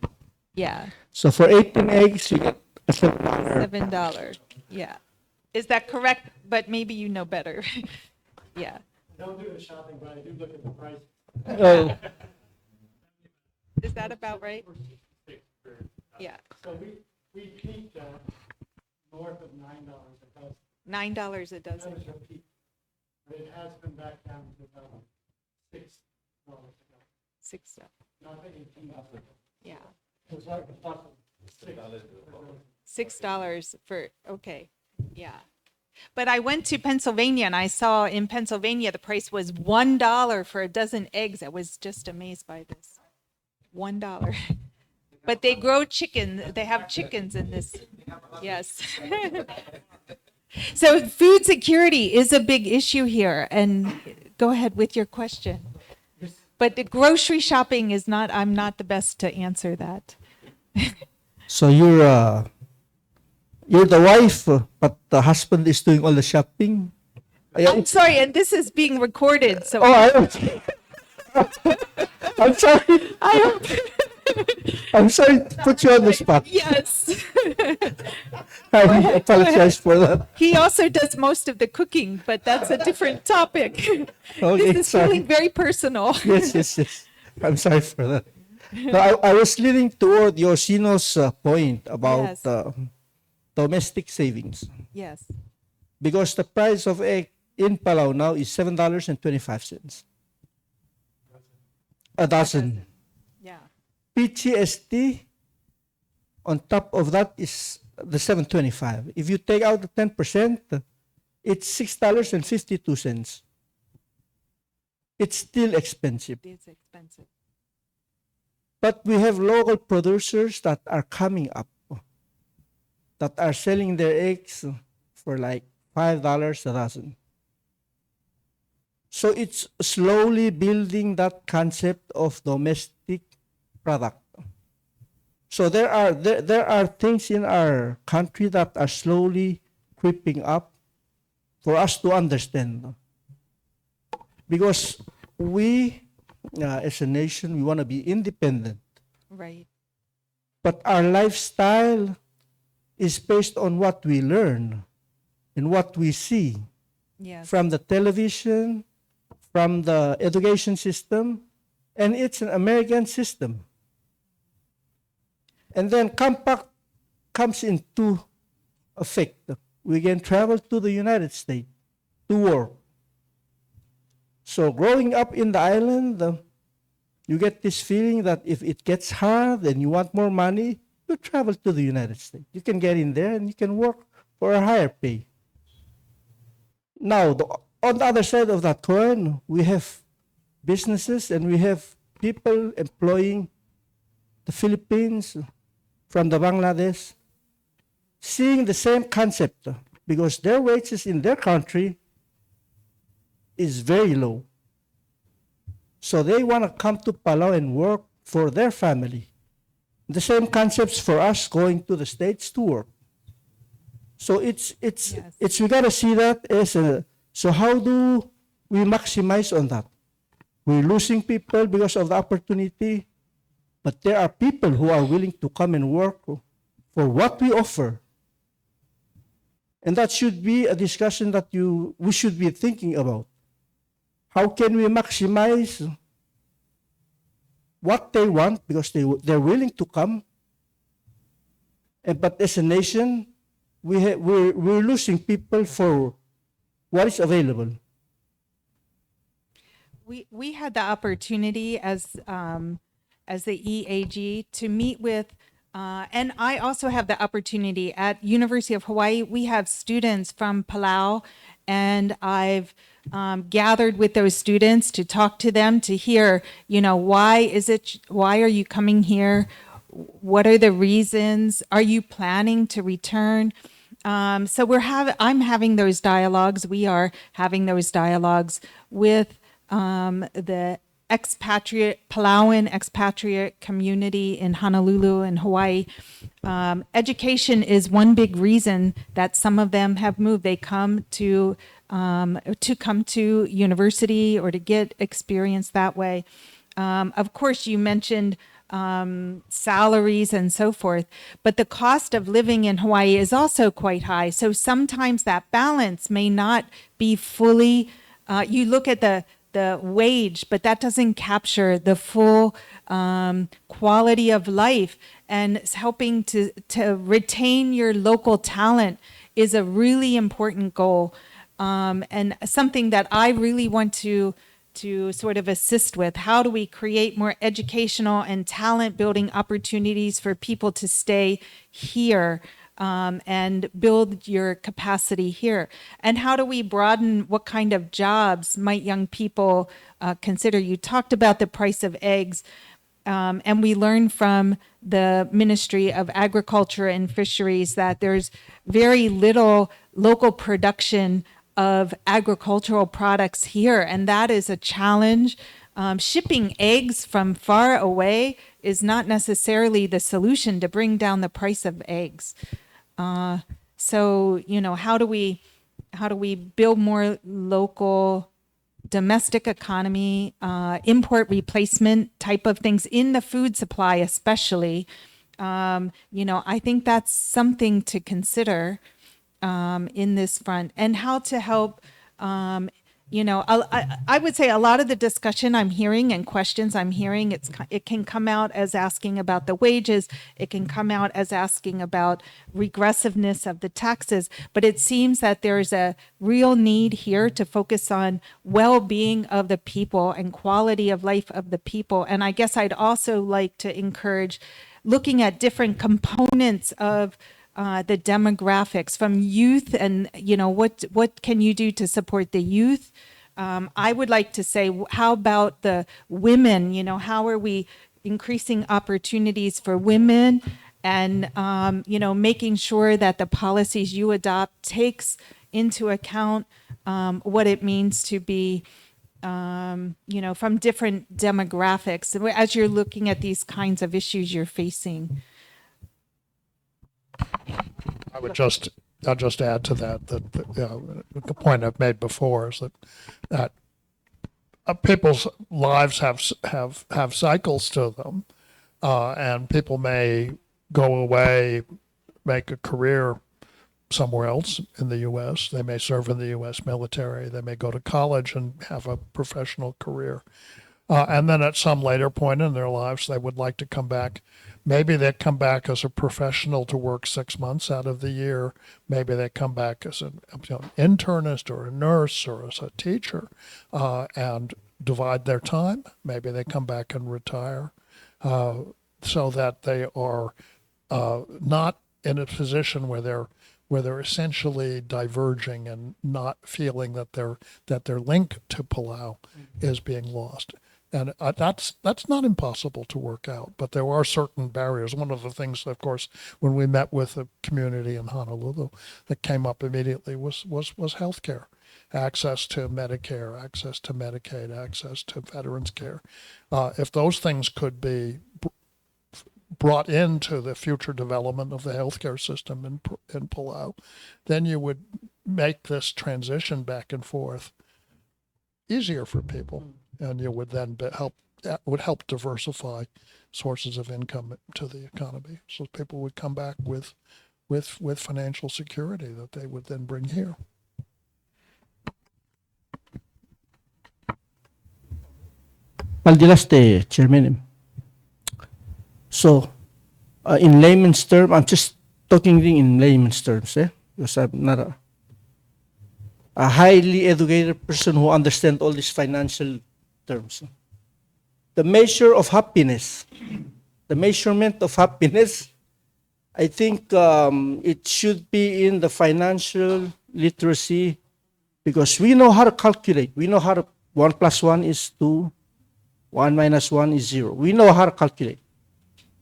Yeah, So for 18 eggs, you get a $7. $7. Yeah. Is that correct? But maybe you know better. Yeah. Don't do the shopping, but I do look at the price. Oh, Is that about right? Yeah. So we peaked north of $9 a dozen. $9 a That dozen. was our peak. But it has come back down to about $6 a dozen. $6. Not the $18. Yeah. It was like a buck. $6 for, okay, yeah. But I went to Pennsylvania and I saw in Pennsylvania the price was $1 for a dozen eggs. I was just amazed by this. $1. But they grow chicken. They have chickens in this. Yes. So food security is a big issue here. And go ahead with your question. But the grocery shopping is not, I'm not the best to answer that. so you're the wife, but the husband is doing all the shopping. I'm sorry, and this is being recorded, so I'm sorry. I'm sorry to put you on the spot. yes. I apologize for that. He also does most of the cooking, but that's a different topic. Okay, This is sorry. feeling very personal. Yes. I'm sorry for that. No, I was leaning toward Yoshino's point about Yes. Domestic savings, Yes. because the price of egg in Palau now is $7.25 a dozen. Yeah. PTSD on top of that is the 725. If you take out the 10%, it's $6.52. It's still expensive. It's expensive. But we have local producers that are coming up, that are selling their eggs for like $5 a dozen. So it's slowly building that concept of domestic product. So there are things in our country that are slowly creeping up for us to understand. Because we, as a nation, we want to be independent. Right. But our lifestyle is based on what we learn and what we see Yes. from the television, from the education system, and it's an American system. And then compact comes into effect. We can travel to the United States to work. So growing up in the island, you get this feeling that if it gets hard and you want more money, you travel to the United States. You can get in there and you can work for a higher pay. Now, on the other side of that coin, we have businesses and we have people employing the Philippines, from the Bangladesh, seeing the same concept because their wages in their country is very low. So they want to come to Palau and work for their family. The same concepts for us going to the States to work. So it's we gotta see that as a, so how do we maximize on that? We're losing people because of the opportunity, but there are people who are willing to come and work for what we offer. And that should be a discussion that we should be thinking about. How can we maximize what they want because they're willing to come? But as a nation, we're losing people for what is available. We had the opportunity as the EAG to meet with, and I also have the opportunity at University of Hawaii. We have students from Palau, and I've gathered with those students to talk to them to hear, why are you coming here? What are the reasons? Are you planning to return? So I'm having those dialogues. We are having those dialogues with the Palauan expatriate community in Honolulu and Hawaii. Education is one big reason that some of them have moved. They come to come to university or to get experience that way. Of course, you mentioned salaries and so forth, but the cost of living in Hawaii is also quite high. So sometimes that balance may not be fully, you look at the wage, but that doesn't capture the full quality of life, and helping to retain your local talent is a really important goal, and something that I really want to sort of assist with. How do we create more educational and talent building opportunities for people to stay here and build your capacity here? And how do we broaden what kind of jobs might young people consider? You talked about the price of eggs, and we learned from the Ministry of Agriculture and Fisheries that there's very little local production of agricultural products here, and that is a challenge. Shipping eggs from far away is not necessarily the solution to bring down the price of eggs. So, how do we build more local domestic economy, import replacement type of things in the food supply, especially? I think that's something to consider in this front, and how to help. I would say a lot of the discussion I'm hearing and questions I'm hearing, it can come out as asking about the wages. It can come out as asking about regressiveness of the taxes. But it seems that there's a real need here to focus on well-being of the people and quality of life of the people. And I guess I'd also like to encourage looking at different components of the demographics from youth, and what can you do to support the youth? I would like to say, how about the women? How are we increasing opportunities for women, and making sure that the policies you adopt takes into account what it means to be from different demographics as you're looking at these kinds of issues you're facing. I'll just add to that the point I've made before is that people's lives have cycles to them, and people may go away, make a career somewhere else in the U.S. They may serve in the U.S. military. They may go to college and have a professional career. And then at some later point in their lives, they would like to come back. Maybe they come back as a professional to work 6 months out of the year. Maybe they come back as an internist or a nurse or as a teacher and divide their time. Maybe they come back and retire so that they are not in a position where they're essentially diverging and not feeling that their link to Palau is being lost. And that's not impossible to work out, but there are certain barriers. One of the things, of course, when we met with the community in Honolulu, that came up immediately was healthcare, access to Medicare, access to Medicaid, access to veterans care. If those things could be brought into the future development of the healthcare system in Palau, then you would make this transition back and forth easier for people. And you would then help diversify sources of income to the economy. So people would come back with financial security that they would then bring here. Paldilaste, Chairman. So, in layman's terms, I'm just talking in layman's terms, because I'm not a highly educated person who understands all these financial terms. The measure of happiness, the measurement of happiness, I think it should be in the financial literacy, because we know how to calculate. We know how to 1 + 1 is 2, 1 - 1 is 0. We know how to calculate.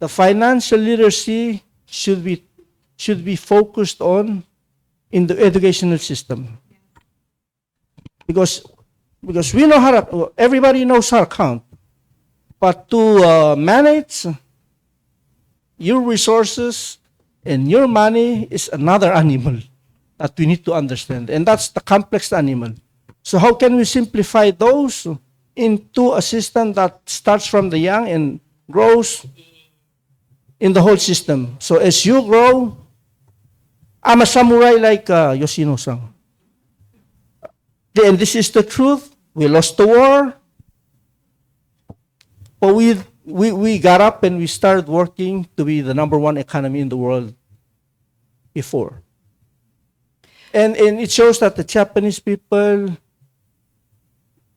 The financial literacy should be focused on in the educational system, because we know how to, everybody knows how to count, but to manage your resources and your money is another animal that we need to understand, and that's the complex animal. So how can we simplify those into a system that starts from the young and grows in the whole system? So as you grow, I'm a samurai like Yoshino-san. And this is the truth. We lost the war, but we got up and we started working to be the #1 economy in the world before. And it shows that the Japanese people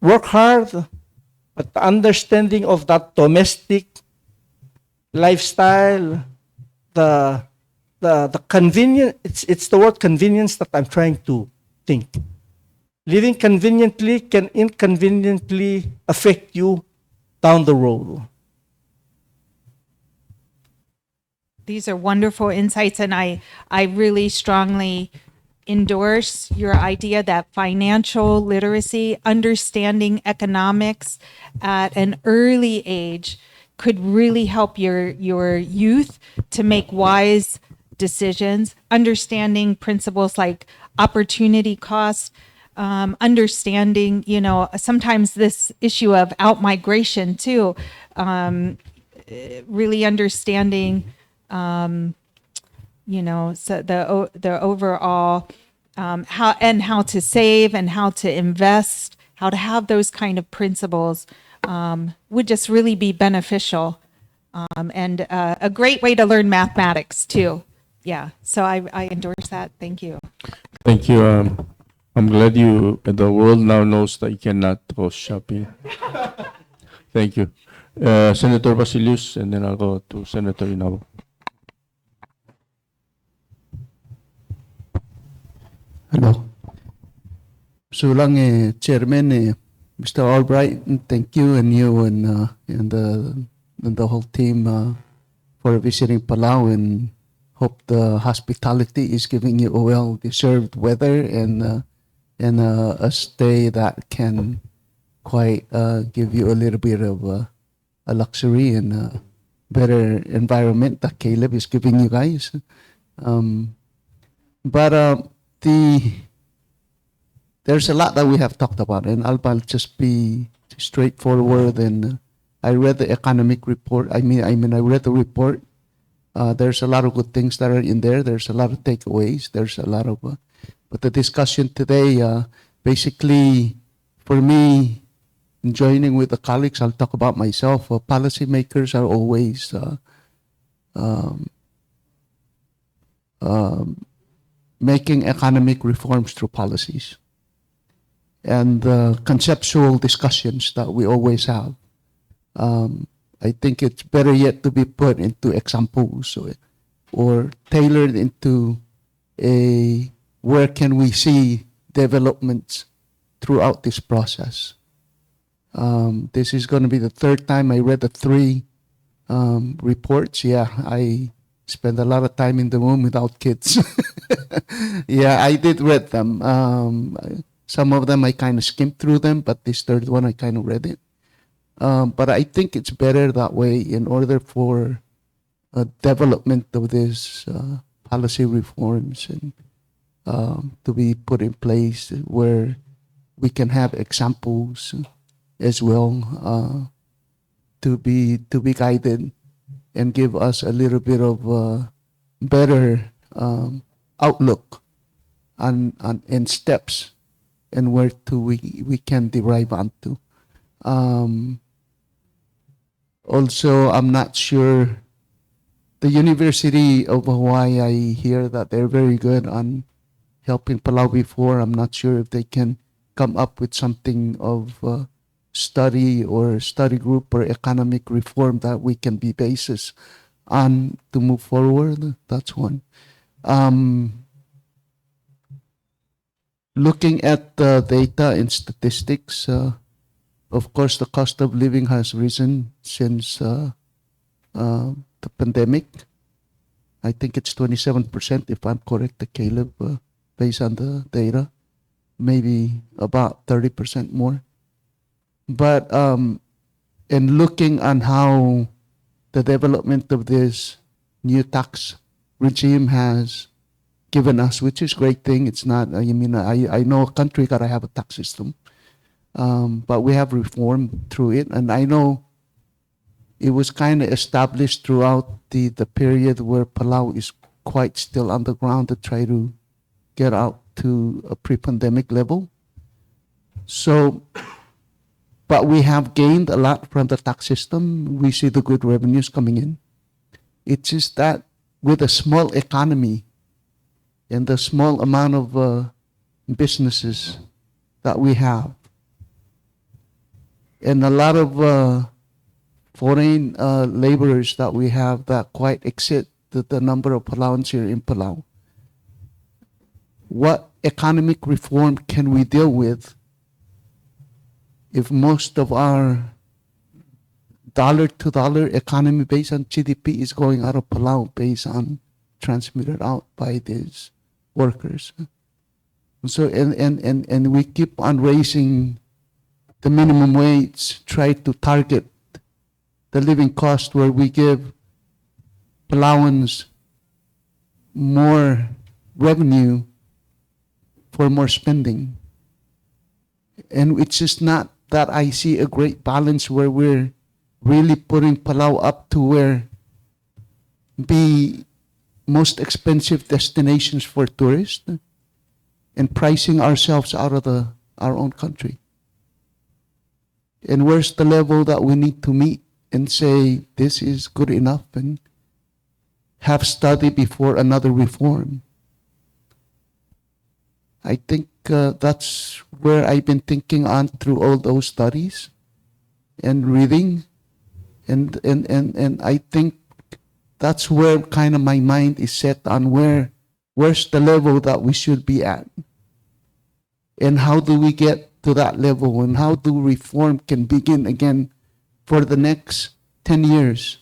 work hard, but the understanding of that domestic lifestyle, the convenience, it's the word convenience that I'm trying to think. Living conveniently can inconveniently affect you down the road. These are wonderful insights, and I really strongly endorse your idea that financial literacy, understanding economics at an early age could really help your youth to make wise decisions, understanding principles like opportunity cost, understanding, sometimes this issue of out-migration too, really understanding, so the overall, how to save and how to invest, how to have those kind of principles would just really be beneficial, and a great way to learn mathematics too. Yeah, so I endorse that. Thank you. Thank you. I'm glad the world now knows that you cannot go shopping. Thank you. Senator Basilius, and then I'll go to Senator Inabo. Hello. So lang Chairman Mr. Albright, thank you and the whole team for visiting Palau, and hope the hospitality is giving you a well-deserved weather and a stay that can quite give you a little bit of a luxury and a better environment that Caleb is giving you guys. But there's a lot that we have talked about, and I'll just be straightforward. And I read the economic report. I read the report. There's a lot of good things that are in there. There's a lot of takeaways. There's a lot of, but the discussion today, basically, for me, joining with the colleagues, I'll talk about myself. Policymakers are always making economic reforms through policies, and the conceptual discussions that we always have. I think it's better yet to be put into examples or tailored into where can we see developments throughout this process. This is going to be the third time I read the three reports. Yeah, I spent a lot of time in the room without kids. Yeah, I did read them. Some of them I kind of skimmed through them, but this third one I kind of read it. But I think it's better that way in order for development of these policy reforms and to be put in place where we can have examples as well to be guided and give us a little bit of better outlook and steps and where we can derive onto. Also, I'm not sure. The University of Hawaii, I hear that they're very good on helping Palau before. I'm not sure if they can come up with something of study or study group or economic reform that we can be basis on to move forward. That's one. Looking at the data and statistics, of course, the cost of living has risen since the pandemic. I think it's 27%, if I'm correct, Caleb, based on the data. Maybe about 30% more. But in looking on how the development of this new tax regime has given us, which is a great thing. It's not, I know a country gotta have a tax system. But we have reformed through it, and I know it was kind of established throughout the period where Palau is quite still on the ground to try to get out to a pre-pandemic level. So, but we have gained a lot from the tax system. We see the good revenues coming in. It's just that with a small economy and the small amount of businesses that we have, and a lot of foreign laborers that we have that quite exceed the number of Palauans here in Palau. What economic reform can we deal with if most of our dollar-to-dollar economy based on GDP is going out of Palau based on transmitted out by these workers? So and we keep on raising the minimum wage, try to target the living cost where we give Palauans more revenue for more spending. And it's just not that I see a great balance where we're really putting Palau up to where be most expensive destinations for tourists and pricing ourselves out of our own country. And where's the level that we need to meet and say this is good enough and have study before another reform? I think that's where I've been thinking on through all those studies and reading, and I think that's where kind of my mind is set on where's the level that we should be at And how do we get to that level? And how do reform can begin again for the next 10 years?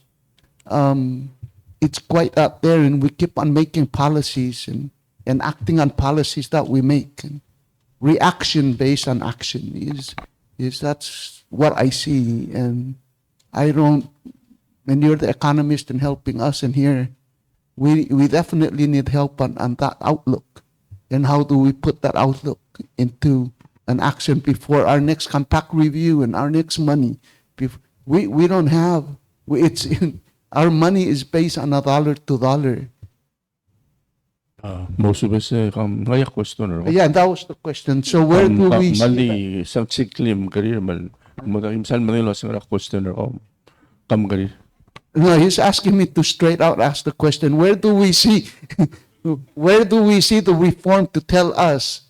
It's quite up there, and we keep on making policies and acting on policies that we make. And reaction based on action is that's what I see. And I don't, when you're the economist and helping us in here, we definitely need help on that outlook. And how do we put that outlook into an action before our next compact review and our next money? We don't have, it's our money is based on $1 to $1. Most of us ngaya question Yeah, that was the question. So where do we see mali sa siklim karir man imsal manilo sa question kam karir. No, he's asking me to straight out ask the question, where do we see the reform to tell us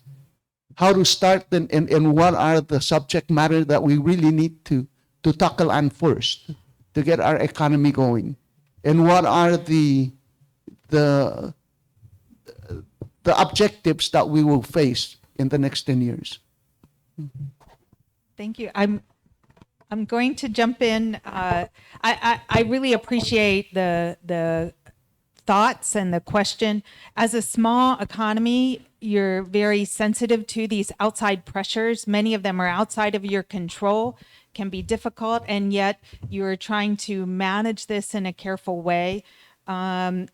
how to start and what are the subject matter that we really need to tackle on first to get our economy going? And what are the objectives that we will face in the next 10 years? Thank you. I'm going to jump in. I really appreciate the thoughts and the question. As a small economy, you're very sensitive to these outside pressures. Many of them are outside of your control, can be difficult, and yet you're trying to manage this in a careful way. Focusing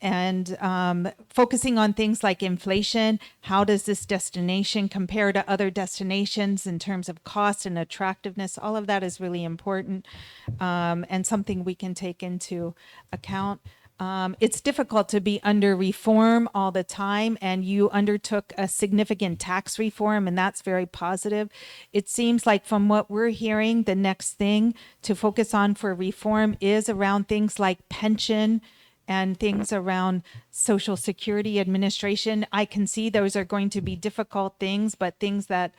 on things like inflation, how does this destination compare to other destinations in terms of cost and attractiveness? All of that is really important and something we can take into account. It's difficult to be under reform all the time, and you undertook a significant tax reform, and that's very positive. It seems like from what we're hearing, the next thing to focus on for reform is around things like pension and things around Social Security Administration. I can see those are going to be difficult things, but things that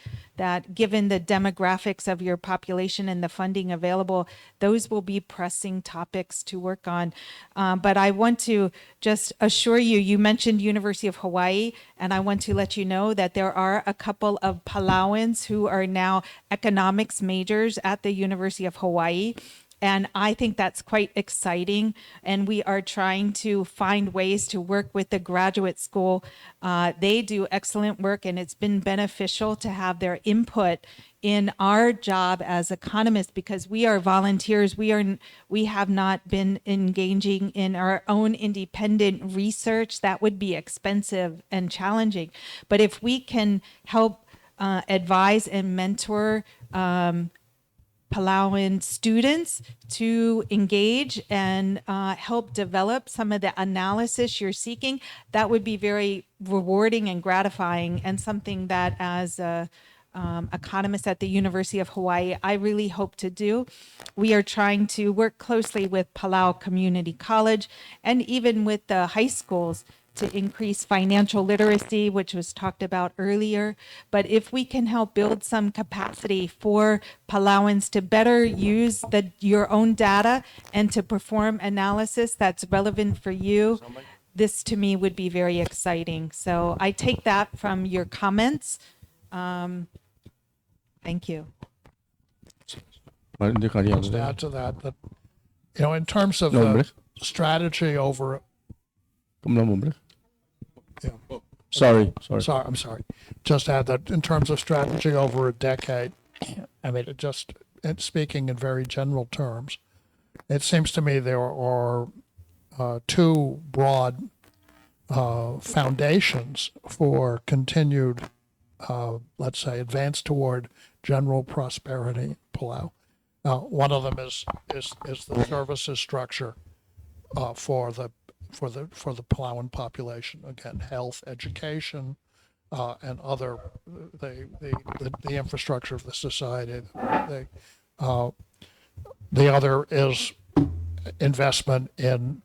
given the demographics of your population and the funding available, those will be pressing topics to work on. But I want to just assure you, you mentioned University of Hawaii, and I want to let you know that there are a couple of Palauans who are now economics majors at the University of Hawaii. And I think that's quite exciting. And we are trying to find ways to work with the graduate school. They do excellent work, and it's been beneficial to have their input in our job as economists, because we are volunteers. We have not been engaging in our own independent research. That would be expensive and challenging. But if we can help advise and mentor Palauan students to engage and help develop some of the analysis you're seeking, that would be very rewarding and gratifying, and something that as a economist at the University of Hawaii, I really hope to do. We are trying to work closely with Palau Community College and even with the high schools to increase financial literacy, which was talked about earlier. But if we can help build some capacity for Palauans to better use your own data and to perform analysis that's relevant for you, this to me would be very exciting. So I take that from your comments. Thank you. Just add to that, in terms of strategy over. Yeah. Sorry. I'm sorry. Just add that in terms of strategy over a decade, I mean, speaking in very general terms, it seems to me there are two broad foundations for continued, let's say, advance toward general prosperity in Palau. One of them is the services structure for the Palauan population. Again, health, education, and other the infrastructure of the society. The other is investment in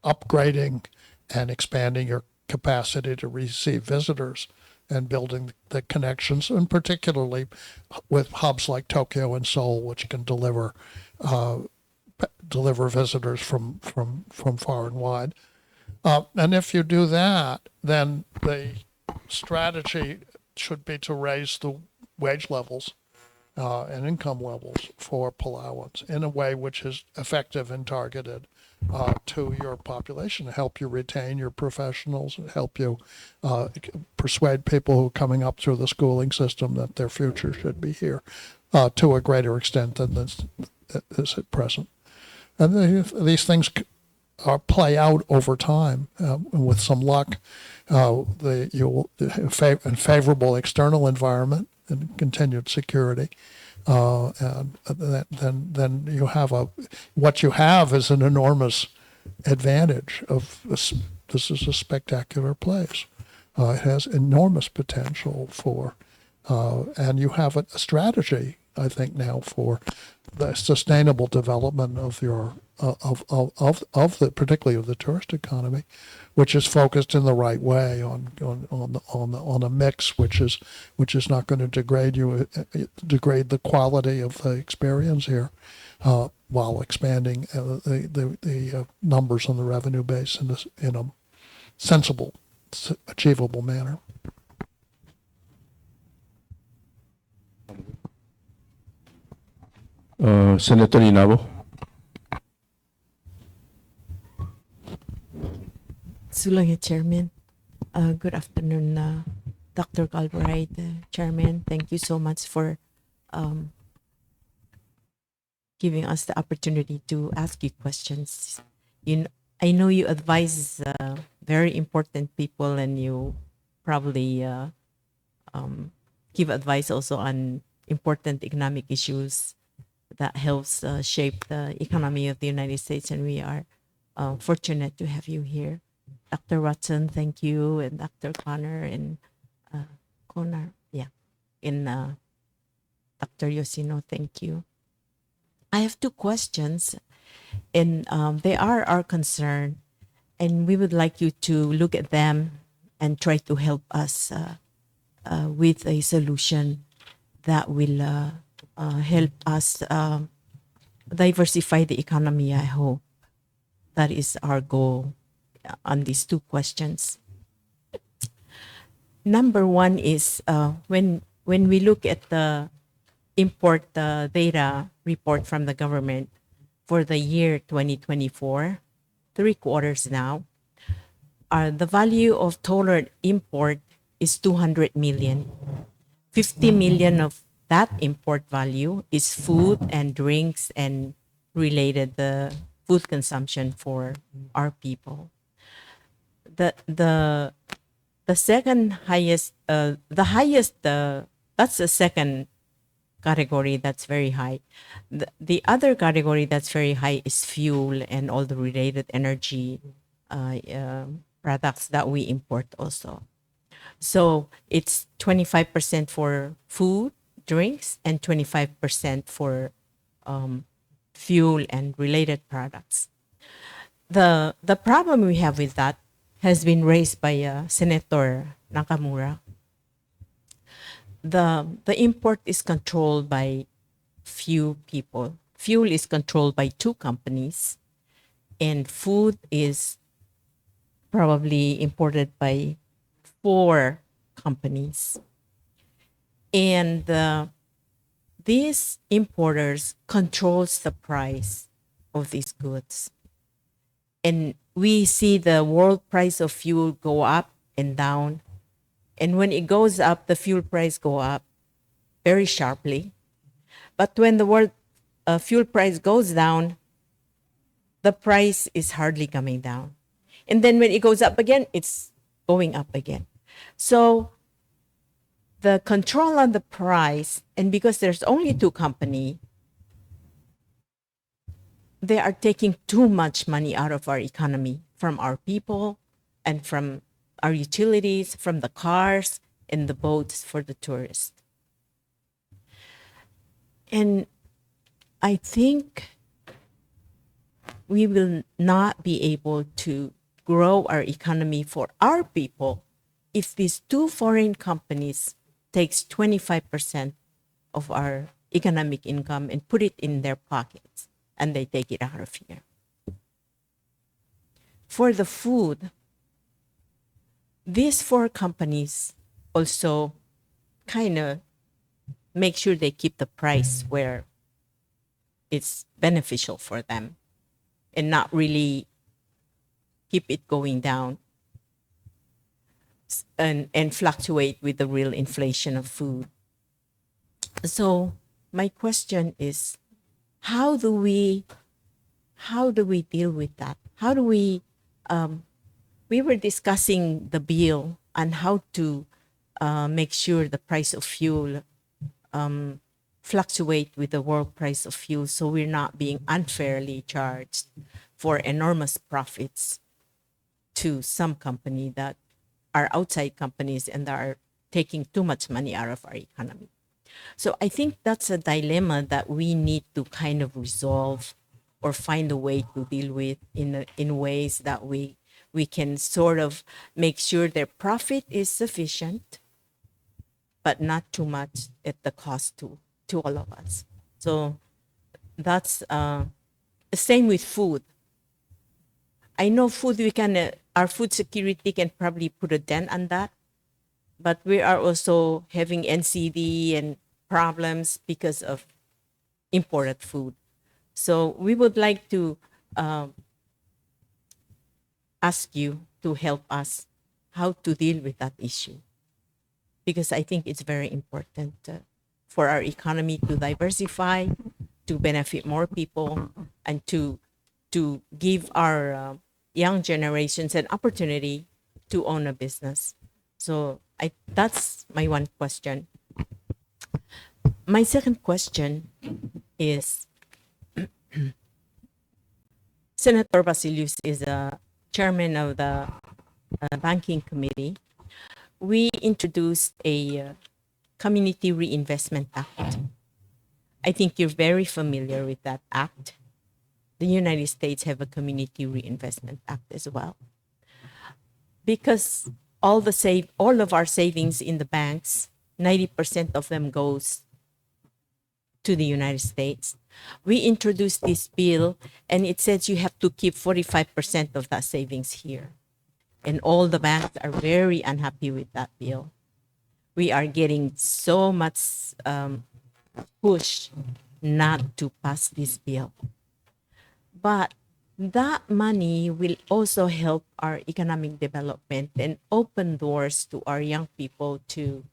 upgrading and expanding your capacity to receive visitors and building the connections, and particularly with hubs like Tokyo and Seoul, which can deliver visitors from far and wide. And if you do that, then the strategy should be to raise the wage levels and income levels for Palauans in a way which is effective and targeted to your population, help you retain your professionals, and help you persuade people who are coming up through the schooling system that their future should be here to a greater extent than this is at present. And these things play out over time. With some luck, you'll a favorable external environment and continued security. And then you have what you have is an enormous advantage of this. This is a spectacular place. It has enormous potential for, and you have a strategy, I think, now for the sustainable development of your of the particularly of the tourist economy, which is focused in the right way on a mix which is not going to degrade the quality of the experience here, while expanding the numbers on the revenue base in a sensible, achievable manner. Senator Inabo. Sulangit Chairman. Good afternoon, Dr. Galbraith, Chairman. Thank you so much for giving us the opportunity to ask you questions. I know you advise very important people, and you probably give advice also on important economic issues that helps shape the economy of the United States, and we are fortunate to have you here. Dr. Watson, thank you, and Dr. Connor, and Dr. Yoshino, thank you. I have two questions, and they are our concern, and we would like you to look at them and try to help us with a solution that will help us diversify the economy, I hope. That is our goal on these two questions. Number one is when we look at the import data report from the government for the year 2024, 3 quarters now, the value of total import is 200 million. 50 million of that import value is food and drinks and related food consumption for our people. The second highest, that's the second category that's very high. The other category that's very high is fuel and all the related energy products that we import also. So it's 25% for food, drinks, and 25% for fuel and related products. The problem we have with that has been raised by Senator Nakamura. The import is controlled by few people. Fuel is controlled by 2 companies, and food is probably imported by 4 companies. And these importers controls the price of these goods. And we see the world price of fuel go up and down. And when it goes up, the fuel price go up very sharply. But when the world fuel price goes down, the price is hardly coming down. And then when it goes up again, it's going up again. So the control on the price, and because there's only 2 companies, they are taking too much money out of our economy, from our people and from our utilities, from the cars and the boats for the tourists. And I think we will not be able to grow our economy for our people if these 2 foreign companies takes 25% of our economic income and put it in their pockets, and they take it out of here. For the food, these 4 companies also kind of make sure they keep the price where it's beneficial for them and not really keep it going down and fluctuate with the real inflation of food. So my question is, how do we deal with that? How do we were discussing the bill and how to make sure the price of fuel fluctuate with the world price of fuel, so we're not being unfairly charged for enormous profits to some company that are outside companies and that are taking too much money out of our economy. So I think that's a dilemma that we need to kind of resolve or find a way to deal with in ways that we can sort of make sure their profit is sufficient, but not too much at the cost to all of us. So that's the same with food. I know food, we can, our food security can probably put a dent on that, but we are also having NCD and problems because of imported food. So we would like to ask you to help us how to deal with that issue, because I think it's very important for our economy to diversify, to benefit more people, and to give our young generations an opportunity to own a business. So that's my one question. My second question is, Senator Basilius is a chairman of the Banking Committee. We introduced a Community Reinvestment Act. I think you're very familiar with that act. The United States have a Community Reinvestment Act as well. Because all of our savings in the banks, 90% of them goes to the United States. We introduced this bill, and it says you have to keep 45% of that savings here. And all the banks are very unhappy with that bill. We are getting so much push not to pass this bill. But that money will also help our economic development and open doors to our young people to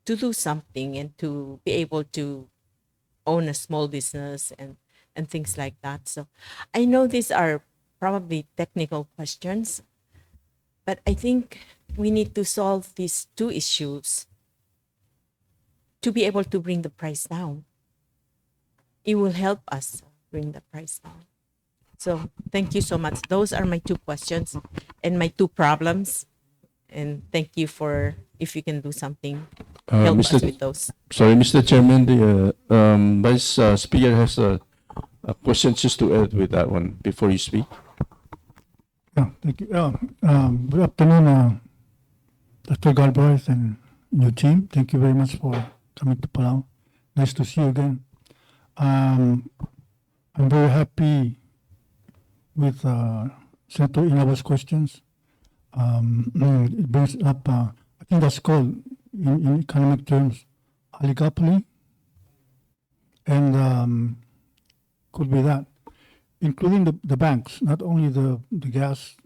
do something and to be able to own a small business and things like that. So I know these are probably technical questions, but I think we need to solve these two issues to be able to bring the price down. It will help us bring the price down. So thank you so much. Those are my two questions and my two problems. And thank you for, if you can do something, help us with those. Sorry, Mr. Chairman, the Vice Speaker has a question just to add with that one before you speak. Yeah, thank you. Good afternoon, Dr. Galbraith and your team. Thank you very much for coming to Palau. Nice to see you again. I'm very happy with Senator Inaba's questions. It brings up, I think that's called, in economic terms, oligopoly. And could be that, including the banks, not only the gas,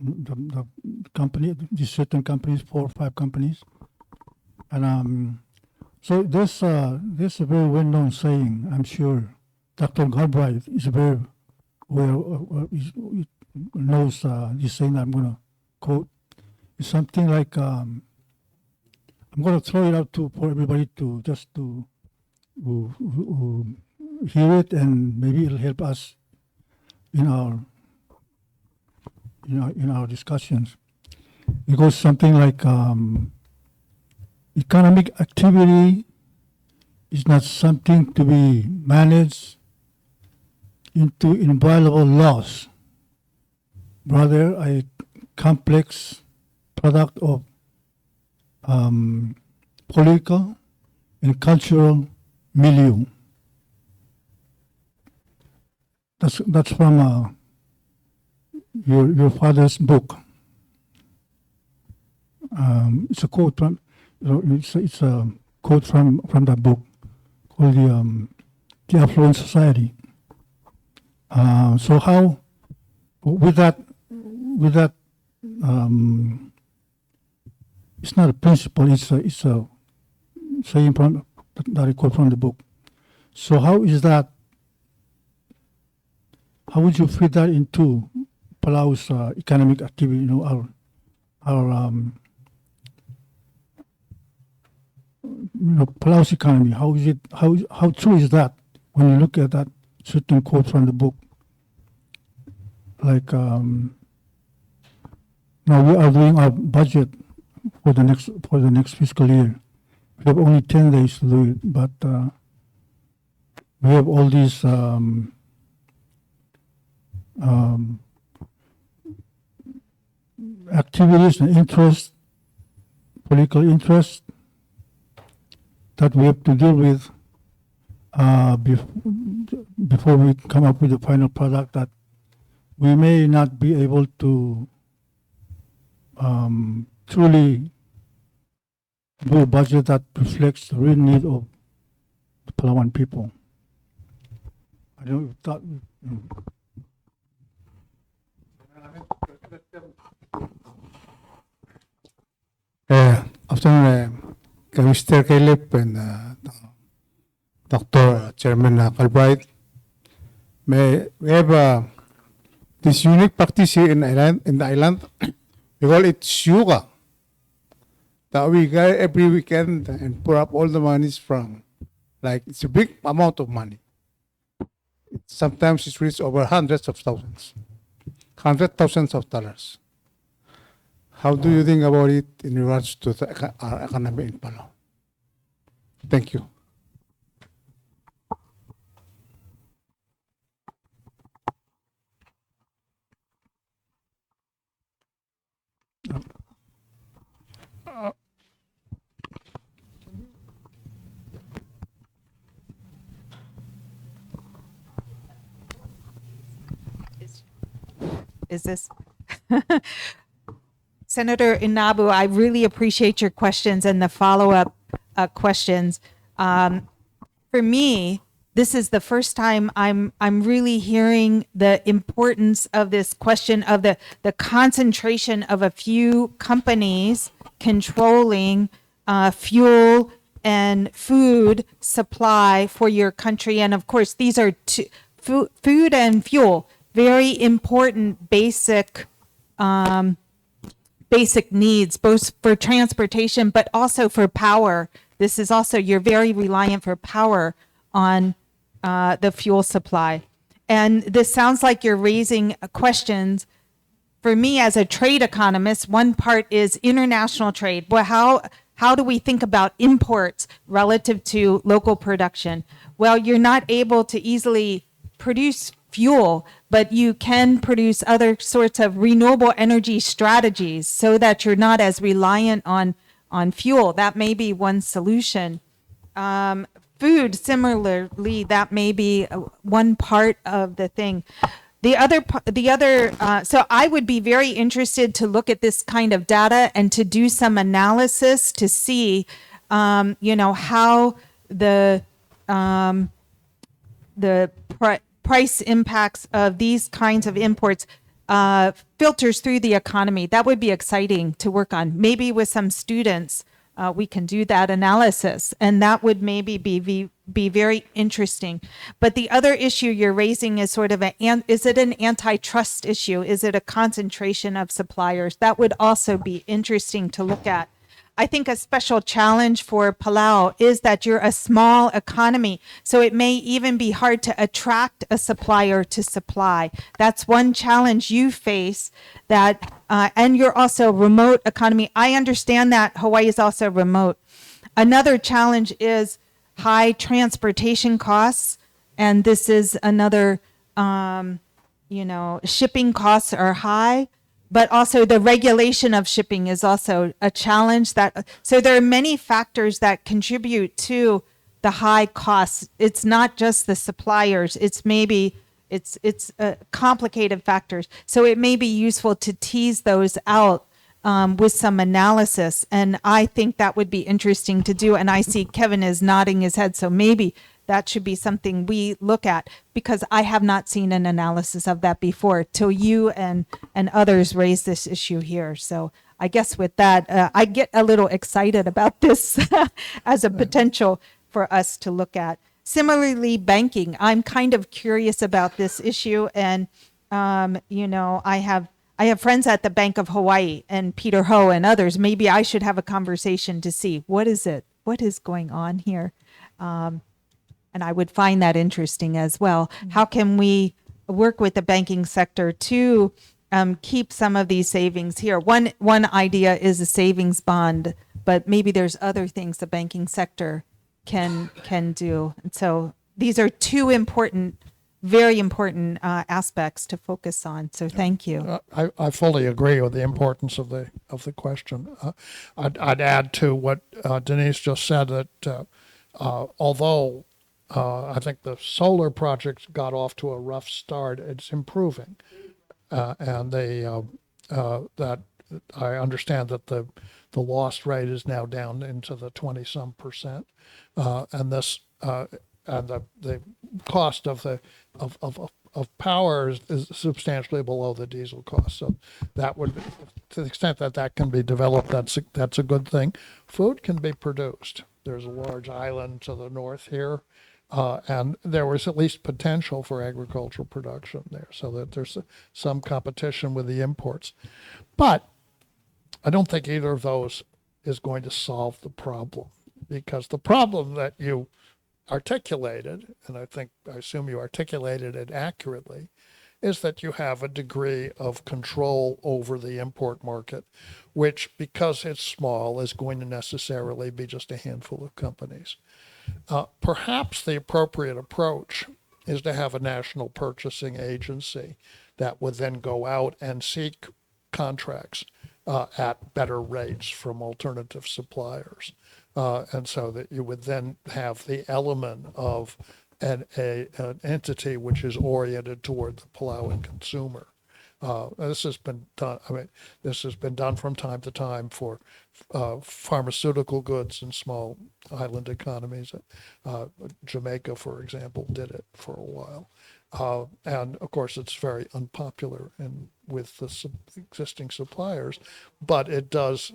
the company, these certain companies, 4 or 5 companies. And so there's a very well-known saying, I'm sure Dr. Galbraith is very well, knows this saying that I'm going to quote. It's something like, I'm going to throw it out for everybody to just to hear it, and maybe it'll help us in our discussions. It goes something like, economic activity is not something to be managed into inviolable laws, rather a complex product of political and cultural milieu. That's from your father's book. It's a quote from, it's a quote from that book called the Affluent Society. So how, with that, it's not a principle. It's a saying from that I quote from the book. So how is that? How would you fit that into Palau's economic activity? Our Palau's economy. How is it? How true is that when you look at that certain quote from the book? Like now we are doing our budget for the next fiscal year. We have only 10 days to do it, but we have all these activities and interests, political interests that we have to deal with before we come up with the final product that we may not be able to truly do a budget that reflects the real need of the Palawan people. I don't know if that. Afternoon, Mr. Caleb and Dr. Chairman Albright. We have this unique practice here in the island. We call it Shuga. That we go every weekend and pour up all the monies from, like it's a big amount of money. Sometimes it's reached over hundreds of thousands of dollars. How do you think about it in regards to our economy in Palau? Thank you. Is this? Senator Inabu, I really appreciate your questions and the follow-up questions. For me, this is the first time I'm really hearing the importance of this question of the concentration of a few companies controlling fuel and food supply for your country. And of course, these are food and fuel, very important basic needs, both for transportation, but also for power. This is also, you're very reliant for power on the fuel supply. And this sounds like you're raising questions. For me as a trade economist, one part is international trade. Well, how do we think about imports relative to local production? Well, you're not able to easily produce fuel, but you can produce other sorts of renewable energy strategies so that you're not as reliant on fuel. That may be one solution. Food, similarly, that may be one part of the thing. So I would be very interested to look at this kind of data and to do some analysis to see, how the price impacts of these kinds of imports filters through the economy. That would be exciting to work on. Maybe with some students, we can do that analysis, and that would maybe be very interesting. But the other issue you're raising is sort of is it an antitrust issue? Is it a concentration of suppliers? That would also be interesting to look at. I think a special challenge for Palau is that you're a small economy, so it may even be hard to attract a supplier to supply. That's one challenge you face, that, and you're also a remote economy. I understand that Hawaii is also remote. Another challenge is high transportation costs, and this is another, shipping costs are high. But also the regulation of shipping is also a challenge. So there are many factors that contribute to the high costs. It's not just the suppliers. It's complicated factors. So it may be useful to tease those out with some analysis. And I think that would be interesting to do. And I see Kevin is nodding his head. So maybe that should be something we look at, because I have not seen an analysis of that before till you and others raise this issue here. So I guess with that, I get a little excited about this as a potential for us to look at. Similarly, banking, I'm kind of curious about this issue. And, I have friends at the Bank of Hawaii and Peter Ho and others. Maybe I should have a conversation to see what is going on here. And I would find that interesting as well. How can we work with the banking sector to keep some of these savings here? One idea is a savings bond, but maybe there's other things the banking sector can do. And so these are two important, very important aspects to focus on. So thank you. I fully agree with the importance of the question. I'd add to what Denise just said that although I think the solar projects got off to a rough start, it's improving, and that I understand that the loss rate is now down into the 20-some%, and this and the cost of power is substantially below the diesel cost. So that would, to the extent that that can be developed, that's a good thing. Food can be produced. There's a large island to the north here, and there was at least potential for agricultural production there, so that there's some competition with the imports. But I don't think either of those is going to solve the problem, because the problem that you articulated, and I assume you articulated it accurately, is that you have a degree of control over the import market, which, because it's small, is going to necessarily be just a handful of companies. Perhaps the appropriate approach is to have a national purchasing agency that would then go out and seek contracts at better rates from alternative suppliers. And so that you would then have the element of an entity which is oriented toward the Palauan consumer. This has been done. This has been done from time to time for pharmaceutical goods in small island economies. Jamaica, for example, did it for a while, and of course, it's very unpopular with the existing suppliers. But it does.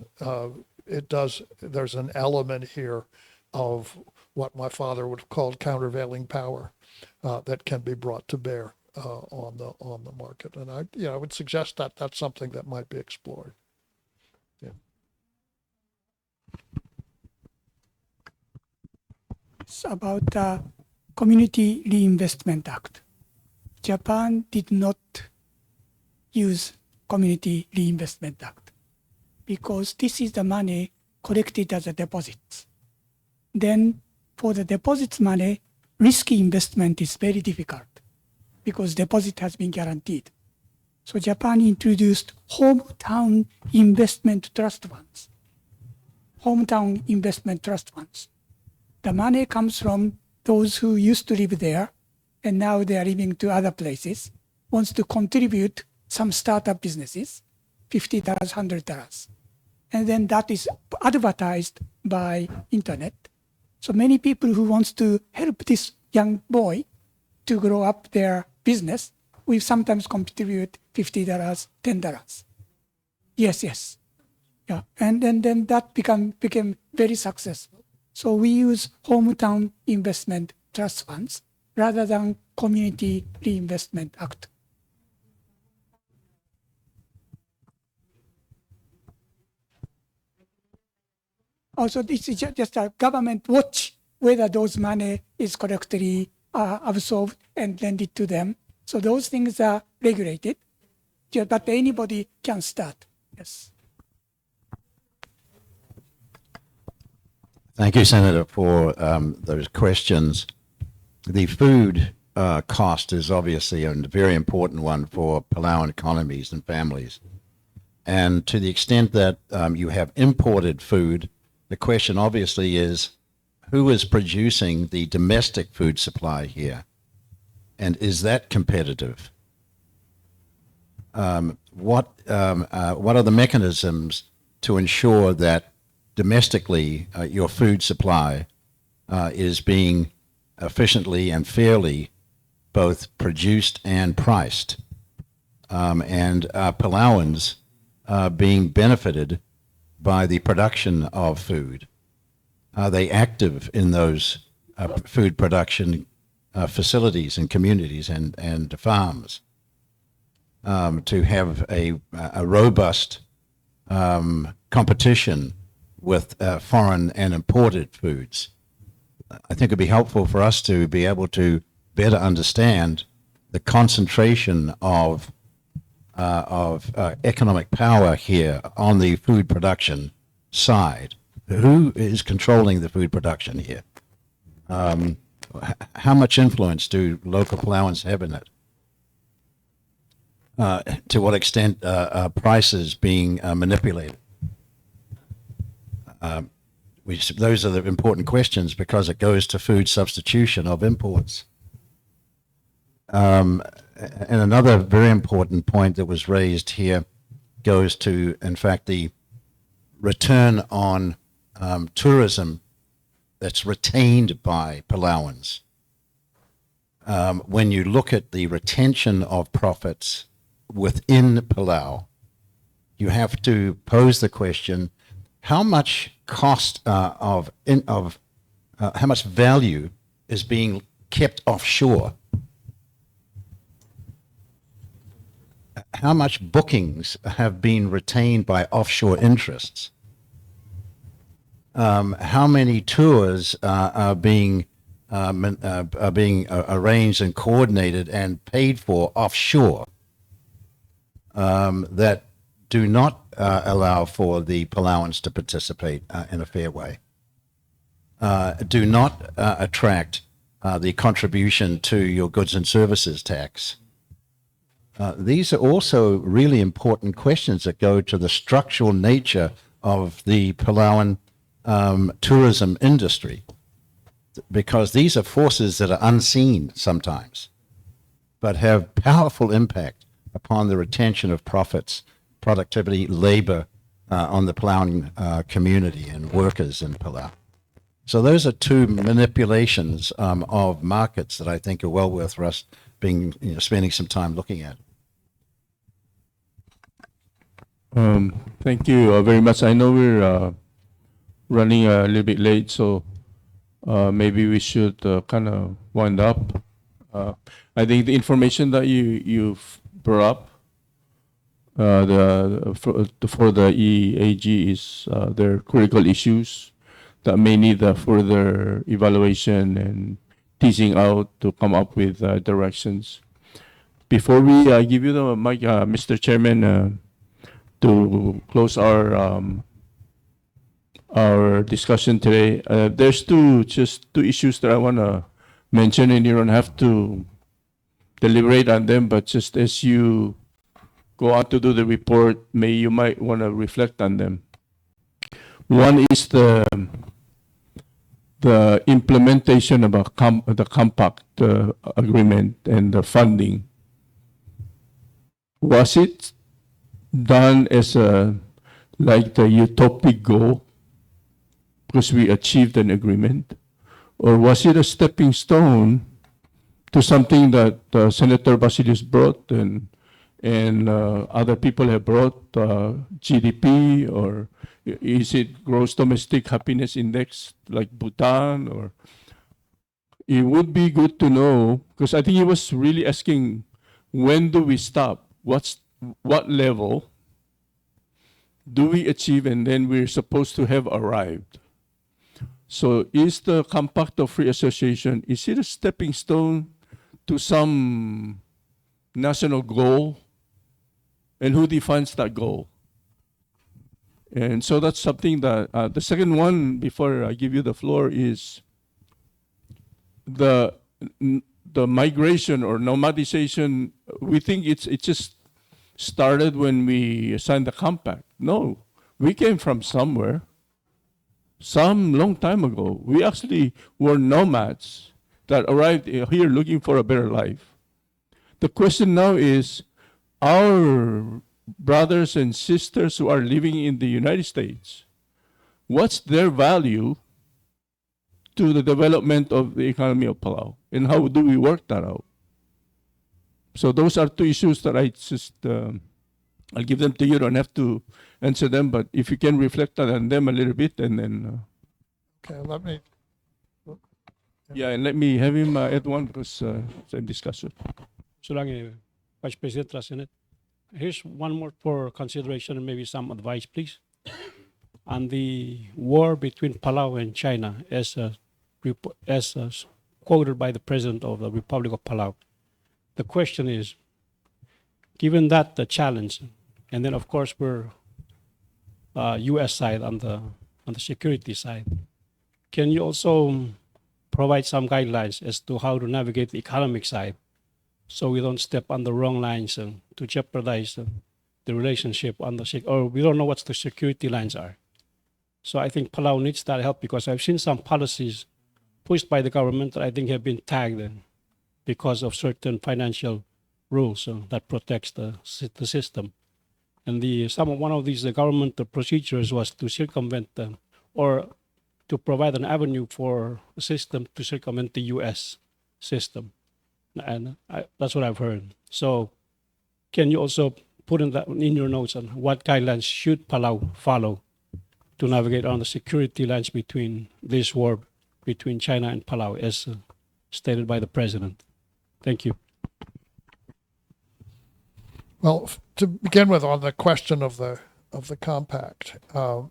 There's an element here of what my father would have called countervailing power that can be brought to bear on the market, and I would suggest that that's something that might be explored. Yeah. It's about the Community Reinvestment Act. Japan did not use Community Reinvestment Act because this is the money collected as a deposits. Then for the deposits money, risky investment is very difficult because deposit has been guaranteed. So Japan introduced hometown investment trust funds. Hometown investment trust funds. The money comes from those who used to live there and now they are living to other places, wants to contribute some startup businesses, $50, $100. And then that is advertised by internet. So many people who wants to help this young boy to grow up their business, we sometimes contribute $50, $10. Yes. Yeah, and then that became very successful. So we use hometown investment trust funds rather than Community Reinvestment Act. Also, this is just a government watch whether those money is correctly absorbed and lended to them. So those things are regulated, but anybody can start. Yes. Thank you, Senator, for those questions. The food cost is obviously a very important one for Palauan economies and families. And to the extent that you have imported food, the question obviously is, who is producing the domestic food supply here? And is that competitive? what are the mechanisms to ensure that domestically your food supply is being efficiently and fairly both produced and priced, and Palauans being benefited by the production of food? Are they active in those food production facilities and communities and farms to have a robust competition with foreign and imported foods? I think it'd be helpful for us to be able to better understand the concentration of economic power here on the food production side. Who is controlling the food production here? How much influence do local Palauans have in it? To what extent are prices being manipulated? Those are the important questions because it goes to food substitution of imports. And another very important point that was raised here goes to, in fact, the return on tourism that's retained by Palauans. When you look at the retention of profits within Palau, you have to pose the question: how much cost how much value is being kept offshore? How much bookings have been retained by offshore interests? How many tours are being arranged and coordinated and paid for offshore that do not allow for the Palauans to participate in a fair way, do not attract the contribution to your goods and services tax? These are also really important questions that go to the structural nature of the Palauan tourism industry, because these are forces that are unseen sometimes, but have powerful impact upon the retention of profits, productivity, labor on the Palauan community and workers in Palau. So those are two manipulations of markets that I think are well worth for us spending some time looking at. Thank you very much. I know we're running a little bit late, so maybe we should kind of wind up. I think the information that you've brought up for the EAG is their critical issues that may need further evaluation and teasing out to come up with directions. Before we give you the mic, Mr. Chairman, to close our discussion today, there's two issues that I want to mention, and you don't have to deliberate on them, but just as you go on to do the report, you might want to reflect on them. One is the implementation of the compact agreement and the funding. Was it done as like the utopic goal because we achieved an agreement, or was it a stepping stone to something that Senator Basilius brought and other people have brought, GDP, or is it gross domestic happiness index like Bhutan? Or it would be good to know, because I think he was really asking, when do we stop? What level do we achieve, and then we're supposed to have arrived? So is the Compact of Free Association, is it a stepping stone to some national goal? And who defines that goal? And so that's something that, the second one, before I give you the floor, is the migration or nomadization. We think it just started when we signed the compact. No, we came from somewhere, some long time ago. We actually were nomads that arrived here looking for a better life. The question now is, our brothers and sisters who are living in the United States, what's their value to the development of the economy of Palau, and how do we work that out? So those are two issues that I just, I'll give them to you. You don't have to answer them, but if you can reflect on them a little bit, and then, Okay, let me, yeah, and let me have him add one because same discussion. Sulangi, Vice President Senate. Here's one more for consideration and maybe some advice, please. On the war between Palau and China, as quoted by the President of the Republic of Palau. The question is, given that the challenge, and then of course we're U.S. side on the security side, can you also provide some guidelines as to how to navigate the economic side, so we don't step on the wrong lines to jeopardize the relationship on the or we don't know what the security lines are. So I think Palau needs that help, because I've seen some policies pushed by the government that I think have been tagged because of certain financial rules that protects the system. And one of these government procedures was to circumvent or to provide an avenue for a system to circumvent the U.S. system. And that's what I've heard. So can you also put in your notes on what guidelines should Palau follow to navigate on the security lines between this war between China and Palau, as stated by the President? Thank you. well, to begin with, on the question of the compact, I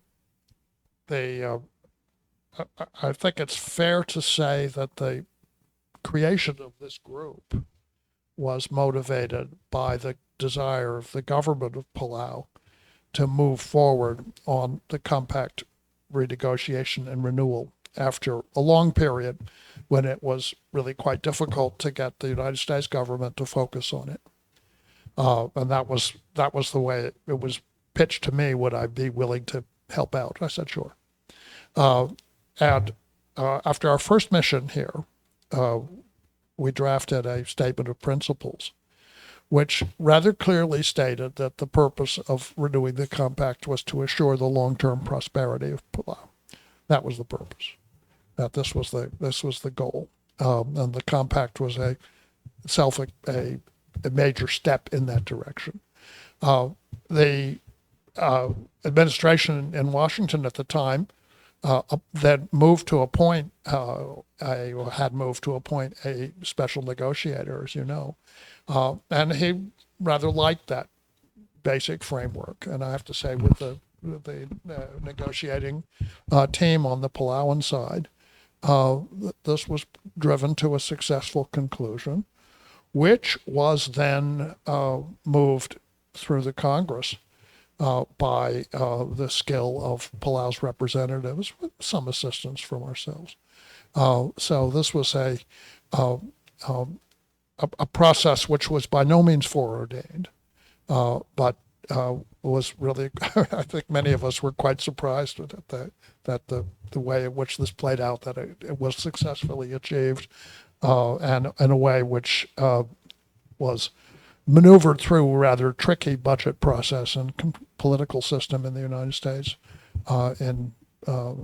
think it's fair to say that the creation of this group was motivated by the desire of the government of Palau to move forward on the compact renegotiation and renewal after a long period when it was really quite difficult to get the United States government to focus on it. And that was the way it was pitched to me. Would I be willing to help out? I said, sure. And after our first mission here, we drafted a statement of principles, which rather clearly stated that the purpose of renewing the compact was to assure the long-term prosperity of Palau. That was the purpose. That this was the goal, and the compact was a major step in that direction. The administration in Washington at the time that moved to appoint had moved to appoint a special negotiator, as you know, and he rather liked that basic framework. And I have to say, with the negotiating team on the Palauan side, this was driven to a successful conclusion, which was then moved through the Congress by the skill of Palau's representatives, with some assistance from ourselves. So this was a process which was by no means foreordained, but was really, I think many of us were quite surprised that the way in which this played out, that it was successfully achieved, and in a way which was maneuvered through a rather tricky budget process and political system in the United States in a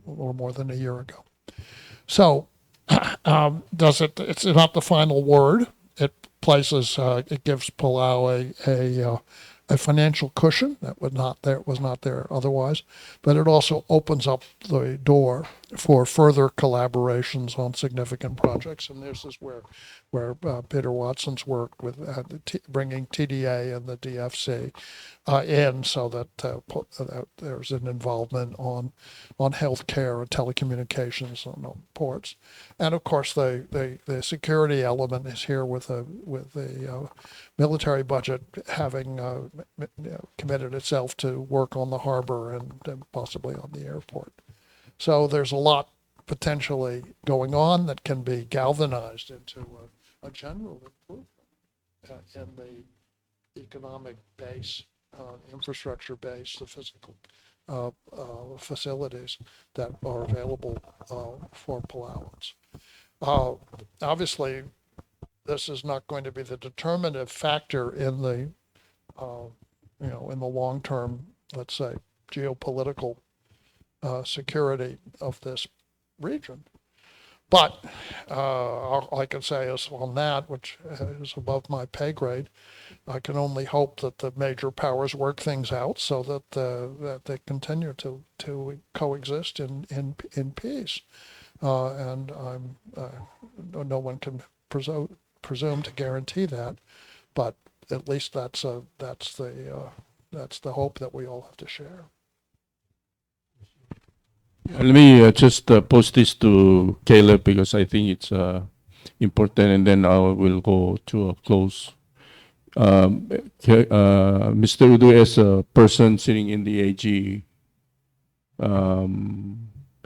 little more than a year ago. So it's not the final word. It places, it gives Palau a financial cushion that was not there otherwise, but it also opens up the door for further collaborations on significant projects. And this is where Peter Watson's worked with bringing TDA and the DFC in, so that there's an involvement on healthcare and telecommunications on ports, and of course the security element is here with the military budget having committed itself to work on the harbor and possibly on the airport. So there's a lot potentially going on that can be galvanized into a general improvement in the economic base, infrastructure base, the physical facilities that are available for Palauans. Obviously, this is not going to be the determinative factor in the, in the long term, let's say, geopolitical security of this region. But all I can say is on that, which is above my pay grade, I can only hope that the major powers work things out so that they continue to coexist in peace. And no one can presume to guarantee that, but at least that's the hope that we all have to share. Let me just post this to Caleb because I think it's important, and then I will go to a close. Mr. Udu, as a person sitting in the AG,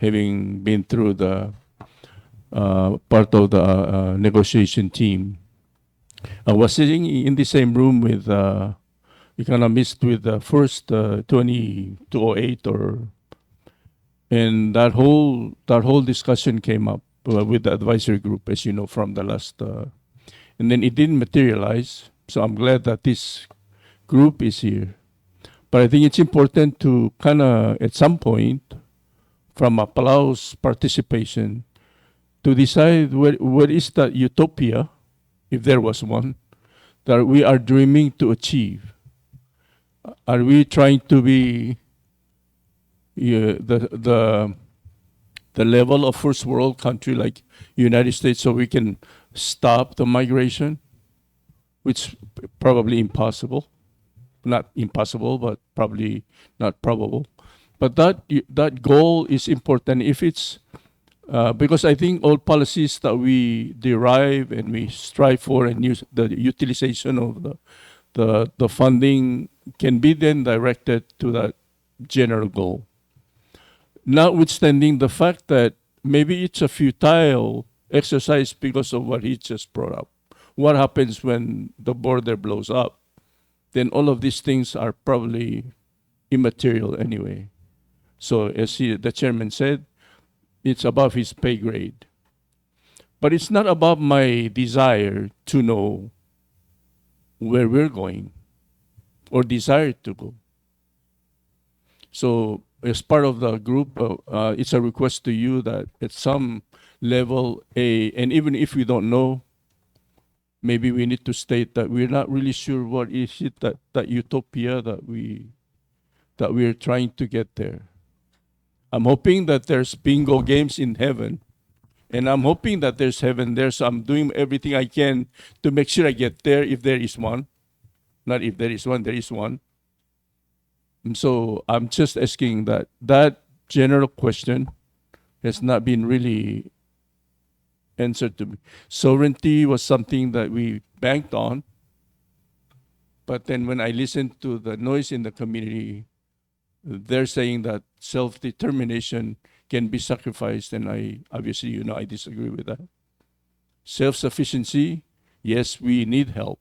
having been through the part of the negotiation team, I was sitting in the same room with economists with the first 2008 and that whole discussion came up with the advisory group, as you know, from the last, and then it didn't materialize. So I'm glad that this group is here. But I think it's important to kind of, at some point, from Palau's participation, to decide what is the utopia, if there was one, that we are dreaming to achieve. Are we trying to be the level of first world country like United States so we can stop the migration, which probably impossible, not impossible, but probably not probable. But that goal is important if it's because I think all policies that we derive and we strive for and use the utilization of the funding can be then directed to that general goal. Notwithstanding the fact that maybe it's a futile exercise because of what he just brought up. What happens when the border blows up? Then all of these things are probably immaterial anyway. So as the chairman said, it's above his pay grade. But it's not above my desire to know where we're going or desire to go. So as part of the group, it's a request to you that at some level, and even if we don't know, maybe we need to state that we're not really sure what is it that utopia that we're trying to get there. I'm hoping that there's bingo games in heaven, and I'm hoping that there's heaven there, so I'm doing everything I can to make sure I get there if there is one. Not if there is one, there is one. And so I'm just asking that general question has not been really answered to me. Sovereignty was something that we banked on, but then when I listened to the noise in the community, they're saying that self-determination can be sacrificed, and I obviously, I disagree with that. Self-sufficiency, yes, we need help.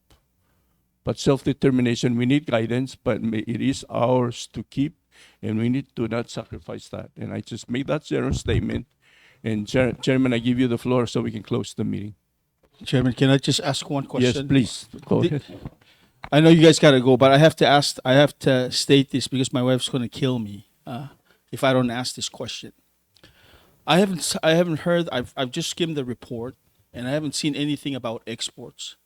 But self-determination, we need guidance, but it is ours to keep, and we need to not sacrifice that. And I just made that general statement. And Chairman, I give you the floor so we can close the meeting. Chairman, can I just ask one question? Yes, please. Go ahead. I know you guys got to go, but I have to state this because my wife's going to kill me if I don't ask this question. I haven't heard. I've just skimmed the report, and I haven't seen anything about exports.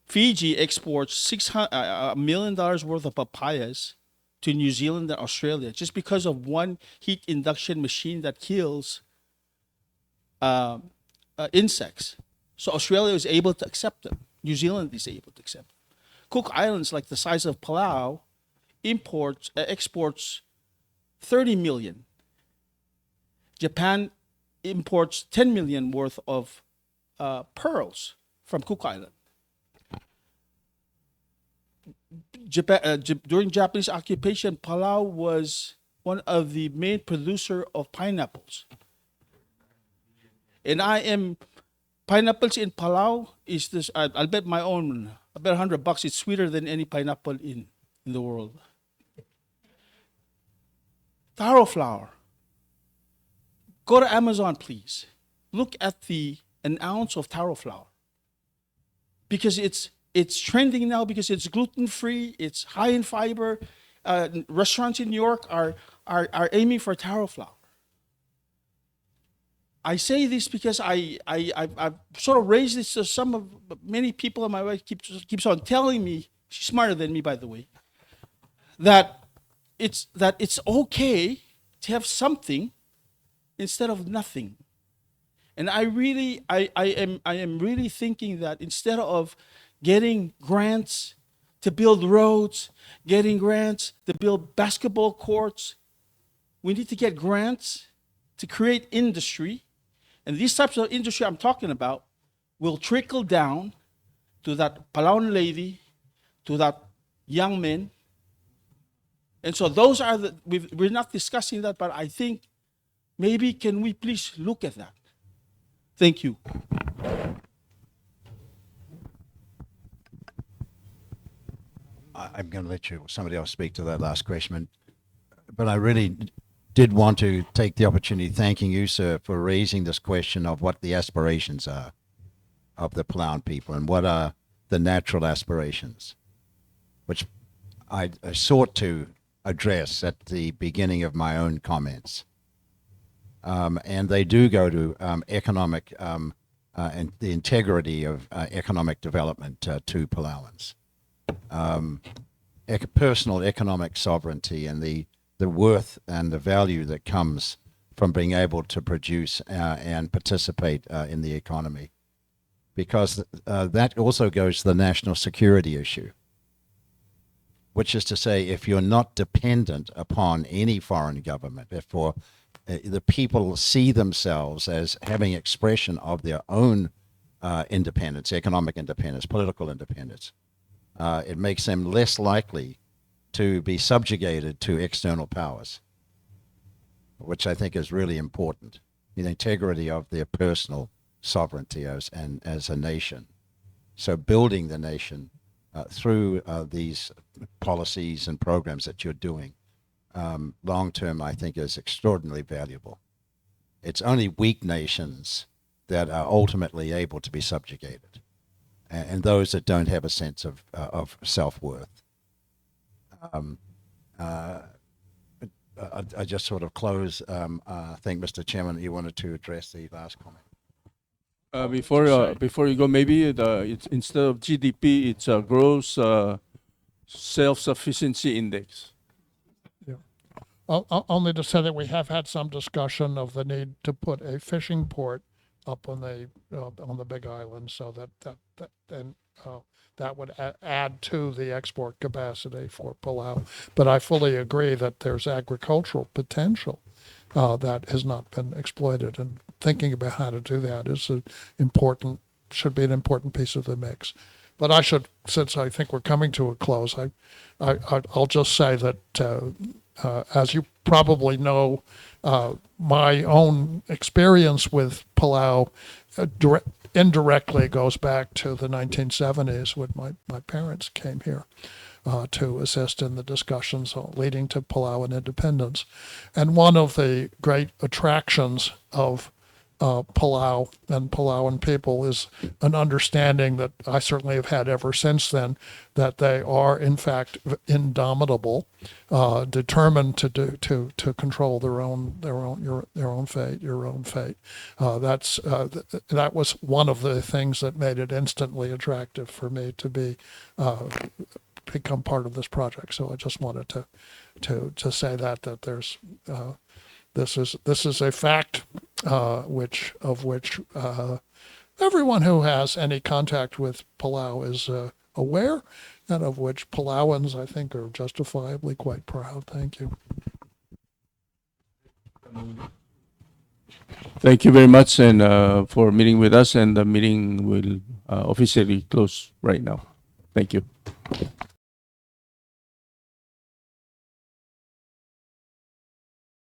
Fiji exports $1 million worth of papayas to New Zealand and Australia just because of one heat induction machine that kills insects. So Australia is able to accept them. New Zealand is able to accept them. Cook Islands, like the size of Palau, exports 30 million. Japan imports 10 million worth of pearls from Cook Island. During Japanese occupation, Palau was one of the main producer of pineapples. And pineapples in Palau is this, I'll bet my own, I bet $100 it's sweeter than any pineapple in the world. Taro flower. Go to Amazon, please. Look at an ounce of taro flower. because it's trending now because it's gluten free, it's high in fiber. Restaurants in New York are aiming for taro flour. I say this because I've sort of raised this to many people, and my wife keeps on telling me, she's smarter than me, by the way, that it's okay to have something instead of nothing. And I am really thinking that instead of getting grants to build roads, getting grants to build basketball courts, we need to get grants to create industry. And these types of industry I'm talking about will trickle down to that Palauan lady, to that young man. And so those are we're not discussing that, but I think maybe can we please look at that? Thank you. I'm going to let somebody else speak to that last question, but I really did want to take the opportunity, thanking you, sir, for raising this question of what the aspirations are of the Palauan people and what are the natural aspirations, which I sought to address at the beginning of my own comments. And they do go to economic and the integrity of economic development to Palauans. Personal economic sovereignty and the worth and the value that comes from being able to produce and participate in the economy. Because that also goes to the national security issue, which is to say, if you're not dependent upon any foreign government, therefore the people see themselves as having expression of their own independence, economic independence, political independence, it makes them less likely to be subjugated to external powers, which I think is really important. The integrity of their personal sovereignty as a nation. So building the nation through these policies and programs that you're doing, long term, I think is extraordinarily valuable. It's only weak nations that are ultimately able to be subjugated, and those that don't have a sense of self-worth. I just sort of close. I think, Mr. Chairman, you wanted to address the last comment. Before you go, maybe it's instead of GDP, it's a gross self-sufficiency index. Yeah. Only to say that we have had some discussion of the need to put a fishing port up on the Big Island, so that would add to the export capacity for Palau. But I fully agree that there's agricultural potential that has not been exploited, and thinking about how to do that should be an important piece of the mix. But I should, since I think we're coming to a close, I'll just say that as you probably know, my own experience with Palau indirectly goes back to the 1970s when my parents came here to assist in the discussions leading to Palauan independence. And one of the great attractions of Palau and Palauan people is an understanding that I certainly have had ever since then, that they are in fact indomitable, determined to control their own fate. That was one of the things that made it instantly attractive for me to become part of this project. So I just wanted to say that there's this is a fact of which everyone who has any contact with Palau is aware, and of which Palauans, I think, are justifiably quite proud. Thank you. Thank you very much, and for meeting with us. And the meeting will officially close right now. Thank you.